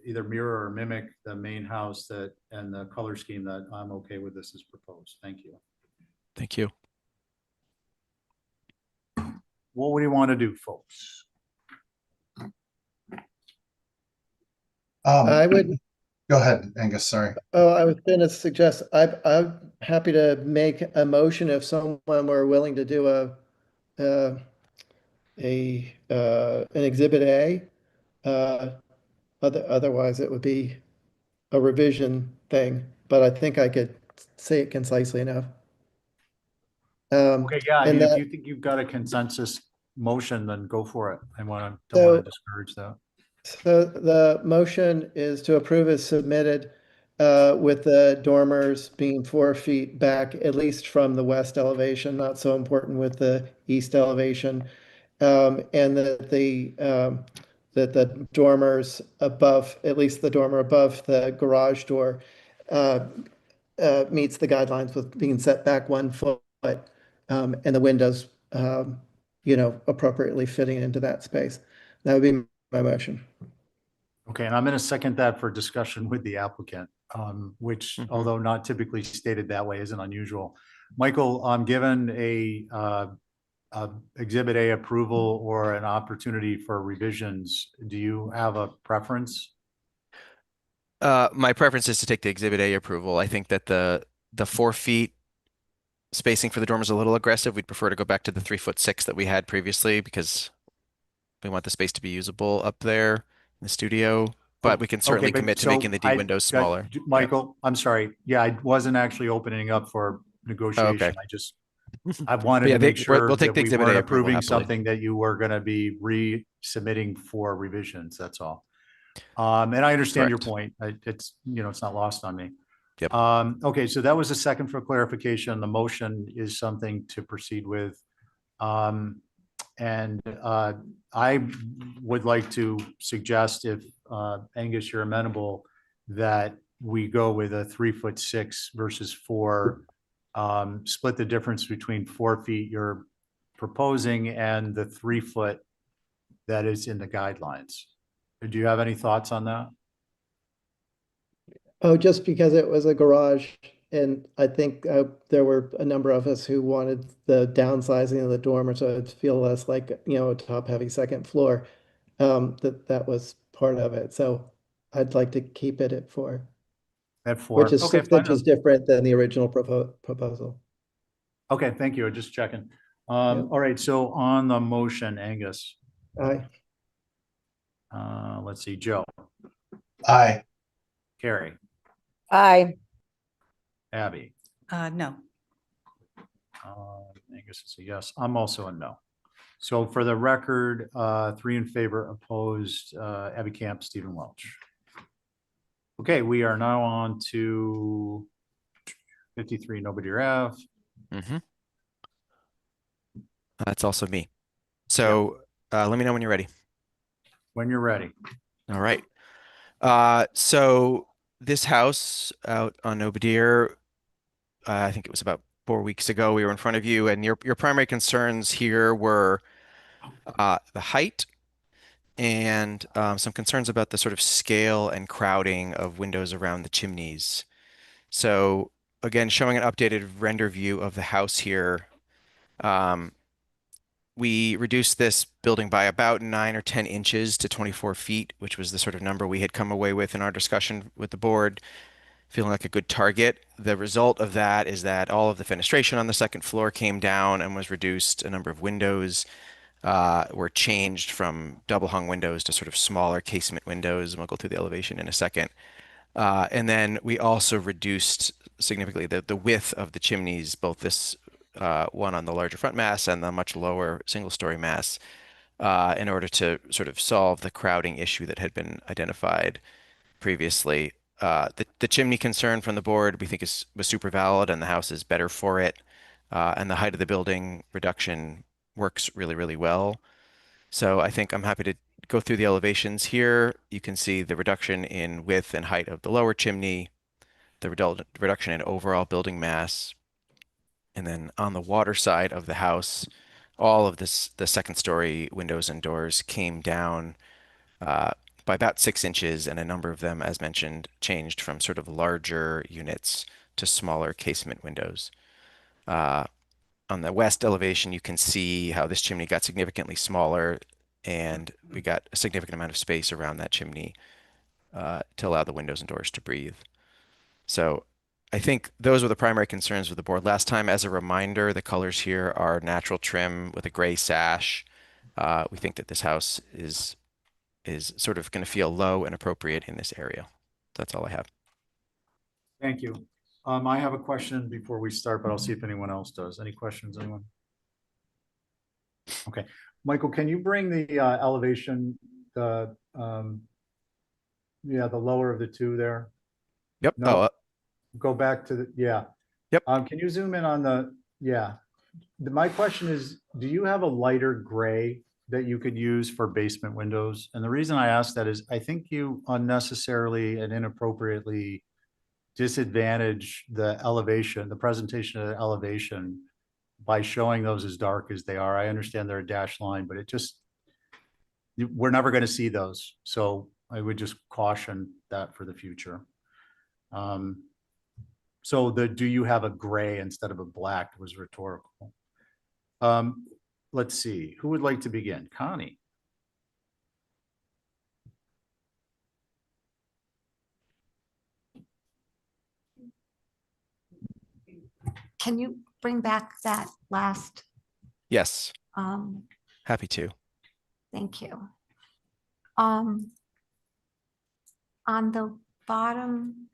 either mirror or mimic the main house and the color scheme, that I'm okay with this as proposed. Thank you. Thank you. What would you want to do, folks? I would. Go ahead, Angus, sorry. Oh, I was going to suggest, I'm happy to make a motion if someone were willing to do an exhibit A. Otherwise, it would be a revision thing, but I think I could say it concisely enough. Okay, yeah, and if that- you think you've got a consensus motion, then go for it. Don't want So- to discourage that. So the motion is to approve as submitted with the dormers being 4 feet back, at least from the west elevation, not so important with the east elevation. And that the dormers above, at least the dormer above the garage door meets the guidelines with being set back 1 foot, and the windows, appropriately fitting into that space. That would be my motion. Okay, and I'm going to second that for discussion with the applicant, which, although not typically stated that way, isn't unusual. Michael, given a Exhibit A approval or an opportunity for revisions, do you have a preference? My preference is to take the Exhibit A approval. I think that the 4 feet spacing for the dormer is a little aggressive. We'd prefer to go back to the 3'6" that we had previously because we want the space to be usable up there in the studio. But we can certainly commit to making the windows smaller. Michael, I'm sorry. Yeah, I wasn't actually opening up for negotiation. I wanted Yeah, to make sure we'll take that the we Exhibit A weren't approval approving happily. something that you were going to be resubmitting for revisions. That's all. And I understand your point. It's not lost on me. Yep. Okay, so that was a second for clarification. The motion is something to proceed with. I would like to suggest, if Angus, you're amenable, that we go with a 3'6" versus 4, split the difference between 4 feet you're proposing and the 3 foot that is in the guidelines. Do you have any thoughts on that? Oh, just because it was a garage, and I think there were a number of us who wanted the downsizing of the dormer so it'd feel less like, a top-heavy second floor. That was part of it. So I'd like to keep it at 4. At 4. which is Okay, 6 fine. inches different than the original proposal. Okay, thank you. Just checking. All right, so on the motion, Angus, Aye. let's see, Joe, Aye. Carrie, Aye. Abby, No. Angus is a yes. I'm also a no. So for the record, 3 in favor, opposed, Abby Camp, Stephen Welch. Okay, we are now on to 53 Nobody Ave. Mm-hmm. That's also me. So let me know when you're ready. When you're ready. All right. So this house out on Obadier, I think it was about 4 weeks ago, we were in front of you, and your primary concerns here were the height and some concerns about the sort of scale and crowding of windows around the chimneys. So again, showing an updated render view of the house here. We reduced this building by about 9 or 10 inches to 24 feet, which was the sort of number we had come away with in our discussion with the board, feeling like a good target. The result of that is that all of the fenestration on the second floor came down and was reduced. A number of windows were changed from double hung windows to sort of smaller casement windows. And we'll go through the elevation in a second. And then we also reduced significantly the width of the chimneys, both this one on the larger front mass and the much lower single-story mass, in order to sort of solve the crowding issue that had been identified previously. The chimney concern from the board we think was super valid, and the house is better for it. And the height of the building reduction works really, really well. So I think I'm happy to go through the elevations here. You can see the reduction in width and height of the lower chimney, the reduction in overall building mass. And then on the water side of the house, all of the second story windows and doors came down by about 6 inches, and a number of them, as mentioned, changed from sort of larger units to smaller casement windows. On the west elevation, you can see how this chimney got significantly smaller, and we got a significant amount of space around that chimney to allow the windows and doors to breathe. So I think those were the primary concerns with the board last time. As a reminder, the colors here are natural trim with a gray sash. We think that this house is sort of going to feel low and appropriate in this area. That's all I have. Thank you. I have a question before we start, but I'll see if anyone else does. Any questions, anyone? Okay, Michael, can you bring the elevation, the lower of the two there? Yep. No, go back to the, yeah. Yep. Can you zoom in on the, yeah. My question is, do you have a lighter gray that you could use for basement windows? And the reason I ask that is I think you unnecessarily and inappropriately disadvantage the elevation, the presentation of the elevation by showing those as dark as they are. I understand they're a dashed line, but it just, we're never going to see those. So I would just caution that for the future. So do you have a gray instead of a black was rhetorical. Let's see, who would like to begin? Connie. Can you bring back that last? Yes. Um, Happy to. Thank you. On the bottom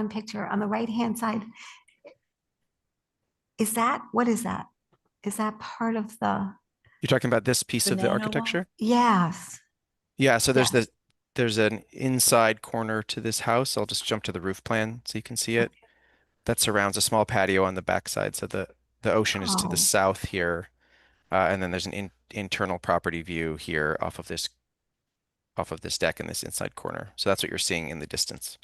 picture, on the right-hand side, what is that? Is that part of the? You're talking about this piece of the nano wall? architecture? Yes. Yeah, so there's Yes. there's an inside corner to this house. I'll just jump to the roof plan so you can see it. That surrounds a small patio on the backside. So the ocean is to the Oh. south here. And then there's an internal property view here off of this deck in this inside corner. So that's what you're seeing in the distance.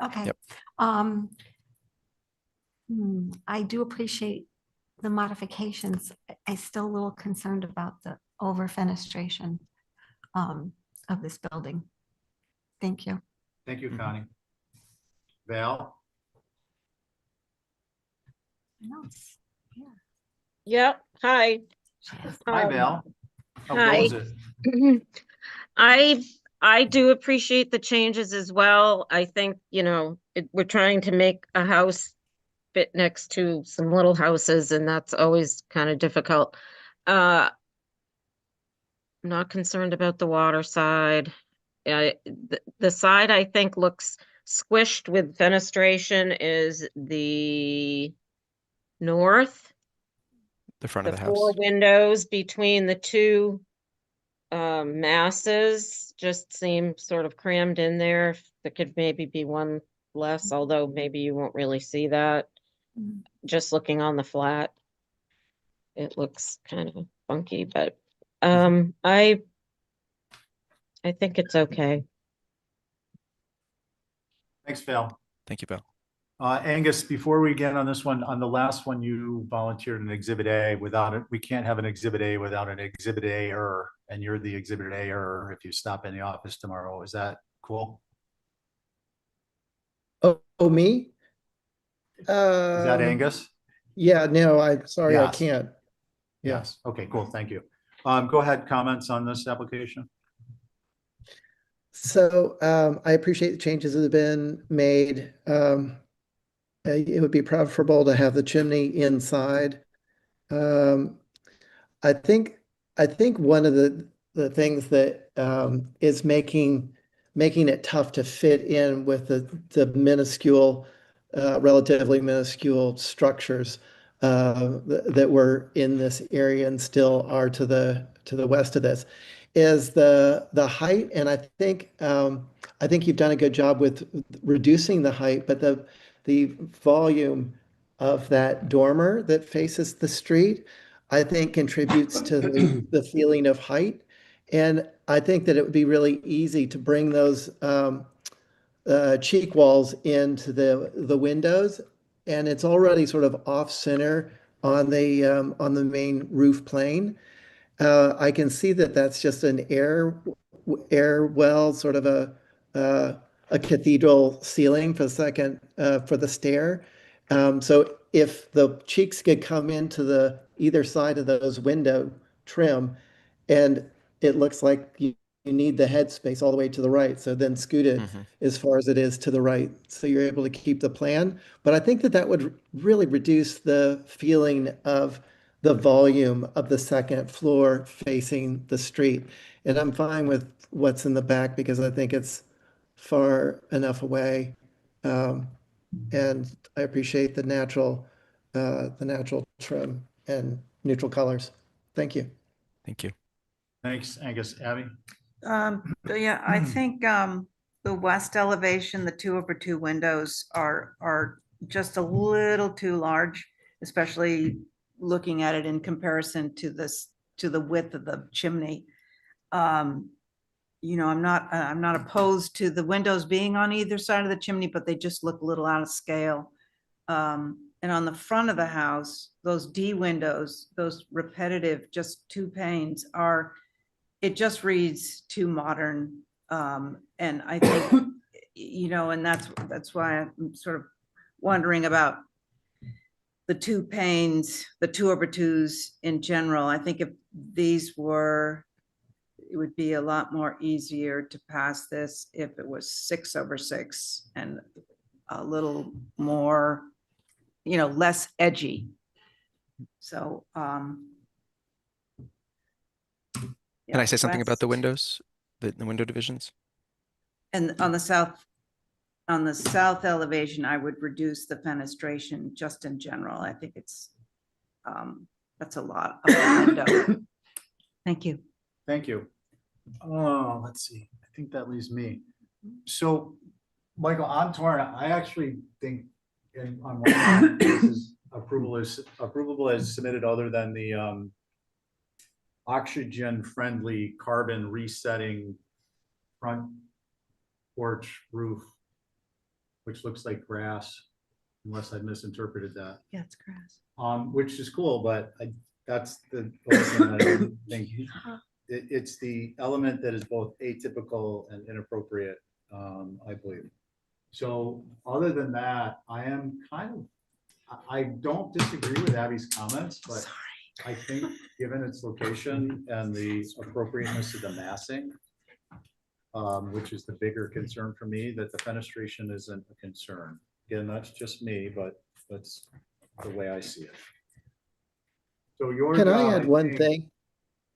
Okay. Yep. I do appreciate the modifications. I'm still a little concerned about the over fenestration of this building. Thank you. Thank you, Connie. Val? No, it's here. Yep. Hi. Hi, Um, Val. How hi. goes it? I do appreciate the changes as well. I think, we're trying to make a house fit next to some little houses, and that's always kind of difficult. I'm not concerned about the water side. The side I think looks squished with fenestration is the north. The front The of the four house. windows between the two masses just seem sort of crammed in there. There could maybe be one less, although maybe you won't really see that. Just looking on the flat, it looks kind of funky, but I think it's okay. Thanks, Val. Thank you, Bill. Angus, before we get on this one, on the last one, you volunteered an exhibit A. Without it, we can't have an exhibit A without an exhibit A-er, and you're the exhibit A-er if you stop in the office tomorrow. Is that cool? Oh, me? Is that Angus? Yeah, no, I'm sorry, I Yes. can't. Yeah. Yes. Okay, cool. Thank you. Go ahead, comments on this application? So I appreciate the changes that have been made. It would be preferable to have the chimney inside. Um, I think one of the things that is making it tough to fit in with the minuscule, relatively minuscule structures that were in this area and still are to the west of this is the height. And I think you've done a good job with reducing the height, but the volume of that dormer that faces the street, I think contributes to the feeling of height. And I think that it would be really easy to bring those cheek walls into the windows. And it's already sort of off center on the main roof plane. I can see that that's just an air well, sort of a cathedral ceiling for the stair. So if the cheeks could come into the either side of those window trim, and it looks like you need the headspace all the way to the right. So then scoot it as far as it is to the right. So you're able to keep the plan. But I think that would really reduce the feeling of the volume of the second floor facing the street. And I'm fine with what's in the back because I think it's far enough away. And I appreciate the natural trim and neutral colors. Thank you. Thank you. Thanks, Angus. Abby? So yeah, I think the west elevation, the 2/2 windows are just a little too large, especially looking at it in comparison to the width of the chimney. I'm not opposed to the windows being on either side of the chimney, but they just look a little out of scale. And on the front of the house, those D windows, those repetitive, just 2 panes it just reads too modern. And I think, and that's why I'm sort of wondering about the 2 panes, the 2/2s in general. I think if these were, it would be a lot more easier to pass this if it was 6/6 and a little more, less edgy. So, Can I say something about the west. windows, the window divisions? And on the south elevation, I would reduce the fenestration just in general. I think it's, that's a lot of the window. Thank you. Thank you. Oh, let's see. I think that leaves me. So, Michael, I'm torn. I actually think on one hand, this is approvable as submitted other than the oxygen-friendly carbon resetting front porch roof, which looks like grass, unless I misinterpreted that. Yeah, it's grass. Which is cool, but that's the only thing I don't think. It's the element that is both atypical and inappropriate, I believe. So other than that, I don't disagree with Abby's comments, but I think given its location and the appropriateness of the massing, which is the bigger concern for me, that the fenestration isn't a concern. Again, that's just me, but that's the way I see it. So your Can I job, add one think, thing?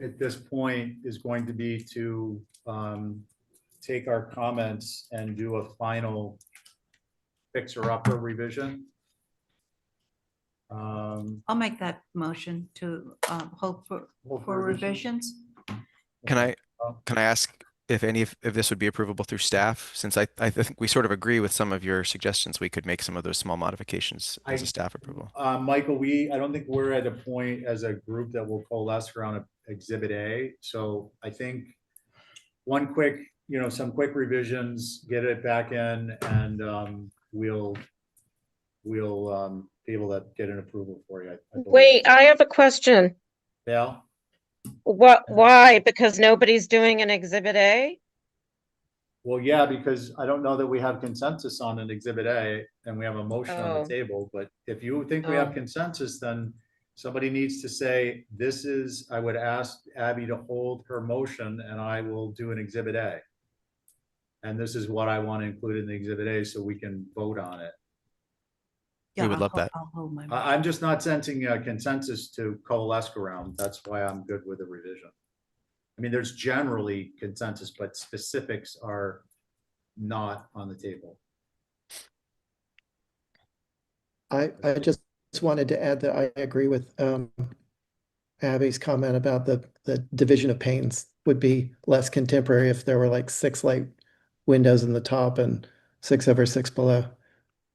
at this point is going to be to take our comments and do a final fixer-upper revision. I'll make that motion to hope for revisions. Can I ask if if this would be approvable through staff? Since I think we sort of agree with some of your suggestions, we could make some of those small modifications as a staff approval. Michael, I don't think we're at a point as a group that will coalesce around Exhibit A. So I think one quick, some quick revisions, get it back in, and we'll be able to get an approval for you. I believe. Wait, I have a question. Val? Why? Because nobody's doing an Exhibit A? Well, yeah, because I don't know that we have consensus on an Exhibit A, and we have a motion on Oh. the table, but if you think we have consensus, then somebody needs to say, I would ask Abby to hold her motion, and I will do an Exhibit A. And this is what I want to include in the Exhibit A so we can vote on it. We would love that. I'll hold my. I'm just not sensing a consensus to coalesce around. That's why I'm good with the revision. I mean, there's generally consensus, but specifics are not on the table. I just wanted to add that I agree with Abby's comment about the division of panes would be less contemporary if there were like 6 light windows in the top and 6 over 6 below.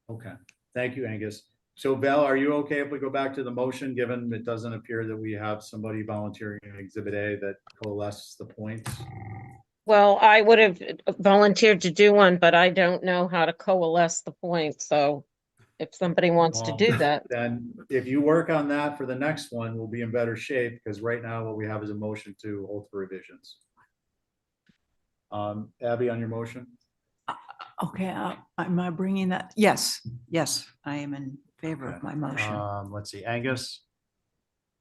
Okay, thank you, Angus. So Val, are you okay if we go back to the motion, given it doesn't appear that we have somebody volunteering in Exhibit A that coalesces the points? Well, I would have volunteered to do one, but I don't know how to coalesce the points. So if somebody wants to do that. Then if you work on that for the next one, we'll be in better shape, because right now what we have is a motion to hold for revisions. Abby, on your motion? Okay, am I bringing that? Yes, I am in favor of my motion. Let's see, Angus,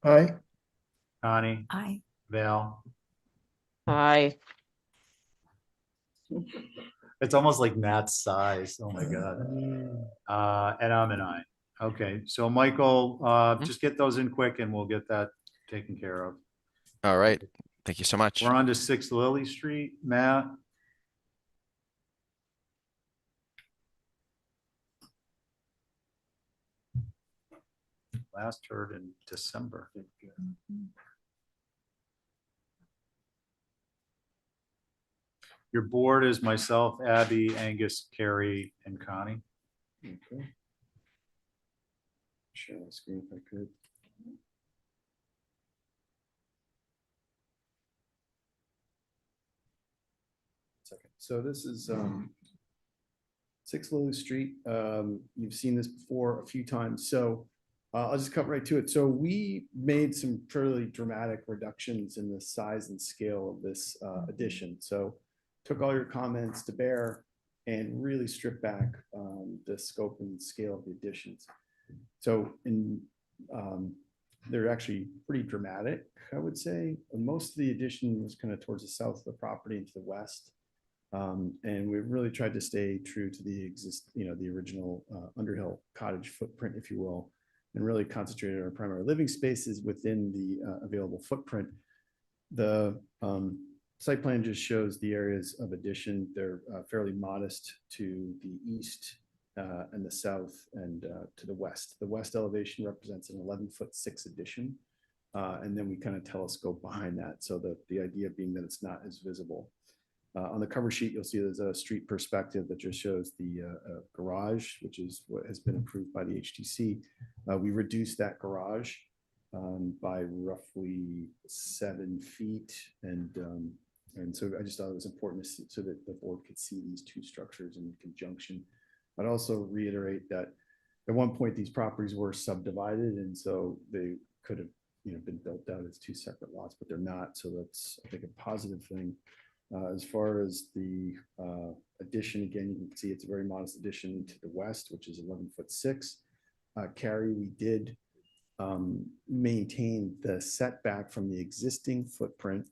Aye. Connie, Aye. Val. Aye. It's almost like Matt's size. Oh my God. And I'm an aye. Okay, so Michael, just get those in quick and we'll get that taken care of. All right. Thank you so much. We're on to 6 Lily Street, Matt. Last heard in December. Your board is myself, Abby, Angus, Carrie, and Connie. Okay. Share my screen if I could. Second. So this is 6 Lily Street. You've seen this before a few times. So I'll just cut right to it. So we made some fairly dramatic reductions in the size and scale of this addition. So took all your comments to bear and really stripped back the scope and scale of the additions. So they're actually pretty dramatic, I would say. Most of the addition was kind of towards the south of the property and to the west. And we really tried to stay true to the original Underhill cottage footprint, if you will, and really concentrated our primary living spaces within the available footprint. The site plan just shows the areas of addition. They're fairly modest to the east and the south and to the west. The west elevation represents an 11'6" addition. And then we kind of telescope behind that. So the idea being that it's not as visible. On the cover sheet, you'll see there's a street perspective that just shows the garage, which is what has been approved by the HTC. We reduced that garage by roughly 7 feet. And so I just thought it was important to see, so that the board could see these two structures in conjunction. I'd also reiterate that at one point these properties were subdivided, and so they could have been built out as 2 separate lots, but they're not. So that's, I think, a positive thing. As far as the addition, again, you can see it's a very modest addition to the west, which is 11'6". Carrie, we did maintain the setback from the existing footprint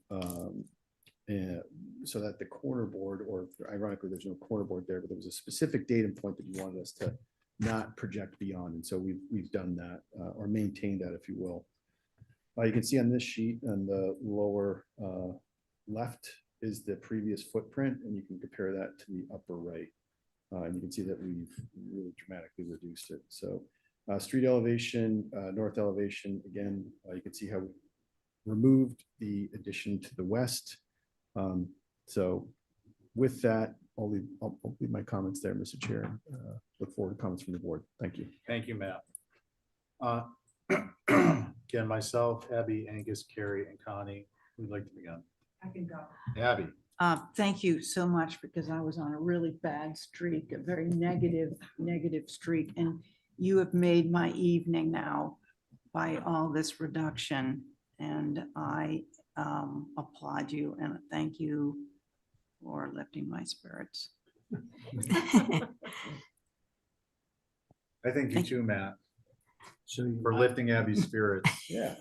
so that the corner board, or ironically, there's no corner board there, but there was a specific datum point that you wanted us to not project beyond. And so we've done that, or maintained that, if you will. You can see on this sheet on the lower left is the previous footprint, and you can compare that to the upper right. And you can see that we've really dramatically reduced it. So street elevation, north elevation, again, you can see how we removed the addition to the west. So with that, I'll leave my comments there, Mr. Chair. Look forward to comments from the board. Thank you. Thank you, Matt. Again, myself, Abby, Angus, Carrie, and Connie, who'd like to begin? I can go. Abby. Thank you so much, because I was on a really bad streak, a very negative streak, and you have made my evening now by all this reduction, and I applaud you and thank you for lifting my spirits. I thank you too, Matt, So for lifting Abby's spirits. Yeah.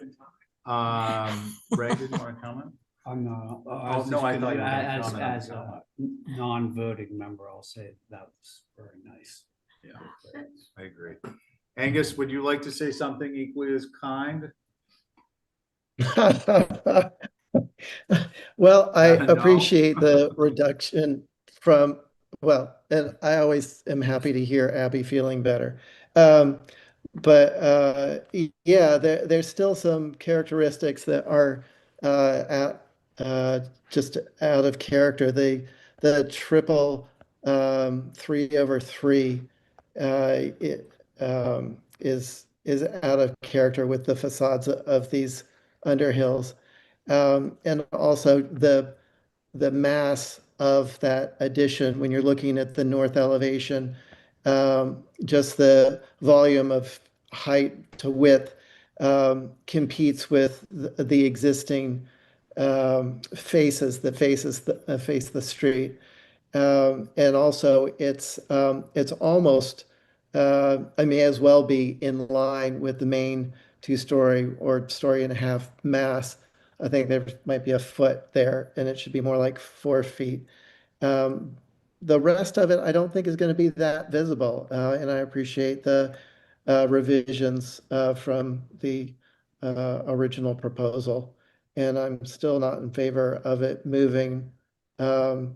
Ray, did you want to comment? I'm not. Oh, no, I thought you were gonna As, comment. as a non-voting member, I'll say that was very nice. Yeah, I agree. Angus, would you like to say something equally as kind? Well, I No? appreciate the reduction from, well, and I always am happy to hear Abby feeling better. Yeah, there's still some characteristics that are just out of character. The triple 3/3 is out of character with the facades of these underhills. And also the mass of that addition, when you're looking at the north elevation, just the volume of height to width competes with the existing faces that face the street. And also it's almost, I may as well be in line with the main 2-story or story and a half mass. I think there might be a foot there, and it should be more like 4 feet. The rest of it, I don't think is going to be that visible, and I appreciate the revisions from the original proposal. And I'm still not in favor of it moving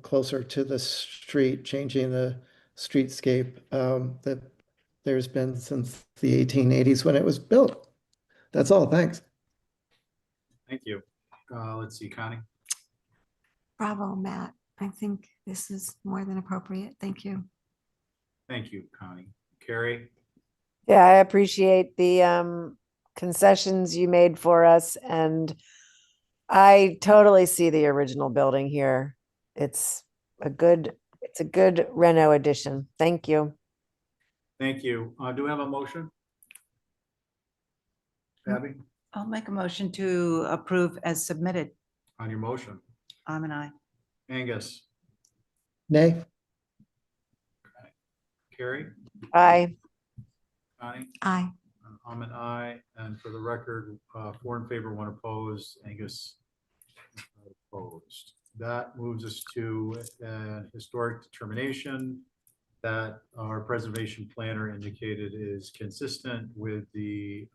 closer to the street, changing the streetscape that there's been since the 1880s when it was built. That's all. Thanks. Thank you. Let's see, Connie. Bravo, Matt. I think this is more than appropriate. Thank you. Thank you, Connie. Carrie. Yeah, I appreciate the concessions you made for us, and I totally see the original building here. It's a good reno addition. Thank you. Thank you. Do we have a motion? Abby, I'll make a motion to approve as submitted. on your motion. I'm an aye. Angus, Nay. Carrie, Aye. Connie, Aye. I'm an aye. And for the record, 4 in favor, 1 opposed. Angus opposed. That moves us to an historic determination that our preservation planner indicated is consistent with the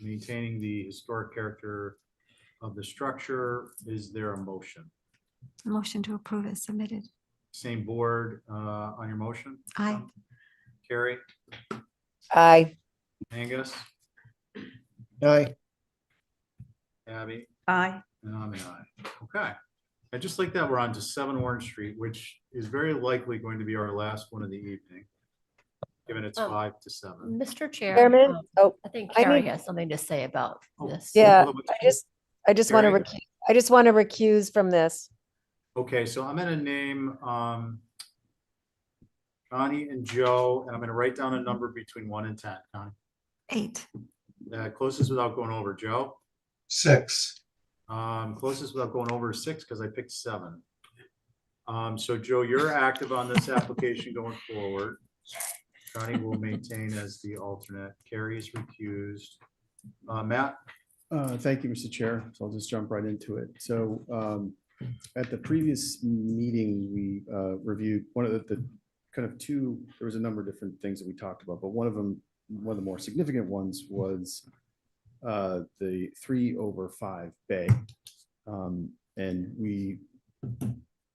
maintaining the historic character of the structure. Is there a motion? Motion to approve is submitted. Same board on your motion? Aye. Carrie, Aye. Angus, Aye. Abby, Aye. and I'm an aye. Okay. And just like that, we're on to 7 Orange Street, which is very likely going to be our last one of the evening, given it's 5 to 7. Mr. Chair. Chairman? I think I Carrie need- has something to say about Oh, this. Yeah, Well, I just want to Carrie? I just want to recuse from this. Okay, so I'm gonna name Connie and Joe, and I'm gonna write down a number between 1 and 10. Connie, 8. Closest without going over. Joe, 6. Closest without going over 6 because I picked 7. So Joe, you're active on this application going forward. Connie will maintain as the alternate. Carrie is recused. Matt, Thank you, Mr. Chair. So I'll just jump right into it. So At the previous meeting, we reviewed one of the kind of two, there was a number of different things that we talked about, but one of them, one of the more significant ones was the 3/5 bay. And we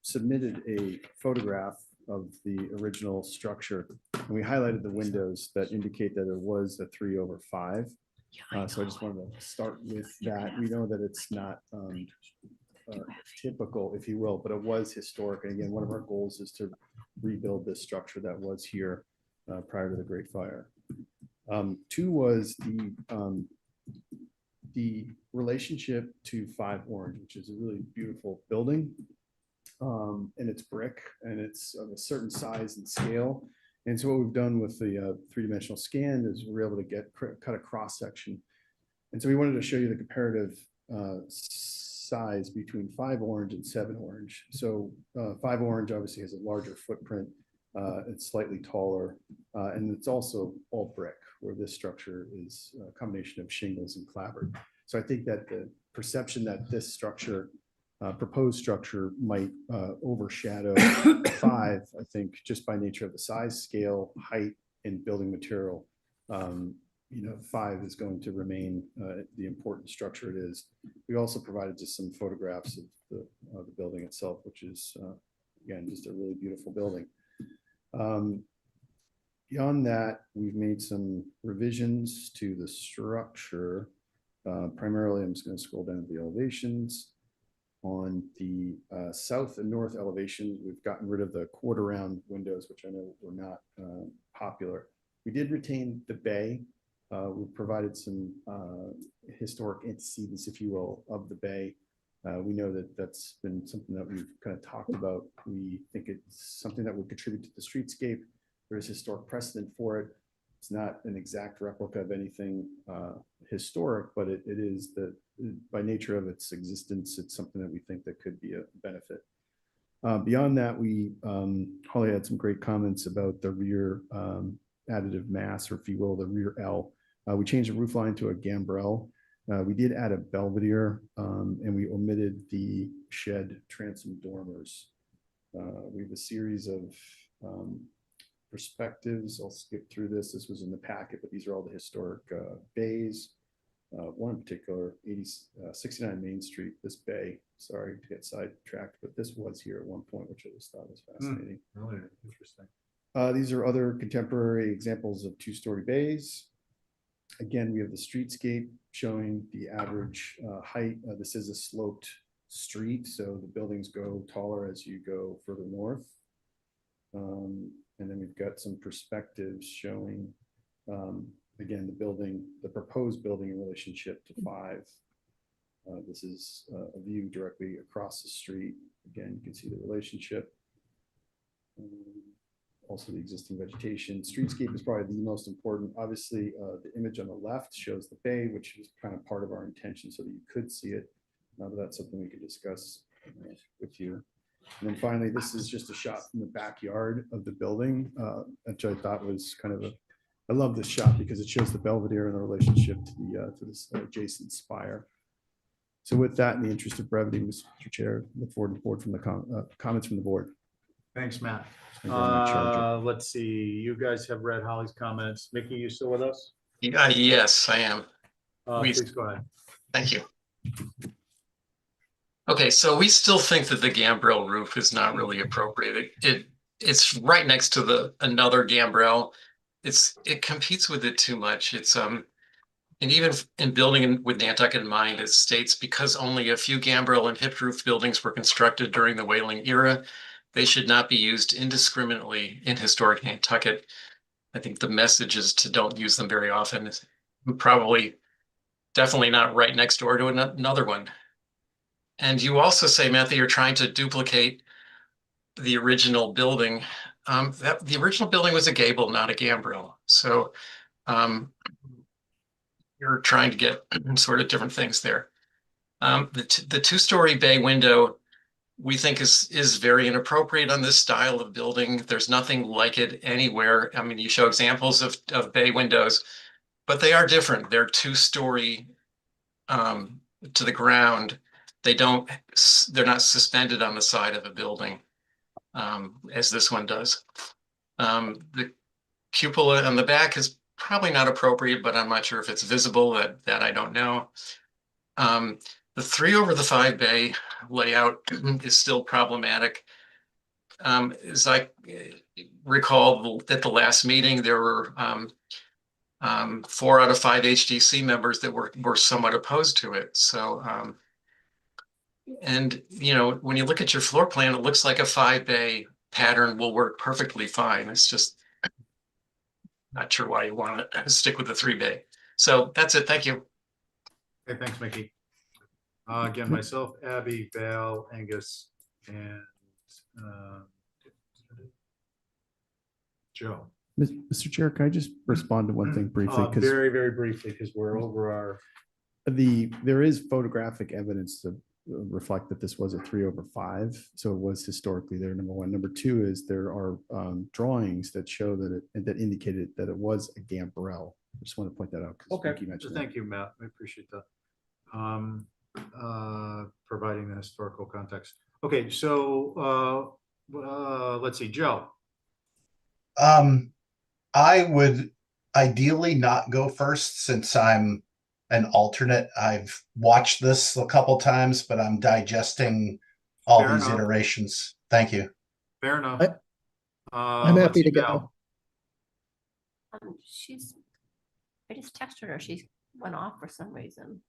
submitted a photograph of the original structure. And we highlighted the windows that indicate that it was a 3/5. So I just wanted to start with that. We know that it's not typical, if you will, but it was historic. And again, one of our goals is to rebuild this structure that was here prior to the Great Fire. Two was the relationship to 5 Orange, which is a really beautiful building. And it's brick and it's of a certain size and scale. And so what we've done with the 3-dimensional scan is we're able to cut a cross section. And so we wanted to show you the comparative size between 5 Orange and 7 Orange. So 5 Orange obviously has a larger footprint. It's slightly taller, and it's also all brick, where this structure is a combination of shingles and clapboard. So I think that the perception that this structure, proposed structure, might overshadow 5, I think just by nature of the size, scale, height, and building material, 5 is going to remain the important structure it is. We also provided just some photographs of the building itself, which is, again, just a really beautiful building. Beyond that, we've made some revisions to the structure. Primarily, I'm just going to scroll down to the elevations. On the south and north elevation, we've gotten rid of the quarter round windows, which I know were not popular. We did retain the bay. We provided some historic antecedents, if you will, of the bay. We know that that's been something that we've kind of talked about. We think it's something that would contribute to the streetscape. There is historic precedent for it. It's not an exact replica of anything historic, but it is that by nature of its existence, it's something that we think that could be a benefit. Beyond that, Holly had some great comments about the rear additive mass, or if you will, the rear L. We changed the roof line to a gambrel. We did add a belvedere, and we omitted the shed transom dormers. We have a series of perspectives. I'll skip through this. This was in the packet, but these are all the historic bays. One in particular, 69 Main Street, this bay, sorry to get sidetracked, but this was here at one point, which I just thought was fascinating. Really interesting. These are other contemporary examples of 2-story bays. Again, we have the streetscape showing the average height. This is a sloped street, so the buildings go taller as you go further north. And then we've got some perspectives showing, again, the proposed building in relationship to 5. This is a view directly across the street. Again, you can see the relationship. Also the existing vegetation. Streetscape is probably the most important. Obviously, the image on the left shows the bay, which is kind of part of our intention so that you could see it. But that's something we could discuss with you. And then finally, this is just a shot from the backyard of the building, which I thought was kind of I love this shot because it shows the belvedere in the relationship to this adjacent spire. So with that, in the interest of brevity, Mr. Chair, look forward to the board from the comments from the board. Thanks, Matt. Thank you very much, Roger. Let's see, you guys have read Holly's comments. Mickey, you still with us? Yes, I am. Please go ahead. Thank you. Okay, so we still think that the gambrel roof is not really appropriate. It's right next to another gambrel. It competes with it too much. And even in building with Nantucket in mind, it states because only a few gambrel and hip roof buildings were constructed during the whaling era, they should not be used indiscriminately in historic Nantucket. I think the message is to don't use them very often. Definitely not right next door to another one. And you also say, Matt, that you're trying to duplicate the original building. The original building was a gable, not a gambrel. So you're trying to get sort of different things there. The 2-story bay window, we think is very inappropriate on this style of building. There's nothing like it anywhere. I mean, you show examples of bay windows, but they are different. They're 2-story to the ground. they're not suspended on the side of a building, as this one does. The cupola on the back is probably not appropriate, but I'm not sure if it's visible. That I don't know. The 3 over the 5 bay layout is still problematic. As I recall at the last meeting, there were 4 out of 5 HDC members that were somewhat opposed to it. So, and you know, when you look at your floor plan, it looks like a 5 bay pattern will work perfectly fine. It's just not sure why you want to stick with the 3 bay. So that's it. Thank you. Okay, thanks, Mickey. Again, myself, Abby, Val, Angus, and Joe. Mr. Chair, can I just respond to one thing briefly? Because Very, very briefly, because we're over our. there is photographic evidence to reflect that this was a 3 over 5. So it was historically there, number one. Number two is there are drawings that show that that indicated that it was a gambrel. I just want to point that out. 'Cause Okay, Vicky mentioned thank you, Matt. I appreciate that. Providing the historical context. Okay, so let's see, Joe. I would ideally not go first since I'm an alternate. I've watched this a couple times, but I'm digesting all Fair these enough. iterations. Thank you. Fair enough. I'm Let's happy see, to go. Val. I just texted her. She went off for some reason.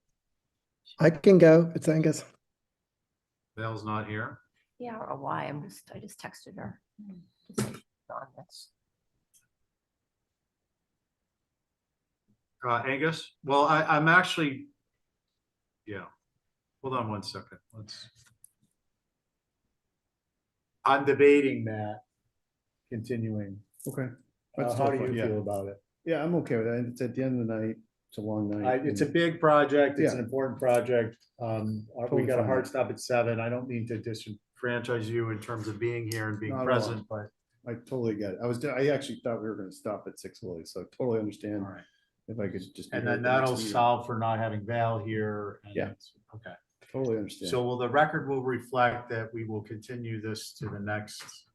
I can go. It's Angus. Val's not here. Yeah, I don't know why. I just texted her. To say she's on this. Angus, well, I'm actually, yeah. Hold on one second. I'm debating that, continuing. Okay. How do you feel about it? Yeah, I'm okay with that. It's at the end of the night. It's a long night. It's a big project. It's an Yeah. important project. We Totally got a fine. hard stop at 7. I don't mean to disenfranchise you in terms of being here and being Not at all. present, but. I totally get it. I actually thought we were going to stop at 6, Lily, so I totally understand. All right. If I could just. be And here then at the next that'll meeting. solve for not having Val here. and Yeah. it's- Okay. Totally understand. So will the record will reflect that we will continue this to the next,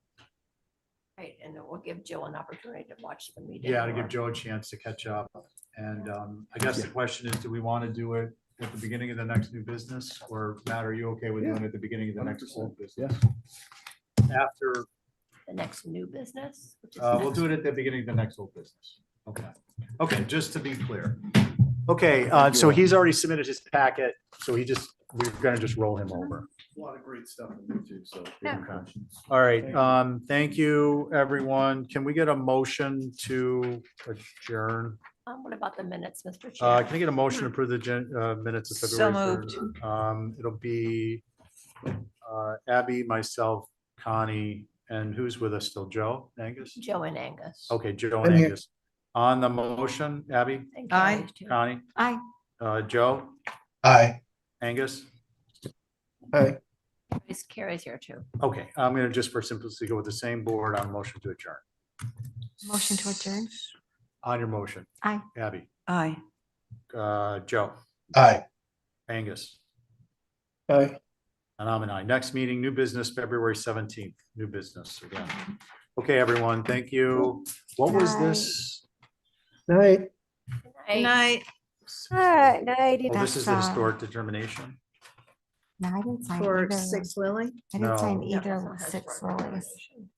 Right, and then we'll give Jill an opportunity to watch the meeting. yeah, to more. give Joe a chance to catch up. And I guess the question is, do we want to do it at the beginning of the next new business? Or Matt, are you okay with doing it at the beginning of the next 100%. old business? After, The next new business. which is we'll next do it at the beginning of the next old business. Okay. Okay, just to be clear. Okay, so he's already submitted his packet, so we're gonna just roll him over. A lot of great stuff on YouTube, so. All right, thank you, everyone. Can we get a motion to adjourn? What about the minutes, Mr. Chair? Can I get a motion to approve the minutes of So February moved. 3rd? It'll be Abby, myself, Connie, and who's with us still? Joe, Angus? Joe and Angus. Okay, Joe I'm and here. Angus. On the motion, Abby, And Aye. Carrie's too. Connie, Aye. Joe, Aye. Angus? Hi. Carrie's here too. Okay, I'm gonna just for simplicity go with the same board on motion to adjourn. Motion to adjourn. On your motion, Aye. Abby, Aye. Joe, Aye. Angus, Hi. and I'm an aye. Next meeting, new business, February 17th, new business again. Okay, everyone, thank you. What was this? Night. Hey, Night. Oh, this is the historic determination? No, I didn't sign For either. 6 Lily? I didn't sign No. either Jefferson of has 6 short lilies. definition.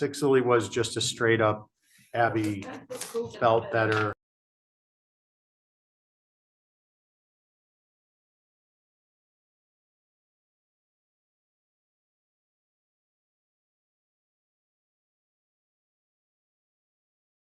Sixily was just a straight up Abby felt better